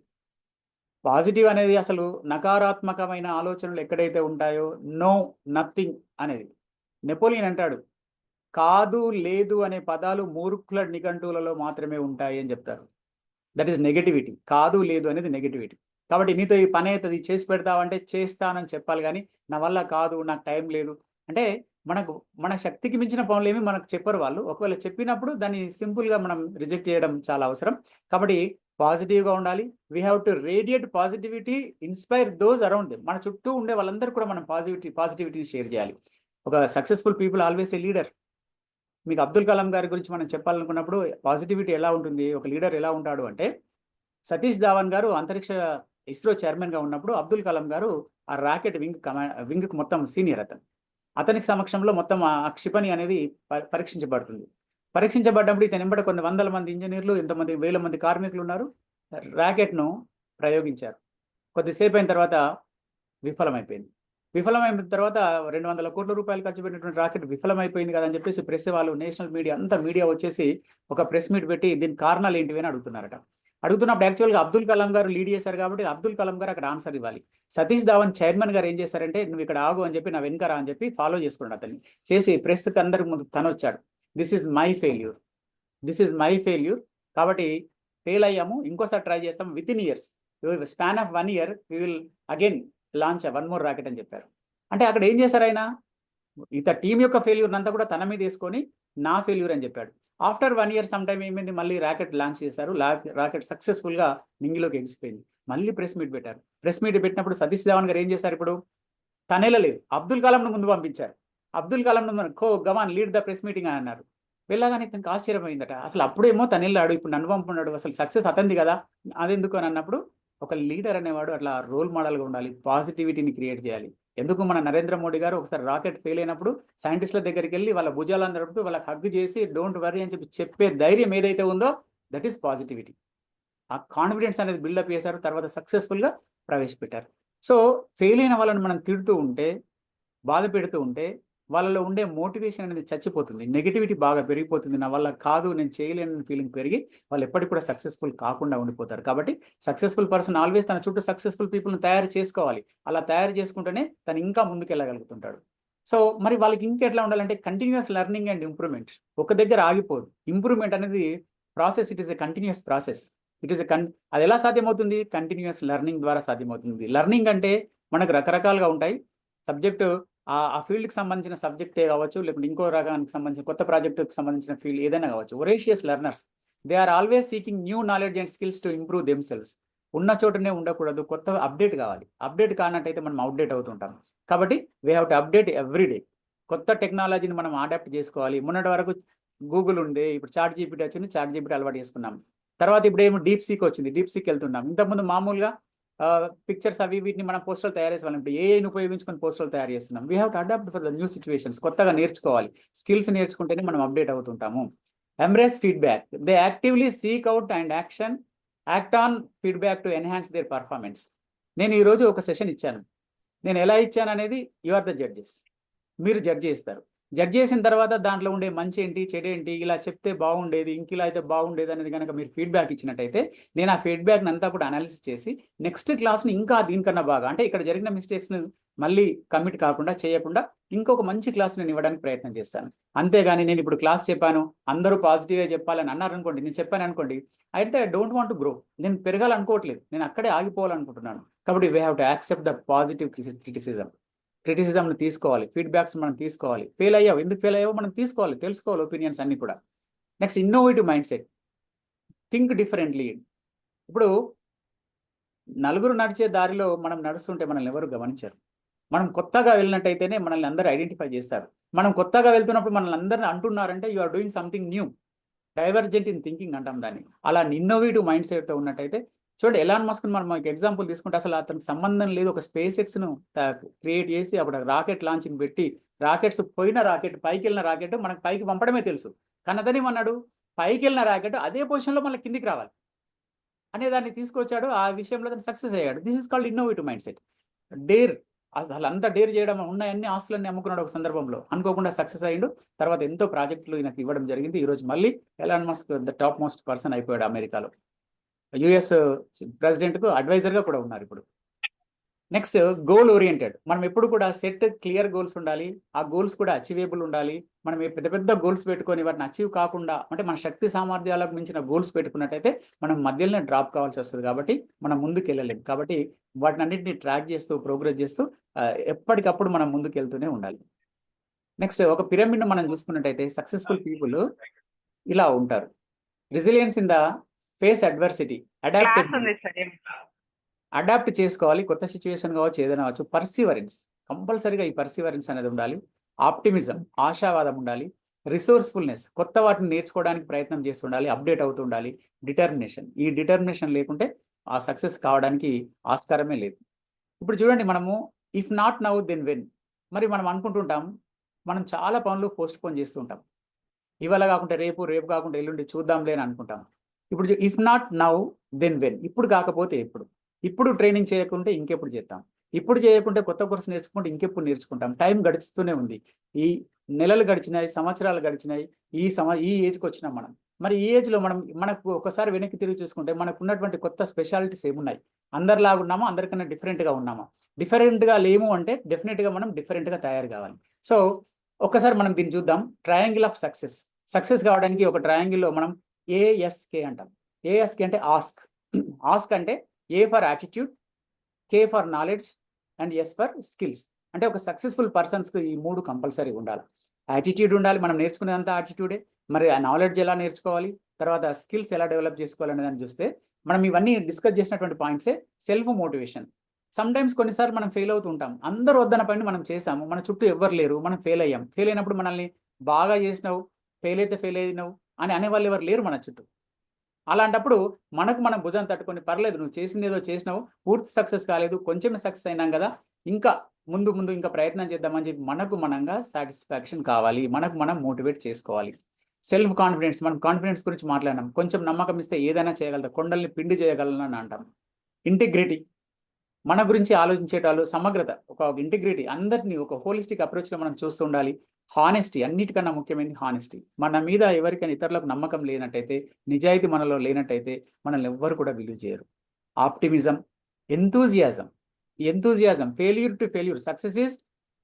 Positive అనేది అసలు నకారాత్మకమైన ఆలోచనలు ఎక్కడైతే ఉంటాయో, నో, నథింగ్ అనేది. నెపోలియన్ అంటాడు, కాదు, లేదు అనే పదాలు మూర్ఖుల నిఘంటువులలో మాత్రమే ఉంటాయి అని చెప్తారు. That is negativity. కాదు, లేదు అనేది నెగటివిటీ. కాబట్టి నీతో ఈ పని అవుతుంది, చేసి పెడతావంటే చేస్తానని చెప్పాలి, కానీ నా వల్ల కాదు, నాకు టైం లేదు అంటే మన శక్తికి మించిన పనులు ఏమి మనకు చెప్పరు వాళ్ళు. ఒకవేళ చెప్పినప్పుడు దాన్ని సింపుల్గా మనం రిజెక్ట్ చేయడం చాలా అవసరం. కాబట్టి పాజిటివ్గా ఉండాలి. We have to radiate positivity, inspire those around them. మన చుట్టూ ఉండే వాళ్ళందరూ కూడా మనం పాజిటివిటీని షేర్ చేయాలి. ఒక successful people always a leader. మీకు అబ్దుల్ కలాం గారి గురించి మనం చెప్పాలనుకున్నప్పుడు పాజిటివిటీ ఎలా ఉంటుంది, ఒక లీడర్ ఎలా ఉంటాడు అంటే, సతీష్ ధావన్ గారు అంతరిక్ష ఇస్రో చైర్మన్గా ఉన్నప్పుడు అబ్దుల్ కలాం గారు ఆ రాకెట్ వింగ్కి మొత్తం సీనియర్ అతనికి సమక్షంలో మొత్తం ఆ క్షిపణి అనేది పరీక్షించబడుతుంది. పరీక్షించబడ్డప్పుడు ఇతను వెంబడి కొన్ని వందల మంది ఇంజనీర్లు, ఇంతమంది వేల మంది కార్మికులు ఉన్నారు, రాకెట్ను ప్రయోగించారు. కొద్దిసేపు అయిన తర్వాత విఫలమైపోయింది. విఫలమైన తర్వాత 200 కోట్ల రూపాయలు ఖర్చు పెట్టినటువంటి రాకెట్ విఫలమైపోయింది కదా అని చెప్పేసి ప్రెస్ వాళ్ళు, నేషనల్ మీడియా అంతా మీడియా వచ్చేసి ఒక ప్రెస్ మీట్ పెట్టి దీని కారణాలు ఏంటివి అని అడుగుతున్నారట. అడుగుతున్నప్పుడు యాక్చువల్గా అబ్దుల్ కలాం గారు లీడ్ చేశారు కాబట్టి అబ్దుల్ కలాం గారు అక్కడ ఆన్సర్ ఇవ్వాలి. సతీష్ ధావన్ చైర్మన్ గారు ఏం చేశారంటే, నువ్వు ఇక్కడ ఆగు అని చెప్పి, నా వెనకరా అని చెప్పి ఫాలో చేసుకున్నాడు అతన్ని. చేసి ప్రెస్కి అందరికి ముందు తను వచ్చాడు, this is my failure, this is my failure, కాబట్టి ఫెయిల్ అయ్యాము, ఇంకోసారి ట్రై చేస్తాం, within years, span of 1 year we will again launch 1 more rocket అని చెప్పారు. అంటే అక్కడ ఏం చేశారు ఆయన, టీం యొక్క ఫెయిల్యూర్ అంతా కూడా తన మీద వేసుకొని నా ఫెయిల్యూర్ అని చెప్పాడు. ఆఫ్టర్ 1 year సమ్ టైం ఏమైంది, మళ్ళీ రాకెట్ లాంచ్ చేశారు. రాకెట్ సక్సెస్ఫుల్గా నింగిలోకి ఎగిసిపోయింది. మళ్ళీ ప్రెస్ మీట్ పెట్టారు. ప్రెస్ మీట్ పెట్టినప్పుడు సతీష్ ధావన్ గారు ఏం చేశారు, ఇప్పుడు తనేలేదు, అబ్దుల్ కలాంను ముందు పంపించారు. Abdul Kalam come on lead the press meeting అని అన్నారు. వెళ్ళగానే ఇతనికి ఆశ్చర్యమైందట, అసలు అప్పుడేమో తను వెళ్ళాడు, ఇప్పుడు నన్ను పంపున్నాడు, అసలు సక్సెస్ అతంది కదా, అదెందుకు అని అన్నప్పుడు ఒక లీడర్ అనేవాడు అట్లా రోల్ మోడల్గా ఉండాలి, పాజిటివిటీని క్రియేట్ చేయాలి. ఎందుకు మన నరేంద్ర మోడీ గారు ఒకసారి రాకెట్ ఫెయిల్ అయినప్పుడు సైంటిస్టుల దగ్గరికి వెళ్ళి వాళ్ళ భుజాలను నడుపుతూ వాళ్ళకి హగ్ చేసి డోంట్ వరీ అని చెప్పి చెప్పే ధైర్యం ఏదైతే ఉందో దట్ ఈస్ పాజిటివిటీ. ఆ కాన్ఫిడెన్స్ అనేది బిల్డప్ చేశారు, తర్వాత సక్సెస్ఫుల్గా ప్రవేశపెట్టారు. సో ఫెయిల్ అయిన వాళ్ళని మనం తిడుతూ ఉంటే, బాధ పెడుతూ ఉంటే వాళ్ళలో ఉండే మోటివేషన్ అనేది చచ్చిపోతుంది, నెగిటివిటీ బాగా పెరిగిపోతుంది, నా వల్ల కాదు, నేను చేయలేని ఫీలింగ్ పెరిగి వాళ్ళు ఎప్పటికి కూడా సక్సెస్ఫుల్ కాకుండా ఉండిపోతారు. కాబట్టి సక్సెస్ఫుల్ పర్సన్ ఆల్వేస్ తన చుట్టూ సక్సెస్ఫుల్ పీపుల్ని తయారు చేసుకోవాలి. అలా తయారు చేసుకుంటేనే తను ఇంకా ముందుకు వెళ్ళగలుగుతుంటాడు. సో మరి వాళ్ళకి ఇంకెట్లా ఉండాలంటే కంటిన్యూస్ లెర్నింగ్ అండ్ ఇంప్రూవ్మెంట్. ఒక దగ్గర ఆగిపోదు. ఇంప్రూవ్మెంట్ అనేది process, it is a continuous process. అది ఎలా సాధ్యమవుతుంది, కంటిన్యూస్ లెర్నింగ్ ద్వారా సాధ్యమవుతుంది. లెర్నింగ్ అంటే మనకు రకరకాలుగా ఉంటాయి. సబ్జెక్టు ఆ ఫీల్డ్కి సంబంధించిన సబ్జెక్టే కావచ్చు, లేకుంటే ఇంకో రకానికి సంబంధించిన కొత్త ప్రాజెక్టుకి సంబంధించిన ఫీల్డ్ ఏదైనా కావచ్చు. Voracious learners, they are always seeking new knowledge and skills to improve themselves. ఉన్న చోటనే ఉండకూడదు, కొత్త అప్డేట్ కావాలి. అప్డేట్ కానట్టయితే మనం అవుట్డేట్ అవుతుంటాం. కాబట్టి we have to update every day. కొత్త టెక్నాలజీని మనం అడాప్ట్ చేసుకోవాలి. మొన్నటి వరకు గూగుల్ ఉంది, ఇప్పుడు చాట్ జీపీటీ వచ్చింది, చాట్ జీపీటీ అలవాటు చేసుకున్నాం. తర్వాత ఇప్పుడు ఏమో డీప్ సీక్ వచ్చింది, డీప్ సీక్ వెళ్తున్నాం. ఇంతకుముందు మామూలుగా పిక్చర్స్ అవి వీటిని మనం పోస్టర్లు తయారు చేసేవాళ్ళం. ఇప్పుడు ఏఐని ఉపయోగించుకొని పోస్టర్లు తయారు చేస్తున్నాం. We have to adapt for the new situations. కొత్తగా నేర్చుకోవాలి. స్కిల్స్ నేర్చుకుంటేనే మనం అప్డేట్ అవుతుంటాము. Embrace feedback, they actively seek out and act on feedback to enhance their performance. నేను ఈరోజు ఒక సెషన్ ఇచ్చాను. నేను ఎలా ఇచ్చాను అనేది యు ఆర్ ద జడ్జెస్. మీరు జడ్జ్ చేస్తారు. జడ్జ్ చేసిన తర్వాత దాంట్లో ఉండే మంచి ఏంటి, చెడు ఏంటి, ఇలా చెప్తే బాగుండేది, ఇంకిలా అయితే బాగుండేది అనేది కనుక మీరు ఫీడ్బ్యాక్ ఇచ్చినట్టయితే నేను ఆ ఫీడ్బ్యాక్ని అంతా కూడా అనాలిసిస్ చేసి నెక్స్ట్ క్లాస్ని ఇంకా దీనికన్నా బాగా, అంటే ఇక్కడ జరిగిన మిస్టేక్స్ని మళ్ళీ కమిట్ కాకుండా చేయకుండా ఇంకొక మంచి క్లాస్ నేను ఇవ్వడానికి ప్రయత్నం చేస్తాను. అంతేగాని నేను ఇప్పుడు క్లాస్ చెప్పాను, అందరూ పాజిటివ్గా చెప్పాలని అన్నారనుకోండి, నేను చెప్పాను అనుకోండి, అయితే I don't want to grow, నేను పెరగాలనుకోవట్లేదు, నేను అక్కడే ఆగిపోవాలనుకుంటున్నాను. కాబట్టి we have to accept the positive క్రిటిసిజంని తీసుకోవాలి, ఫీడ్బ్యాక్స్ మనం తీసుకోవాలి. ఫెయిల్ అయ్యావు, ఎందుకు ఫెయిల్ అయ్యావో మనం తీసుకోవాలి, తెలుసుకోవాలి ఒపీనియన్స్ అన్ని కూడా. Next innovative mind set, think differently. ఇప్పుడు నలుగురు నడిచే దారిలో మనం నడుస్తుంటే మనల్ని ఎవరు గమనించరు. మనం కొత్తగా వెళ్ళినట్టయితేనే మనల్ని అందరూ ఐడెంటిఫై చేస్తారు. మనం కొత్తగా వెళ్తున్నప్పుడు మనల్ని అందరిని అంటున్నారంటే you are doing something new, divergent in thinking అంటాం దాన్ని. అలా ఇన్నోవేటివ్ మైండ్ సెట్తో ఉన్నట్టయితే చూడండి, ఎలాన్ మస్క్ మనం ఎగ్జాంపుల్ తీసుకుంటే అసలు అతనికి సంబంధం లేదు, ఒక స్పేస్ ఎక్స్ను క్రియేట్ చేసి అప్పుడు రాకెట్ లాంచింగ్ పెట్టి రాకెట్స్ పోయిన రాకెట్, పైకి వెళ్ళిన రాకెట్ మనకు పైకి పంపడమే తెలుసు. కానీ అతను ఏమన్నాడు, పైకి వెళ్ళిన రాకెట్ అదే పొజిషన్లో మళ్ళీ కిందికి రావాలి అనే దాన్ని తీసుకొచ్చాడు. ఆ విషయంలో అతను సక్సెస్ అయ్యాడు. This is called innovative mind set. Dare, అసలు అంతా డేర్ చేయడం, ఉన్న అన్ని ఆస్తులన్నీ అమ్ముకున్నాడు ఒక సందర్భంలో, అనుకోకుండా సక్సెస్ అయ్యిండు. తర్వాత ఎంతో ప్రాజెక్టులు ఈయనకు ఇవ్వడం జరిగింది. ఈరోజు మళ్ళీ Elon Musk the top most person అయిపోయాడు అమెరికాలో. యుఎస్ ప్రెసిడెంట్కు అడ్వైజర్గా కూడా ఉన్నారు ఇప్పుడు. Next goal oriented. మనం ఎప్పుడు కూడా సెట్ క్లియర్ గోల్స్ ఉండాలి, ఆ గోల్స్ కూడా అచీవేబుల్ ఉండాలి. మనం పెద్ద పెద్ద గోల్స్ పెట్టుకొని వాటిని అచీవ్ కాకుండా, అంటే మన శక్తి సామర్థ్యాలకు మించిన గోల్స్ పెట్టుకున్నట్టయితే మనం మధ్యలోనే డ్రాప్ కావాల్సి వస్తుంది. కాబట్టి మనం ముందుకు వెళ్ళలేం. కాబట్టి వాటిని అన్నింటినీ ట్రాక్ చేస్తూ ప్రోగ్రెస్ చేస్తూ ఎప్పటికప్పుడు మనం ముందుకు వెళ్తూనే ఉండాలి. నెక్స్ట్ ఒక పిరమిడ్ను మనం చూసుకున్నట్టయితే సక్సెస్ఫుల్ పీపుల్ ఇలా ఉంటారు. Resilience in the face adversity, adapt చేసుకోవాలి. కొత్త సిచ్యువేషన్ కావచ్చు, ఏదైనా కావచ్చు. పర్సివరెన్స్, కంపల్సరీగా ఈ పర్సివరెన్స్ అనేది ఉండాలి. ఆప్టిమిజం, ఆశావాదం ఉండాలి. రిసోర్స్ఫుల్నెస్, కొత్త వాటిని నేర్చుకోవడానికి ప్రయత్నం చేస్తుండాలి, అప్డేట్ అవుతుండాలి. డిటర్మినేషన్, ఈ డిటర్మినేషన్ లేకుంటే ఆ సక్సెస్ కావడానికి ఆస్కారమే లేదు. ఇప్పుడు చూడండి, మనము if not now then when, మరి మనం అనుకుంటుంటాం, మనం చాలా పనులు పోస్ట్ పోన్ చేస్తూ ఉంటాం. ఇవాళ కాకుంటే రేపు, రేపు కాకుంటే ఎల్లుండి చూద్దాంలే అని అనుకుంటాం. ఇప్పుడు if not now then when, ఇప్పుడు కాకపోతే ఎప్పుడు, ఇప్పుడు ట్రైనింగ్ చేయకుంటే ఇంకెప్పుడు చేద్దాం, ఇప్పుడు చేయకుంటే కొత్త కోర్సు నేర్చుకుంటే ఇంకెప్పుడు నేర్చుకుంటాం. టైం గడుస్తూనే ఉంది. ఈ నెలలు గడిచినాయి, సంవత్సరాలు గడిచినాయి, ఈ ఏజ్కి వచ్చినాం మనం. మరి ఈ ఏజ్లో మనకు ఒకసారి వెనక్కి తిరిగి చూసుకుంటే మనకు ఉన్నటువంటి కొత్త స్పెషాలిటీస్ ఏమున్నాయి? అందరిలాగా ఉన్నామా? అందరికన్నా డిఫరెంట్గా ఉన్నామా? డిఫరెంట్గా లేము అంటే డెఫినెట్గా మనం డిఫరెంట్గా తయారు కావాలి. సో ఒక్కసారి మనం దీన్ని చూద్దాం. Triangle of success. సక్సెస్ కావడానికి ఒక ట్రయాంగిల్లో మనం ఏఎస్కే అంటాం. ఏఎస్కే అంటే ఆస్క్. ఆస్క్ అంటే A for attitude, K for knowledge and S for skills. అంటే ఒక సక్సెస్ఫుల్ పర్సన్స్కి ఈ 3 కంపల్సరీ ఉండాలి. యాటిట్యూడ్ ఉండాలి, మనం నేర్చుకునేదంతా యాటిట్యూడే. మరి ఆ నాలెడ్జ్ ఎలా నేర్చుకోవాలి, తర్వాత స్కిల్స్ ఎలా డెవలప్ చేసుకోవాలి అనే దాన్ని చూస్తే మనం ఇవన్నీ డిస్కస్ చేసినటువంటి పాయింట్సే సెల్ఫ్ మోటివేషన్. సమ్ టైమ్స్ కొన్నిసార్లు మనం ఫెయిల్ అవుతూ ఉంటాం. అందరూ వద్దన పని మనం చేసాము, మన చుట్టూ ఎవ్వరు లేరు, మనం ఫెయిల్ అయ్యాం. ఫెయిల్ అయినప్పుడు మనల్ని బాగా చేసినావు, ఫెయిల్ అయితే ఫెయిల్ అయినావు అని అనేవాళ్ళు ఎవరు లేరు మన చుట్టూ. అలాంటప్పుడు మనం భుజం తట్టుకొని పర్లేదు, నువ్వు చేసింది ఏదో చేసినావు, పూర్తి సక్సెస్ కాలేదు, కొంచెమే సక్సెస్ అయినాం కదా, ఇంకా ముందు ఇంకా ప్రయత్నం చేద్దామని చెప్పి మనకు మనంగా సాటిస్ఫాక్షన్ కావాలి, మనకు మనం మోటివేట్ చేసుకోవాలి. Self confidence. మనం కాన్ఫిడెన్స్ గురించి మాట్లాడినాం. కొంచెం నమ్మకం ఇస్తే ఏదైనా చేయగలుగుతా, కొండల్ని పిండి చేయగలను అంటాం. ఇంటిగ్రిటీ. మన గురించి ఆలోచించేటాలు, సమగ్రత, ఒక ఇంటిగ్రిటీ, అందరినీ ఒక హోలిస్టిక్ అప్రోచ్లో మనం చూస్తూ ఉండాలి. హానెస్టీ. అన్నిటికన్నా ముఖ్యమైనది హానెస్టీ. మన మీద ఎవరికైనా ఇతరులకు నమ్మకం లేనట్టయితే, నిజాయితీ మనలో లేనట్టయితే మనల్ని ఎవ్వరు కూడా బిలీవ్ చేయరు. Optimism. Enthusiasm. Failure to failure. Success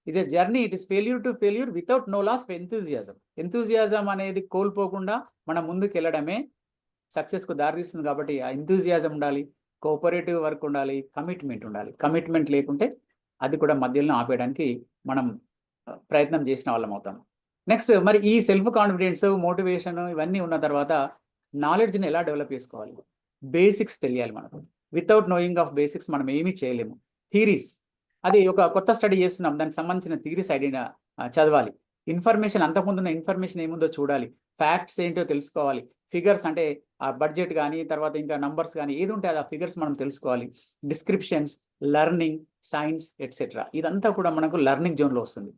is a journey. It is failure to failure without no loss of enthusiasm. Enthusiasm అనేది కోల్పోకుండా మనం ముందుకు వెళ్ళడమే సక్సెస్కు దారితీస్తుంది. కాబట్టి ఆ ఎంతూజియాజం ఉండాలి, కోఆపరేటివ్ వర్క్ ఉండాలి, కమిట్మెంట్ ఉండాలి. కమిట్మెంట్ లేకుంటే అది కూడా మధ్యలో ఆపేయడానికి మనం ప్రయత్నం చేసిన వాళ్ళం అవుతాం. నెక్స్ట్ మరి ఈ సెల్ఫ్ కాన్ఫిడెన్స్, మోటివేషన్ ఇవన్నీ ఉన్న తర్వాత నాలెడ్జ్ని ఎలా డెవలప్ చేసుకోవాలి? బేసిక్స్ తెలియాలి మనకు. వితౌట్ నోయింగ్ ఆఫ్ బేసిక్స్ మనం ఏమీ చేయలేము. థీరీస్. అది ఒక కొత్త స్టడీ చేస్తున్నాం, దానికి సంబంధించిన థీరీస్ చదవాలి. ఇన్ఫర్మేషన్, అంతకుముందున్న ఇన్ఫర్మేషన్ ఏముందో చూడాలి. ఫ్యాక్ట్స్ ఏంటో తెలుసుకోవాలి. ఫిగర్స్ అంటే ఆ బడ్జెట్ కానీ, తర్వాత ఇంకా నంబర్స్ కానీ ఏది ఉంటే ఆ ఫిగర్స్ మనం తెలుసుకోవాలి. Descriptions, learning, science etcetera. ఇదంతా కూడా మనకు లెర్నింగ్ జోన్లో వస్తుంది.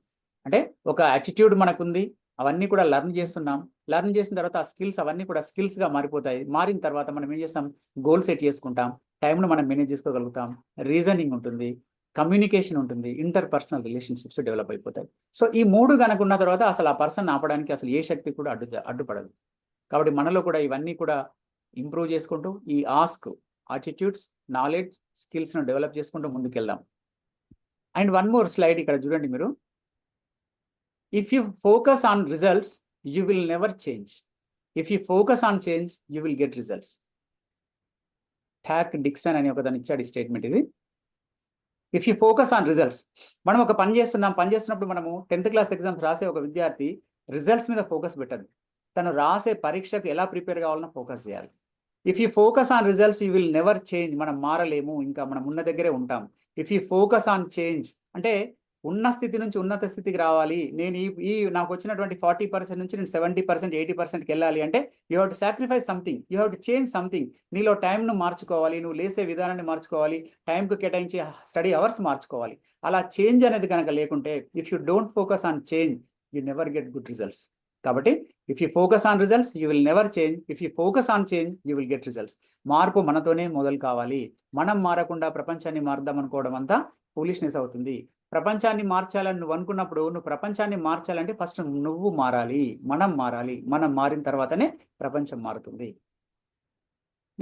అంటే ఒక యాటిట్యూడ్ మనకుంది, అవన్నీ కూడా లెర్న్ చేస్తున్నాం. లెర్న్ చేసిన తర్వాత ఆ స్కిల్స్ అవన్నీ కూడా స్కిల్స్గా మారిపోతాయి. మారిన తర్వాత మనం ఏం చేస్తాం? గోల్ సెట్ చేసుకుంటాం, టైంను మనం మేనేజ్ చేసుకోగలుగుతాం, రీజనింగ్ ఉంటుంది, కమ్యూనికేషన్ ఉంటుంది, ఇంటర్పర్సనల్ రిలేషన్షిప్స్ డెవలప్ అయిపోతాయి. సో ఈ 3 కనుక ఉన్న తర్వాత అసలు ఆ పర్సన్ ఆపడానికి అసలు ఏ శక్తి కూడా అడ్డుపడదు. కాబట్టి మనలో కూడా ఇవన్నీ కూడా ఇంప్రూవ్ చేసుకుంటూ ఈ ఆస్క్, యాటిట్యూడ్స్, నాలెడ్జ్, స్కిల్స్ను డెవలప్ చేసుకుంటూ ముందుకెళ్దాం. అండ్ వన్ మోర్ స్లైడ్ ఇక్కడ చూడండి మీరు. If you focus on results you will never change. If you focus on change you will get results. Talk Dixon అని ఒకదాన్ని ఇచ్చాడు ఈ స్టేట్మెంట్ ఇది. If you focus on results. మనం ఒక పని చేస్తున్నప్పుడు మనము 10th క్లాస్ ఎగ్జామ్స్ రాసే ఒక విద్యార్థి రిజల్ట్స్ మీద ఫోకస్ పెట్టదు, తను రాసే పరీక్షకు ఎలా ప్రిపేర్ కావాలన్నా ఫోకస్ చేయాలి. If you focus on results you will never change. మనం మారలేము, ఇంకా మనం ఉన్న దగ్గరే ఉంటాం. If you focus on change అంటే ఉన్న స్థితి నుంచి ఉన్నత స్థితికి రావాలి. నేను నాకు వచ్చినటువంటి 40% నుంచి నేను 70%, 80%కి వెళ్ళాలి అంటే you have to sacrifice something, you have to change something. నీలో టైంను మార్చుకోవాలి, నువ్వు లేసే విధానాన్ని మార్చుకోవాలి, టైంకు కేటాయించి స్టడీ అవర్స్ మార్చుకోవాలి. అలా చేంజ్ అనేది కనుక లేకుంటే if you don't focus on change you never get good results. కాబట్టి if you focus on results you will never change. If you focus on change you will get results. మార్పు మనతోనే మొదలు కావాలి. మనం మారకుండా ప్రపంచాన్ని మారుద్దాం అనుకోవడం అంతా ఫూలిష్నెస్ అవుతుంది. ప్రపంచాన్ని మార్చాలని నువ్వు అనుకున్నప్పుడు, నువ్వు ప్రపంచాన్ని మార్చాలంటే ఫస్ట్ నువ్వు మారాలి, మనం మారాలి. మనం మారిన తర్వాతనే ప్రపంచం మారుతుంది.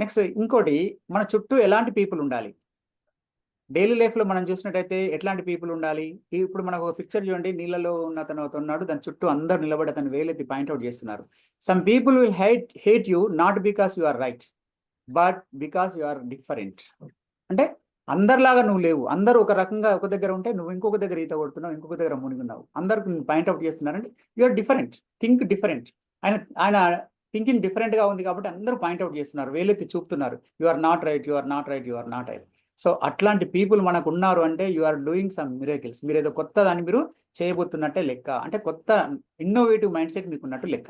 నెక్స్ట్ ఇంకోటి, మన చుట్టూ ఎలాంటి పీపుల్ ఉండాలి? డైలీ లైఫ్లో మనం చూసినట్టయితే ఎట్లాంటి పీపుల్ ఉండాలి? ఇప్పుడు మనకు ఒక పిక్చర్ చూడండి, నీళ్ళలో ఉన్న అతను ఉన్నాడు, దాని చుట్టూ అందరు నిలబడి అతను వేలెత్తి పాయింట్అవుట్ చేస్తున్నారు. Some people will hate you not because you are right but because you are different. అంటే అందరిలాగా నువ్వు లేవు. అందరూ ఒక రకంగా ఒక దగ్గర ఉంటే నువ్వు ఇంకొక దగ్గర ఈత కొడుతున్నావు, ఇంకొక దగ్గర మునిగున్నావు. అందరికి పాయింట్అవుట్ చేస్తున్నారంటే యూఆర్ డిఫరెంట్, థింక్ డిఫరెంట్. ఆయన థింకింగ్ డిఫరెంట్గా ఉంది కాబట్టి అందరూ పాయింట్అవుట్ చేస్తున్నారు, వేలెత్తి చూపుతున్నారు. You are not right, you are not right, you are not right. So అట్లాంటి పీపుల్ మనకు ఉన్నారు అంటే you are doing some miracles. మీరు ఏదో కొత్త దాన్ని మీరు చేయబోతున్నట్టే లెక్క. అంటే కొత్త ఇన్నోవేటివ్ మైండ్ సెట్ మీకు ఉన్నట్టు లెక్క.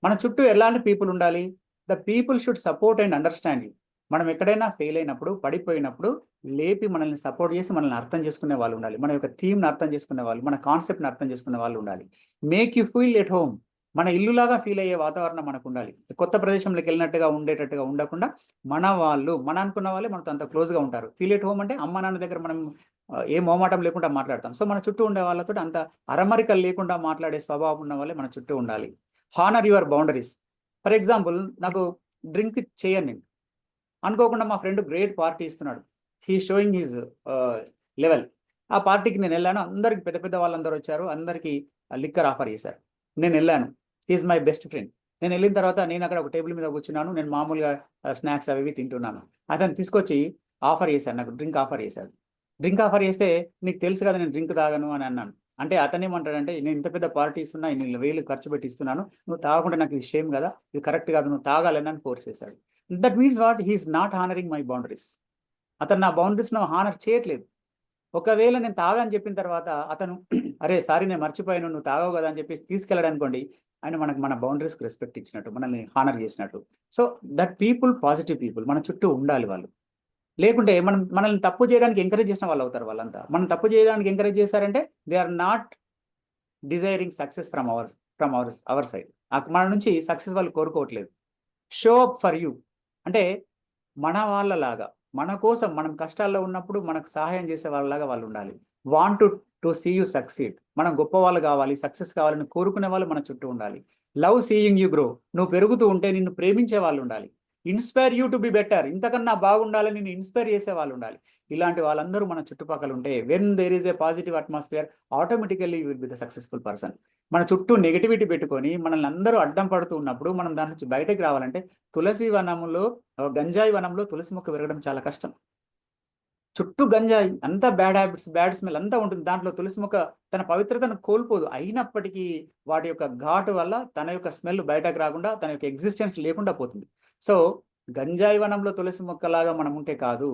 మన చుట్టూ ఎలాంటి పీపుల్ ఉండాలి? The people should support and understand you. మనం ఎక్కడైనా ఫెయిల్ అయినప్పుడు, పడిపోయినప్పుడు లేపి మనల్ని సపోర్ట్ చేసి మనల్ని అర్థం చేసుకునే వాళ్ళు ఉండాలి. మన యొక్క థీమ్ని అర్థం చేసుకునే వాళ్ళు, మన కాన్సెప్ట్ని అర్థం చేసుకునే వాళ్ళు ఉండాలి. Make you feel at home. మన ఇల్లులాగా ఫీల్ అయ్యే వాతావరణం మనకు ఉండాలి. కొత్త ప్రదేశంలోకి వెళ్ళినట్టుగా ఉండేటట్టుగా ఉండకుండా మన వాళ్ళు, మన అనుకున్న వాళ్ళే మనతో అంత క్లోజ్గా ఉంటారు. ఫీల్ ఎట్ హోమ్ అంటే అమ్మ నాన్న దగ్గర మనం ఏ మోమాటం లేకుండా మాట్లాడతాం. సో మన చుట్టూ ఉండే వాళ్ళతో అంత అరమరికలు లేకుండా మాట్లాడే స్వభావం ఉన్న వాళ్ళే మన చుట్టూ ఉండాలి. Honour your boundaries. For example, నాకు డ్రింక్ చేయను నేను, అనుకోకుండా మా ఫ్రెండ్ గ్రేట్ పార్టీ ఇస్తున్నాడు, హీ షోయింగ్ హిజ్ లెవెల్. ఆ పార్టీకి నేను వెళ్ళాను, అందరికి పెద్ద పెద్ద వాళ్ళందరూ వచ్చారు, అందరికీ లిక్కర్ ఆఫర్ చేశారు. నేను వెళ్ళాను, ఈజ్ మై బెస్ట్ ఫ్రెండ్. నేను వెళ్ళిన తర్వాత నేను అక్కడ ఒక టేబుల్ మీద కూర్చున్నాను, నేను మామూలుగా స్నాక్స్ అవి తింటున్నాను. అతను తీసుకొచ్చి ఆఫర్ చేశాడు, నాకు డ్రింక్ ఆఫర్ చేశాడు. డ్రింక్ ఆఫర్ చేస్తే నీకు తెలుసు కదా నేను డ్రింక్ తాగను అని అన్నాను. అంటే అతను ఏమంటాడంటే, నేను ఇంత పెద్ద పార్టీ ఇస్తున్నా, ఇన్ని వేలు ఖర్చు పెట్టి ఇస్తున్నాను, నువ్వు తాగకుండా నాకు ఇది షేమ్ కదా, ఇది కరెక్ట్ కాదు, నువ్వు తాగాలని నన్ను ఫోర్స్ చేశాడు. That means what, he is not honouring my boundaries. అతను నా బౌండరీస్ను హానర్ చేయట్లేదు. ఒకవేళ నేను తాగని చెప్పిన తర్వాత అతను అరే సారీ నేను మర్చిపోయాను, నువ్వు తాగవు కదా అని చెప్పేసి తీసుకెళ్ళాడు అనుకోండి, ఆయన మనకు మన బౌండరీస్కి రెస్పెక్ట్ ఇచ్చినట్టు, మనల్ని హానర్ చేసినట్టు. So that people positive people మన చుట్టూ ఉండాలి వాళ్ళు. లేకుంటే మనల్ని తప్పు చేయడానికి ఎంకరేజ్ చేసిన వాళ్ళు అవుతారు వాళ్ళంతా. మనం తప్పు చేయడానికి ఎంకరేజ్ చేశారంటే they are not desiring success from our side. మన నుంచి సక్సెస్ వాళ్ళు కోరుకోవట్లేదు. షో అప్ ఫర్ యూ అంటే మన వాళ్ళలాగా, మన కోసం, మనం కష్టాల్లో ఉన్నప్పుడు మనకు సహాయం చేసే వాళ్ళలాగా వాళ్ళు ఉండాలి. Want to see you succeed. మనం గొప్ప వాళ్ళు కావాలి, సక్సెస్ కావాలని కోరుకునే వాళ్ళు మన చుట్టూ ఉండాలి. Love seeing you grow. నువ్వు పెరుగుతూ ఉంటే నిన్ను ప్రేమించే వాళ్ళు ఉండాలి. Inspire you to be better. ఇంతకన్నా బాగుండాలని నిన్ను ఇన్స్పైర్ చేసే వాళ్ళు ఉండాలి. ఇలాంటి వాళ్ళందరూ మన చుట్టుపక్కల ఉంటే, when there is a positive atmosphere, automatically you will be the successful person. మన చుట్టూ నెగిటివిటీ పెట్టుకొని మనల్ని అందరూ అడ్డం పడుతూ ఉన్నప్పుడు మనం దాని నుంచి బయటకు రావాలంటే గంజాయి వనంలో తులసి మొక్క పెరగడం చాలా కష్టం. చుట్టూ గంజాయి, అంతా బ్యాడ్ హ్యాబిట్స్, బ్యాడ్ స్మెల్ అంతా ఉంటుంది. దాంట్లో తులసి మొక్క తన పవిత్రతను కోల్పోదు. అయినప్పటికీ వాటి యొక్క ఘాటు వల్ల తన యొక్క స్మెల్ బయటకు రాకుండా, తన యొక్క ఎగ్జిస్టెన్స్ లేకుండా పోతుంది. సో గంజాయి వనంలో తులసి మొక్కలాగా మనం ఉంటే కాదు,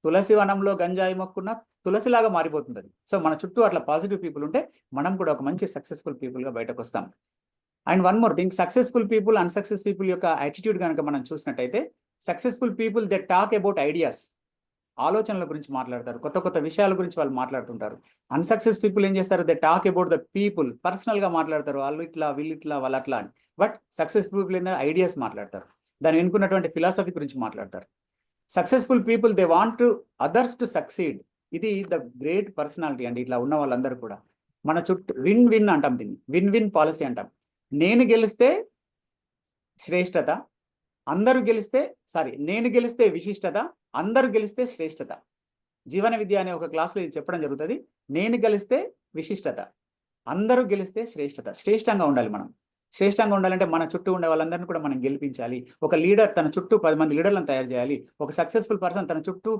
తులసి వనంలో గంజాయి మొక్కున్న తులసిలాగా మారిపోతుంది అది. సో మన చుట్టూ అట్లా పాజిటివ్ పీపుల్ ఉంటే మనం కూడా ఒక మంచి సక్సెస్ఫుల్ పీపుల్గా బయటకు వస్తాం. And one more thing, successful people, unsuccess people యొక్క యాటిట్యూడ్ కనుక మనం చూసినట్టయితే, successful people they talk about ideas, ఆలోచనల గురించి మాట్లాడతారు, కొత్త కొత్త విషయాల గురించి వాళ్ళు మాట్లాడుతుంటారు. అన్సక్సెస్ పీపుల్ ఏం చేస్తారు, they talk about the people, పర్సనల్గా మాట్లాడతారు, వాళ్ళు ఇట్లా వీళ్ళు ఇట్లా వాళ్ళు అట్లా అని. బట్ సక్సెస్ఫుల్ పీపుల్ ఏంటంటే ఐడియాస్ మాట్లాడతారు, దాని వెనుకున్నటువంటి ఫిలాసఫీ గురించి మాట్లాడతారు. Successful people they want others to succeed. ఇది ద గ్రేట్ పర్సనాలిటీ అండి. ఇట్లా ఉన్న వాళ్ళందరూ కూడా మన చుట్టూ విన్ విన్ అంటాం, దీన్ని విన్ విన్ పాలసీ అంటాం. నేను గెలిస్తే శ్రేష్టత, నేను గెలిస్తే విశిష్టత, అందరూ గెలిస్తే శ్రేష్టత. జీవన విద్య అనే ఒక క్లాస్లో ఇది చెప్పడం జరుగుతుంది. నేను గెలిస్తే విశిష్టత, అందరూ గెలిస్తే శ్రేష్టత. శ్రేష్టంగా ఉండాలి మనం. శ్రేష్టంగా ఉండాలంటే మన చుట్టూ ఉండే వాళ్ళందరినీ కూడా మనం గెలిపించాలి. ఒక లీడర్ తన చుట్టూ 10 మంది లీడర్లను తయారు చేయాలి. ఒక సక్సెస్ఫుల్ పర్సన్ తన చుట్టూ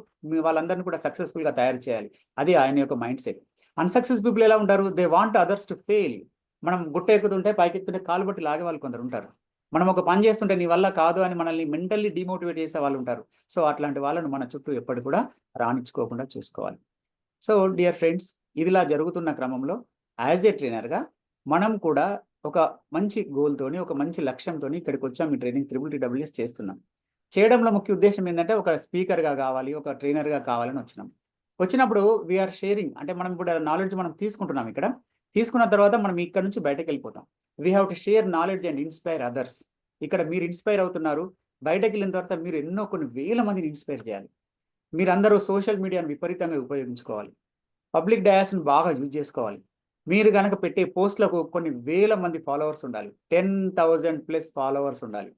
వాళ్ళందరినీ కూడా సక్సెస్ఫుల్గా తయారు చేయాలి. అది ఆయన యొక్క మైండ్ సెట్. అన్సక్సెస్ పీపుల్ ఎలా ఉంటారు, they want others to fail. మనం గుట్ట ఎక్కుతుంటే, పైకి ఎక్కుతుంటే కాలు బట్టి లాగే వాళ్ళు కొందరు ఉంటారు. మనం ఒక పని చేస్తుంటే నీ వల్ల కాదు అని మనల్ని మెంటల్లీ డిమోటివేట్ చేసే వాళ్ళు ఉంటారు. సో అట్లాంటి వాళ్ళను మన చుట్టూ ఎప్పటి కూడా రాణించుకోకుండా చూసుకోవాలి. సో డియర్ ఫ్రెండ్స్, ఇదిలా జరుగుతున్న క్రమంలో యాజ్ ఏ ట్రైనర్గా మనం కూడా ఒక మంచి గోల్తోని, ఒక మంచి లక్ష్యంతో ఇక్కడికి వచ్చాం. ఈ ట్రైనింగ్ TTTWS చేస్తున్నాం. చేయడంలో ముఖ్య ఉద్దేశం ఏంటంటే, ఒక స్పీకర్గా కావాలి, ఒక ట్రైనర్గా కావాలని వచ్చినప్పుడు వీఆర్ షేరింగ్, అంటే మనం కూడా నాలెడ్జ్ మనం తీసుకుంటున్నాం. ఇక్కడ తీసుకున్న తర్వాత మనం ఇక్కడ నుంచి బయటకు వెళ్ళిపోతాం. We have to share knowledge and inspire others. ఇక్కడ మీరు ఇన్స్పైర్ అవుతున్నారు, బయటకు వెళ్ళిన తర్వాత మీరు ఎన్నో కొన్ని వేల మందిని ఇన్స్పైర్ చేయాలి. మీరందరూ సోషల్ మీడియాను విపరీతంగా ఉపయోగించుకోవాలి. పబ్లిక్ డయాస్ని బాగా యూజ్ చేసుకోవాలి. మీరు కనుక పెట్టే పోస్టులకు కొన్ని వేల మంది ఫాలోవర్స్ ఉండాలి. 10,000+ ఫాలోవర్స్ ఉండాలి.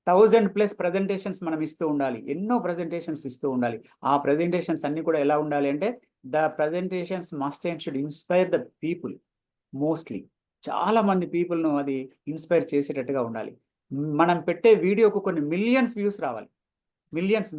1,000+ ప్రజెంటేషన్స్ మనం ఇస్తూ ఉండాలి. ఎన్నో ప్రజెంటేషన్స్ ఇస్తూ ఉండాలి. ఆ ప్రజెంటేషన్స్ అన్ని కూడా ఎలా ఉండాలి అంటే, the presentations must and should inspire the people. Mostly చాలా మంది పీపుల్ను అది ఇన్స్పైర్ చేసేటట్టుగా ఉండాలి. మనం పెట్టే వీడియోకు కొన్ని మిలియన్స్ వ్యూస్ రావాలి. మిలియన్స్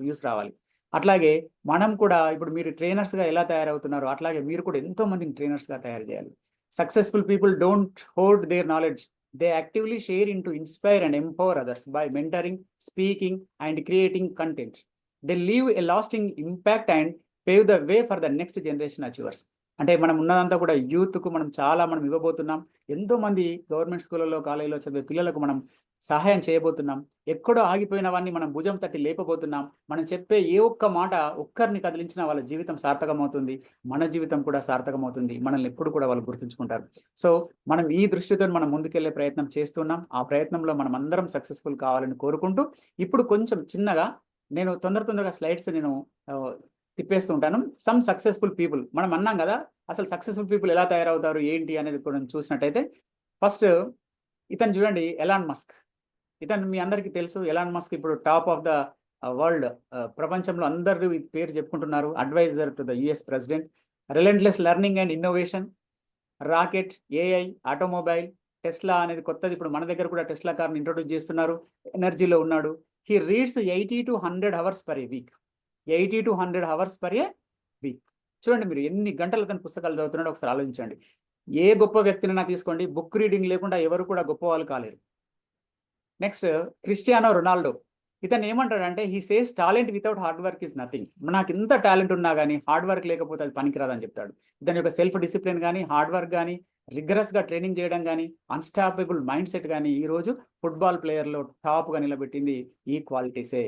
వ్యూస్ రావాలి. అట్లాగే మనం కూడా ఇప్పుడు మీరు ట్రైనర్స్గా ఎలా తయారవుతున్నారో అట్లాగే మీరు కూడా ఎంతో మందిని ట్రైనర్స్గా తయారు చేయాలి. Successful people don't hold their knowledge, they actively share in to inspire and empower others by mentoring, speaking and creating content. They leave a lasting impact and pave the way for the next generation achievers. అంటే మనం ఉన్నదంతా కూడా యూత్కు మనం ఇవ్వబోతున్నాం. ఎంతో మంది government స్కూళ్ళలో కాలేజీలో చదివే పిల్లలకు మనం సహాయం చేయబోతున్నాం. ఎక్కడో ఆగిపోయినవన్నీ మనం భుజం తట్టి లేపబోతున్నాం. మనం చెప్పే ఏ ఒక్క మాట ఒక్కరిని కదిలించినా వాళ్ళ జీవితం సార్థకమవుతుంది. మన జీవితం కూడా సార్థకమవుతుంది. మనల్ని ఎప్పుడు కూడా వాళ్ళు గుర్తుంచుకుంటారు. సో మనం ఈ దృష్టితో మనం ముందుకెళ్లే ప్రయత్నం చేస్తున్నాం. ఆ ప్రయత్నంలో మనం అందరం సక్సెస్ఫుల్ కావాలని కోరుకుంటూ ఇప్పుడు కొంచెం చిన్నగా నేను తొందరగా స్లైడ్స్ నేను తిప్పేస్తూ ఉంటాను. సమ్ సక్సెస్ఫుల్ పీపుల్ మనం అన్నాం కదా, అసలు సక్సెస్ఫుల్ పీపుల్ ఎలా తయారవుతారు ఏంటి అనేది కూడా చూసినట్టయితే ఫస్ట్ ఇతను చూడండి, ఎలాన్ మస్క్. ఇతను మీ అందరికీ తెలుసు. ఎలాన్ మస్క్ ఇప్పుడు టాప్ ఆఫ్ ద వరల్డ్, ప్రపంచంలో అందరూ ఈ పేరు చెప్పుకుంటున్నారు. Adviser to the US president. Relentless learning and innovation, rocket, AI, automobile, Tesla అనేది కొత్తది. ఇప్పుడు మన దగ్గర కూడా టెస్లా కార్ని ఇంట్రొడ్యూస్ చేస్తున్నారు. ఎనర్జీలో ఉన్నాడు. He reads 80 to 100 hours per a week. 80 to 100 hours per a week. చూడండి మీరు ఎన్ని గంటలు అతను పుస్తకాలు చదువుతున్నాడో ఒకసారి ఆలోచించండి. ఏ గొప్ప వ్యక్తినైనా తీసుకోండి, బుక్ రీడింగ్ లేకుండా ఎవరు కూడా గొప్ప వాళ్ళు కాలేరు. Next Cristiano Ronaldo. ఇతను ఏమంటాడంటే, he says talent without hard work is nothing. నాకు ఇంత టాలెంట్ ఉన్నా కానీ హార్డ్ వర్క్ లేకపోతే అది పనికిరాదని చెప్తాడు. ఇతని యొక్క సెల్ఫ్ డిసిప్లిన్ కానీ, హార్డ్ వర్క్ కానీ, రిగరస్గా ట్రైనింగ్ చేయడం కానీ, అన్స్టాపబుల్ మైండ్ సెట్ కానీ ఈరోజు ఫుట్బాల్ ప్లేయర్లో టాప్గా నిలబెట్టింది ఈ క్వాలిటీసే.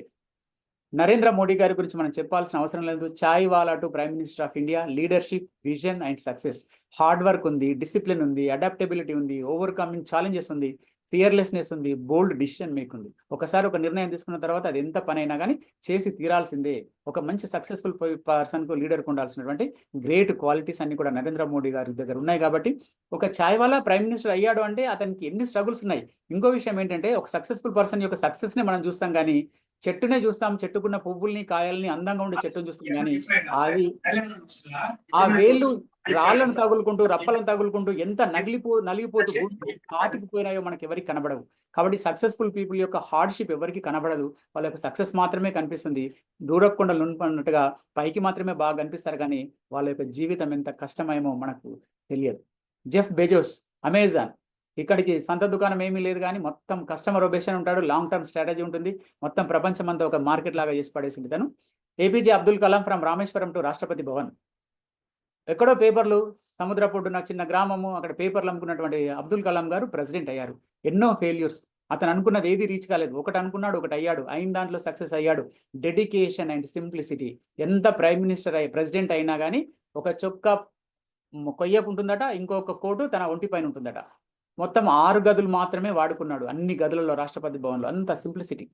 నరేంద్ర మోడీ గారి గురించి మనం చెప్పాల్సిన అవసరం లేదు. Chai wala to prime minister of India. Leadership, vision and success. Hard work ఉంది, డిసిప్లిన్ ఉంది, అడాప్టబిలిటీ ఉంది, ఓవర్కమింగ్ ఛాలెంజెస్ ఉంది, ఫియర్లెస్నెస్ ఉంది, బోల్డ్ డిసిషన్ మేక్ ఉంది. ఒకసారి ఒక నిర్ణయం తీసుకున్న తర్వాత అది ఎంత పని అయినా కానీ చేసి తీరాల్సిందే. ఒక మంచి సక్సెస్ఫుల్ పర్సన్కు లీడర్కు ఉండాల్సినటువంటి గ్రేట్ క్వాలిటీస్ అన్ని కూడా నరేంద్ర మోడీ గారి దగ్గర ఉన్నాయి. కాబట్టి ఒక చాయ్ వాలా ప్రైమ్ మినిస్టర్ అయ్యాడు అంటే అతనికి ఎన్ని స్ట్రగుల్స్ ఉన్నాయి. ఇంకో విషయం ఏంటంటే, ఒక సక్సెస్ఫుల్ పర్సన్ యొక్క సక్సెస్ని మనం చూస్తాం కానీ చెట్టునే చూస్తాం, చెట్టుకున్న పువ్వుల్ని కాయల్ని అందంగా ఉండే చెట్టును చూస్తాం కానీ అది ఆ వేళ్ళు రాళ్ళను తగులుకుంటూ రప్పలను తగులుకుంటూ ఎంత నలిగిపోతూ పాతికిపోయినాయో మనకి ఎవరికి కనబడవు. కాబట్టి సక్సెస్ఫుల్ పీపుల్ యొక్క హార్డ్షిప్ ఎవరికి కనబడదు. వాళ్ళ యొక్క సక్సెస్ మాత్రమే కనిపిస్తుంది. దూరకుండా నున్నట్టుగా పైకి మాత్రమే బాగా కనిపిస్తారు కానీ వాళ్ళ యొక్క జీవితం ఎంత కష్టమేమో మనకు తెలియదు. Jeff Bezos, Amazon. ఇక్కడికి సొంత దుకాణం ఏమీ లేదు కానీ మొత్తం కస్టమర్ ఒబేషన్ ఉంటాడు. లాంగ్ టర్మ్ స్ట్రాటజీ ఉంటుంది. మొత్తం ప్రపంచం అంతా ఒక మార్కెట్ లాగా చేసి పడేసింది తను. APJ Abdul Kalam from Rameswaram to Rashtrapati Bhavan. ఎక్కడో పేపర్లు, సముద్రపొడ్డున చిన్న గ్రామము, అక్కడ పేపర్లు అమ్ముకున్నటువంటి అబ్దుల్ కలాం గారు ప్రెసిడెంట్ అయ్యారు. ఎన్నో ఫెయిల్యూర్స్. అతను అనుకున్నది ఏది రీచ్ కాలేదు. ఒకటి అనుకున్నాడు, ఒకటి అయ్యాడు. అయిన దాంట్లో సక్సెస్ అయ్యాడు. Dedication and simplicity. ఎంత ప్రైమ్ మినిస్టర్ ప్రెసిడెంట్ అయినా కానీ ఒక చొక్కా కొయ్యకుంటుందట, ఇంకొక కోటు తన ఒంటి పైన ఉంటుందట. మొత్తం 6 గదులు మాత్రమే వాడుకున్నాడు అన్ని గదులలో రాష్ట్రపతి భవన్లో. అంత సింప్లిసిటీ.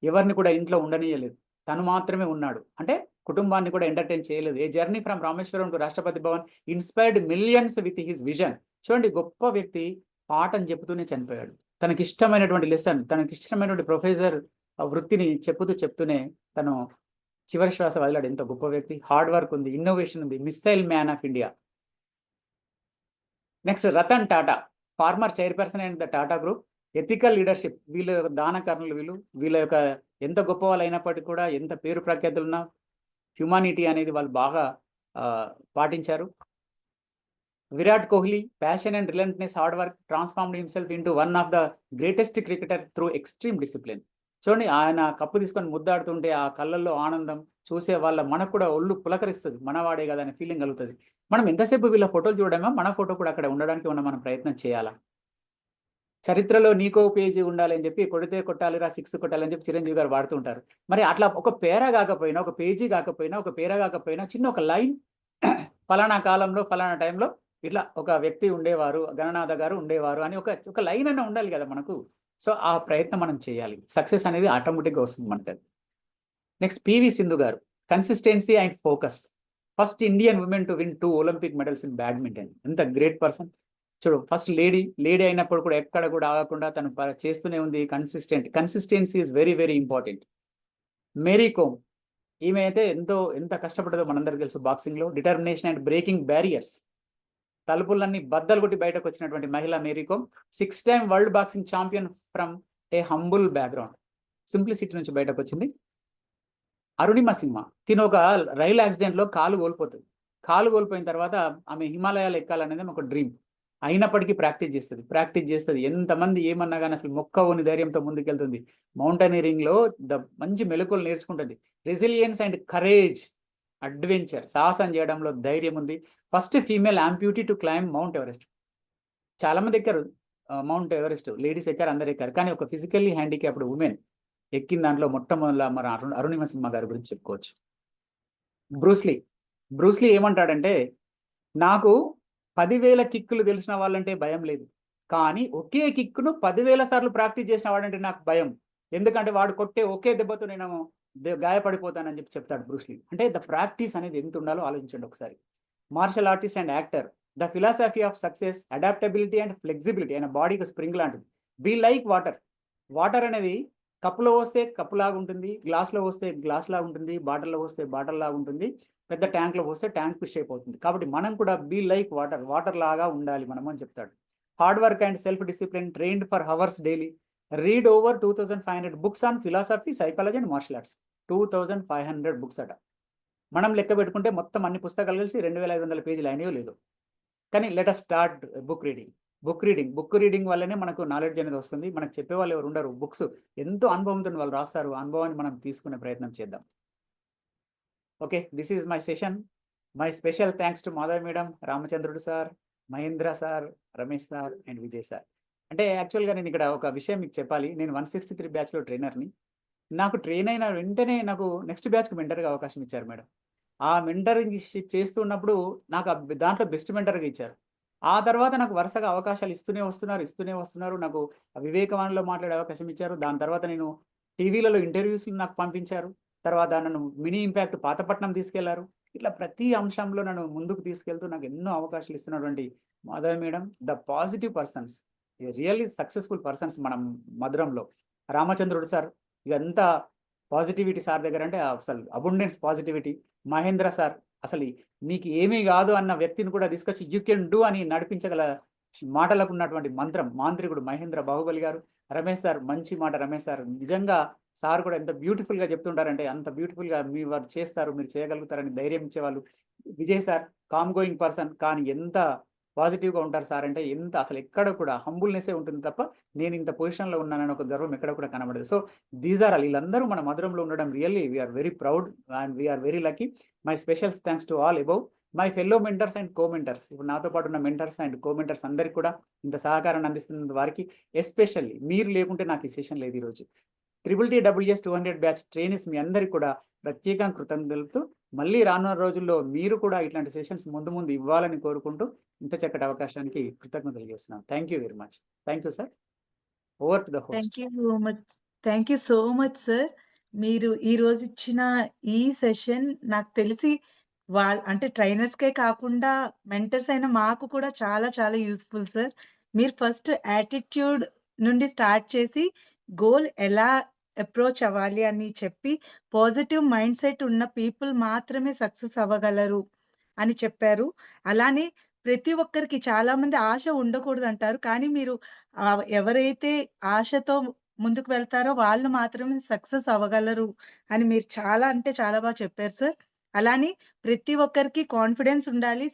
ఎవరిని కూడా ఇంట్లో ఉండనీయలేదు. తను మాత్రమే ఉన్నాడు. అంటే కుటుంబాన్ని కూడా ఎంటర్టైన్ చేయలేదు. A journey from Rameswaram to Rashtrapati Bhavan inspired millions with his vision. చూడండి, గొప్ప వ్యక్తి పాఠం చెబుతూనే చనిపోయాడు. తనకి ఇష్టమైనటువంటి లెసన్, తనకి ఇష్టమైనటువంటి ప్రొఫెసర్ వృత్తిని చెప్తూనే తను చివరి శ్వాస వదిలాడు. ఎంత గొప్ప వ్యక్తి. హార్డ్ వర్క్ ఉంది, ఇన్నోవేషన్ ఉంది. Missile man of India. Next Ratan Tata, former chairperson and the Tata group. Ethical leadership. వీళ్ళ యొక్క దానకర్ణులు వీళ్ళ యొక్క ఎంత గొప్ప వాళ్ళు అయినప్పటికీ కూడా, ఎంత పేరు ప్రఖ్యాతులున్నా హ్యుమానిటీ అనేది వాళ్ళు బాగా పాటించారు. Virat Kohli, passion and relentlessness, hard work, transformed himself into one of the greatest cricketer through extreme discipline. చూడండి, ఆయన కప్పు తీసుకొని ముద్దాడుతుంటే ఆ కళ్ళల్లో ఆనందం చూసే మనకు కూడా ఒళ్ళు పులకరిస్తుంది. మనవాడే కదా అనే ఫీలింగ్ కలుగుతుంది. మనం ఎంతసేపు వీళ్ళ ఫోటోలు చూడమో మన ఫోటో కూడా అక్కడ ఉండడానికి మనం ప్రయత్నం చేయాలా? చరిత్రలో నీకో పేజీ ఉండాలి అని చెప్పి కొడితే కొట్టాలిరా 6 కొట్టాలని చెప్పి చిరంజీవి గారు వాడుతుంటారు. మరి అట్లా ఒక పేరా కాకపోయినా, ఒక పేజీ కాకపోయినా, ఒక పేరా కాకపోయినా చిన్న ఒక లైన్, ఫలానా కాలంలో ఫలానా టైంలో ఇట్లా ఒక వ్యక్తి ఉండేవారు, గణనాథ గారు ఉండేవారు అని ఒక లైన్ అయినా ఉండాలి కదా మనకు. సో ఆ ప్రయత్నం మనం చేయాలి. సక్సెస్ అనేది ఆటోమేటిక్గా వస్తుంది మనకి. నెక్స్ట్ పివి సింధు గారు, consistency and focus. First Indian women to win 2 Olympic medals in badminton. ఎంత గ్రేట్ పర్సన్. చూడు, ఫస్ట్ లేడీ అయినప్పుడు కూడా ఎక్కడ కూడా ఆగకుండా తను చేస్తూనే ఉంది. Consistency is very very important. Mary Kom, ఈమె అయితే ఎంత కష్టపడదో మనందరికీ తెలుసు. బాక్సింగ్లో డిటర్మినేషన్ అండ్ బ్రేకింగ్ బ్యారియర్స్. తలుపులన్నీ బద్దలు కొట్టి బయటకు వచ్చినటువంటి మహిళ Mary Kom. 6 time world boxing champion from a humble background. Simplicity నుంచి బయటకు వచ్చింది. అరుణిమ సింహ, తిను ఒక రైలు యాక్సిడెంట్లో కాలు కోల్పోయిన తర్వాత ఆమె హిమాలయాలు ఎక్కాలనేది ఒక డ్రీమ్. అయినప్పటికీ ప్రాక్టీస్ చేస్తుంది. ఎంతమంది ఏమన్నా కానీ అసలు మొక్కవోని ధైర్యంతో ముందుకెళ్తుంది. మౌంటైనీరింగ్లో మంచి మెలకువలు నేర్చుకుంటుంది. Resilience and courage. అడ్వెంచర్, సాహసం చేయడంలో ధైర్యం ఉంది. First female amputee to climb Mount Everest. చాలా మంది ఎక్కారు మౌంట్ ఎవరెస్ట్, లేడీస్ ఎక్కారు, అందరు ఎక్కారు. కానీ ఒక ఫిజికల్లీ హ్యాండిక్యాప్డ్ ఉమెన్ ఎక్కిన దాంట్లో మొట్టమొదల మన అరుణిమ సింహ గారి గురించి చెప్పుకోవచ్చు. బ్రూస్లీ ఏమంటాడంటే, నాకు 10,000 కిక్కులు తెలిసిన వాళ్ళంటే భయం లేదు, కానీ ఒకే కిక్కును 10,000 సార్లు ప్రాక్టీస్ చేసిన వాడంటే నాకు భయం, ఎందుకంటే వాడు కొట్టే ఒకే దెబ్బతో నేను గాయపడిపోతానని చెప్తాడు బ్రూస్లీ. అంటే ద ప్రాక్టీస్ అనేది ఎంత ఉండాలో ఆలోచించండి ఒకసారి. Martial artist and actor, the philosophy of success, adaptability and flexibility. ఆయన బాడీకి స్ప్రింగ్ లాంటిది. బీ లైక్ వాటర్ అనేది కప్పులో వస్తే కప్పు లాగా ఉంటుంది, గ్లాస్లో వస్తే గ్లాస్ లాగా ఉంటుంది, బాటిల్లో వస్తే బాటిల్ లాగా ఉంటుంది, పెద్ద ట్యాంక్లో వస్తే ట్యాంక్ ఫిష్ అయిపోతుంది. కాబట్టి మనం కూడా బీ లైక్ వాటర్ లాగా ఉండాలి మనం అని చెప్తాడు. Hard work and self discipline, trained for hours daily, read over 2500 books on philosophy, psychology and martial arts. 2500 books అట. మనం లెక్క పెట్టుకుంటే మొత్తం అన్ని పుస్తకాలు కలిసి 2500 పేజీలు అయినాయో లేదో. కానీ let us start book reading వల్లనే మనకు నాలెడ్జ్ అనేది వస్తుంది. మనకు చెప్పే వాళ్ళు ఎవరు ఉండరు. బుక్స్ ఎంతో అనుభవంతో వాళ్ళు రాస్తారు. అనుభవాన్ని మనం తీసుకునే ప్రయత్నం చేద్దాం. Okay, this is my session. My special thanks to Madhav madam, Ramachandrudu sir, Mahendra sir, Ramesh sir and Vijay sir. అంటే యాక్చువల్గా నేను ఇక్కడ ఒక విషయం మీకు చెప్పాలి. నేను 163 బ్యాచ్లో ట్రైనర్ని. నాకు ట్రైన్ అయిన వెంటనే నాకు నెక్స్ట్ బ్యాచ్కి మెంటర్గా అవకాశం ఇచ్చారు మేడం. ఆ మెంటరింగ్ చేస్తున్నప్పుడు నాకు దాంట్లో బెస్ట్ మెంటర్గా ఇచ్చారు. ఆ తర్వాత నాకు వరుసగా అవకాశాలు ఇస్తూనే వస్తున్నారు. నాకు వివేకవాణిలో మాట్లాడే అవకాశం ఇచ్చారు. దాని తర్వాత నేను టీవీలలో ఇంటర్వ్యూస్ నాకు పంపించారు. తర్వాత నన్ను మినీ ఇంపాక్ట్ పాతపట్నం తీసుకెళ్లారు. ఇట్లా ప్రతి అంశంలో నన్ను ముందుకు తీసుకెళ్తూ నాకు ఎన్నో అవకాశాలు ఇస్తున్నటువంటి Madhavi madam, the positive persons, really successful persons మనం మధురంలో. రామచంద్రుడు సార్, ఇదంతా పాజిటివిటీ సార్ దగ్గర అంటే అసలు అబుండెన్స్ పాజిటివిటీ. మహేంద్ర సార్, అసలు నీకు ఏమీ కాదు అన్న వ్యక్తిని కూడా తీసుకొచ్చి యూ కెన్ డూ అని నడిపించగల మాటలకు ఉన్నటువంటి మాంత్రికుడు మహేంద్ర బాహుబలి గారు. రమేష్ సార్, మంచి మాట రమేష్ సార్. నిజంగా సార్ కూడా ఎంత బ్యూటిఫుల్గా చెప్తుంటారంటే అంత బ్యూటిఫుల్గా మీ వారు చేస్తారు, మీరు చేయగలుగుతారని ధైర్యం ఇచ్చేవాళ్ళు. Vijay sir, calm going person, కానీ ఎంత పాజిటివ్గా ఉంటారు సార్ అంటే ఎంత అసలు ఎక్కడ కూడా హంబుల్నెస్సే ఉంటుంది తప్ప నేను ఇంత పొజిషన్లో ఉన్నానని ఒక గర్వం ఎక్కడ కూడా కనబడదు. సో దీస్ ఆర్ వీళ్ళందరూ మన మధురంలో ఉండడం really we are very proud and we are very lucky. My special thanks to all above my fellow mentors and co-mentors. ఇప్పుడు నాతో పాటు ఉన్న మెంటర్స్ అండ్ కో-మెంటర్స్ అందరికీ కూడా ఇంత సహకారాన్ని అందిస్తున్న వారికి ఎస్పెషల్లీ మీరు లేకుంటే నాకు ఈ సెషన్ లేదు ఈరోజు. TTTWS 200 బ్యాచ్ ట్రైనీస్ మీ అందరికీ కూడా ప్రత్యేకంగా కృతజ్ఞతలతో మళ్ళీ రానున్న రోజుల్లో మీరు కూడా ఇట్లాంటి సెషన్స్ ముందు ఇవ్వాలని కోరుకుంటూ ఇంత చక్కటి అవకాశానికి కృతజ్ఞతలు చేస్తున్నాను. Thank you very much. Thank you sir. Over to the host. Thank you so much sir. మీరు ఈ రోజు ఇచ్చిన ఈ సెషన్ నాకు తెలిసి అంటే ట్రైనర్స్కే కాకుండా మెంటర్స్ అయిన మాకు కూడా చాలా చాలా యూస్ఫుల్ సార్. మీరు ఫస్ట్ యాటిట్యూడ్ నుండి స్టార్ట్ చేసి గోల్ ఎలా అప్రోచ్ అవ్వాలి అని చెప్పి పాజిటివ్ మైండ్ సెట్ ఉన్న పీపుల్ మాత్రమే సక్సెస్ అవ్వగలరు అని చెప్పారు. అలానే ప్రతి ఒక్కరికి చాలా మంది ఆశ ఉండకూడదు అంటారు, కానీ మీరు ఎవరైతే ఆశతో ముందుకు వెళ్తారో వాళ్ళు మాత్రమే సక్సెస్ అవ్వగలరు అని మీరు చాలా అంటే చాలా బాగా చెప్పారు సార్. అలానే ప్రతి ఒక్కరికి కాన్ఫిడెన్స్ ఉండాలి.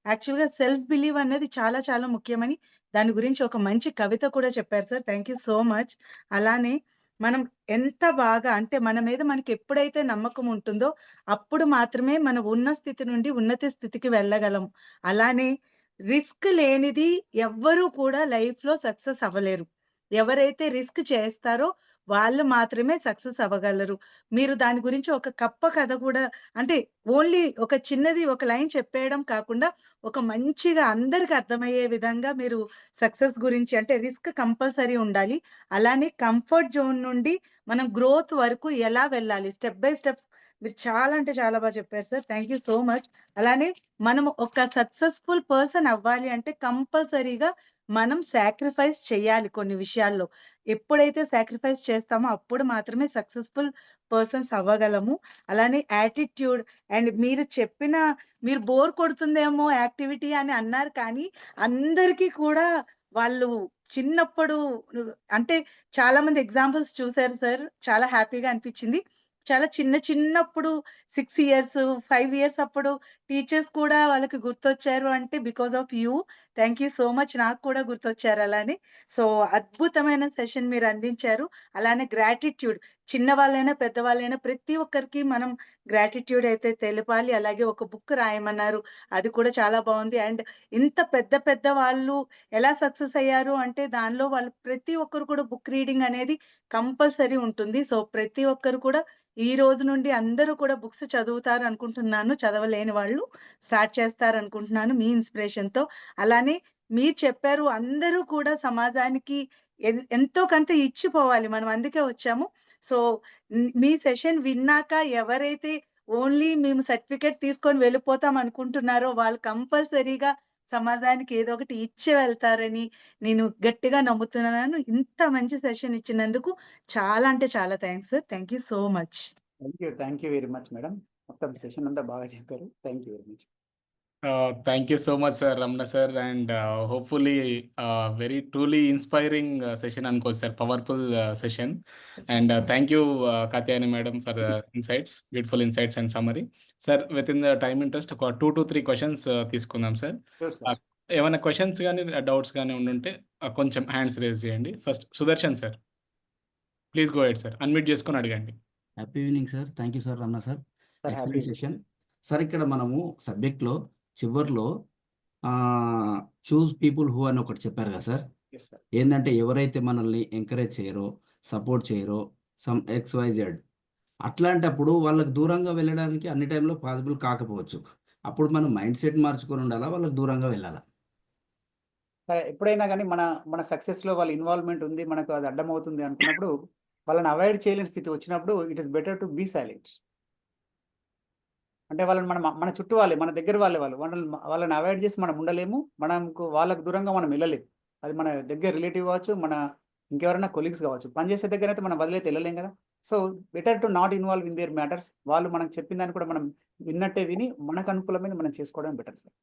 యాక్చువల్గా సెల్ఫ్ బిలీవ్ అనేది చాలా చాలా ముఖ్యమని దాని గురించి ఒక మంచి కవిత కూడా చెప్పారు sir. Thank you so much. అలానే మనం ఎంత బాగా అంటే మన మీద మనకి ఎప్పుడైతే నమ్మకం ఉంటుందో అప్పుడు మాత్రమే మనం ఉన్న స్థితి నుండి ఉన్నత స్థితికి వెళ్ళగలం. అలానే రిస్క్ లేనిది ఎవ్వరూ కూడా లైఫ్ లో సక్సెస్ అవ్వలేరు. ఎవరైతే రిస్క్ చేస్తారో వాళ్ళు మాత్రమే సక్సెస్ అవ్వగలరు. మీరు దాని గురించి ఒక కథ కూడా అంటే ఓన్లీ ఒక చిన్నది ఒక లైన్ చెప్పేయడం కాకుండా ఒక మంచిగా అందరికి అర్థమయ్యే విధంగా మీరు సక్సెస్ గురించి అంటే రిస్క్ కంపల్సరీ ఉండాలి. అలానే కంఫర్ట్ జోన్ నుండి మనం గ్రోత్ వరకు ఎలా వెళ్ళాలి స్టెప్ బై స్టెప్ మీరు చాలా అంటే చాలా బాగా చెప్పారు sir. Thank you so much. అలానే మనం ఒక సక్సెస్ఫుల్ పర్సన్ అవ్వాలి అంటే కంపల్సరీగా మనం సాక్రిఫైస్ చేయాలి కొన్ని విషయాల్లో. ఎప్పుడైతే సాక్రిఫైస్ చేస్తామో అప్పుడు మాత్రమే సక్సెస్ఫుల్ పర్సన్స్ అవ్వగలము. అలానే యాటిట్యూడ్ అండ్ మీరు బోర్ కొడుతుందేమో యాక్టివిటీ అని అన్నారు, కానీ అందరికీ కూడా వాళ్ళు చిన్నప్పుడు అంటే చాలా మంది ఎగ్జాంపుల్స్ చూసారు సార్. చాలా హ్యాపీగా అనిపించింది. చాలా చిన్నప్పుడు 6 years 5 years అప్పుడు టీచర్స్ కూడా వాళ్ళకి గుర్తొచ్చారు అంటే because of you. Thank you so much. నాకు కూడా గుర్తొచ్చారు అలానే. సో అద్భుతమైన సెషన్ మీరు అందించారు. అలానే గ్రాటిట్యూడ్ చిన్నవాళ్ళైనా పెద్దవాళ్ళైనా ప్రతి ఒక్కరికి మనం గ్రాటిట్యూడ్ అయితే తెలపాలి. అలాగే ఒక బుక్ రాయమన్నారు. అది కూడా చాలా బాగుంది. అండ్ ఇంత పెద్ద పెద్ద వాళ్ళు ఎలా సక్సెస్ అయ్యారు అంటే దానిలో వాళ్ళు ప్రతి ఒక్కరు కూడా బుక్ రీడింగ్ అనేది కంపల్సరీ ఉంటుంది. సో ప్రతి ఒక్కరు కూడా ఈ రోజు నుండి అందరూ కూడా బుక్స్ చదువుతారు అనుకుంటున్నాను. చదవలేని వాళ్ళు స్టార్ట్ చేస్తారు అనుకుంటున్నాను మీ ఇన్స్పిరేషన్ తో. అలానే మీరు చెప్పారు అందరూ కూడా సమాజానికి ఎంతో కొంత ఇచ్చిపోవాలి. మనం అందుకే వచ్చాము. సో మీ సెషన్ విన్నాక ఎవరైతే ఓన్లీ మేము సర్టిఫికేట్ తీసుకొని వెళ్ళిపోతాం అనుకుంటున్నారో వాళ్ళు కంపల్సరీగా సమాజానికి ఏదో ఒకటి ఇచ్చి వెళ్తారని నేను గట్టిగా నమ్ముతున్నాను. ఇంత మంచి సెషన్ ఇచ్చినందుకు చాలా అంటే చాలా thanks sir. Thank you so much. Thank you very much madam. మొత్తం సెషన్ అంతా బాగా చెప్పారు. Thank you very much. Thank you so much, sir, Ramna sir, and hopefully very truly inspiring session అనుకోవచ్చు sir. Powerful session, and thank you Katyayani madam for the insights, beautiful insights and summary. Sir, within the time interest ఒక 2 to 3 questions తీసుకుందాం sir. Sure, sir. ఏమైనా questions కానీ doubts కానీ ఉండుంటే కొంచెం hands raise చేయండి. First Sudarshan sir, please go head sir, unmute చేసుకొని అడగండి. Happy evening sir. Thank you sir Ramana sir. Sir, happy excellent session sir. ఇక్కడ మనము సబ్జెక్ట్లో చివర్లో చూస్ పీపుల్ హూ అని ఒకటి చెప్పారు కదా సార్. Yes, sir. ఏంటంటే ఎవరైతే మనల్ని ఎంకరేజ్ చేయరో, సపోర్ట్ చేయరో, సమ్ XYZ అట్లాంటప్పుడు వాళ్ళకి దూరంగా వెళ్ళడానికి అన్ని టైంలో పాసిబుల్ కాకపోవచ్చు. అప్పుడు మనం మైండ్ సెట్ మార్చుకొని ఉండాలా, వాళ్ళకి దూరంగా వెళ్ళాలా? సరే, ఎప్పుడైనా కానీ మన సక్సెస్లో వాళ్ళ ఇన్వాల్వ్మెంట్ ఉంది, మనకు అది అడ్డం అవుతుంది అనుకున్నప్పుడు వాళ్ళని అవాయిడ్ చేయలేని స్థితి వచ్చినప్పుడు it is better to be silent. అంటే వాళ్ళని మన చుట్టూ వాళ్ళే, మన దగ్గర వాళ్ళని అవాయిడ్ చేసి మనం ఉండలేము. మనకు వాళ్ళకు దూరంగా మనం వెళ్ళలేము. అది మన దగ్గర రిలేటివ్ కావచ్చు, మన ఇంకెవరైనా కొలీగ్స్ కావచ్చు. పనిచేసే దగ్గర అయితే మనం వదిలేతే వెళ్ళలేం కదా. So better to not involve in there matters. వాళ్ళు మనకు చెప్పిన దాన్ని కూడా మనం విన్నట్టే విని మనకు అనుకూలమైన మనం చేసుకోవడం better sir.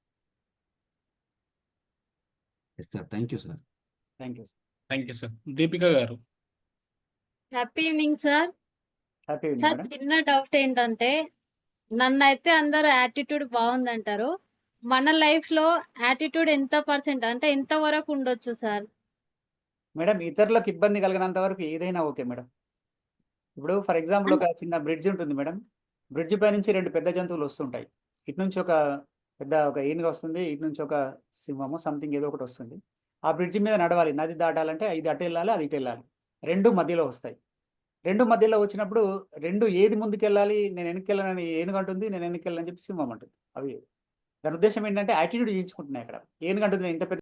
Sir thank you sir. Thank you sir. Thank you sir. Deepika గారు. Happy evening sir. Happy evening sir madam. చిన్న డౌట్ ఏంటంటే నన్నైతే అందరూ యాటిట్యూడ్ బాగుందంటారు. మన లైఫ్ లో యాటిట్యూడ్ ఎంత పర్సెంట్ అంటే ఎంత వరకు ఉండొచ్చు సార్? మేడం, ఇతరులకు ఇబ్బంది కలిగినంత వరకు ఏదైనా ఓకే మేడం. ఇప్పుడు ఫర్ ఎగ్జాంపుల్ ఒక చిన్న బ్రిడ్జ్ ఉంటుంది మేడం. బ్రిడ్జ్ పై నుంచి 2 పెద్ద జంతువులు వస్తుంటాయి. ఇటు నుంచి ఒక ఏనుగు వస్తుంది, ఇటు నుంచి ఒక సింహము సంథింగ్ ఏదో ఒకటి వస్తుంది. ఆ బ్రిడ్జ్ మీద నడవాలి, నది దాటాలంటే ఇది అటు వెళ్ళాలి, అది ఇటు వెళ్ళాలి. 2 మధ్యలో వస్తాయి. 2 మధ్యలో వచ్చినప్పుడు 2 ఏది ముందుకెళ్ళాలి, నేను వెనక్కి ఏనుగు అంటుంది, నేను వెనక్కి వెళ్ళాలని చెప్పి సింహం అంటుంది. అవి దాని ఉద్దేశం ఏంటంటే యాటిట్యూడ్ చేయించుకుంటున్నాయి అక్కడ. ఏనుగు అంటుంది నేను ఇంత పెద్ద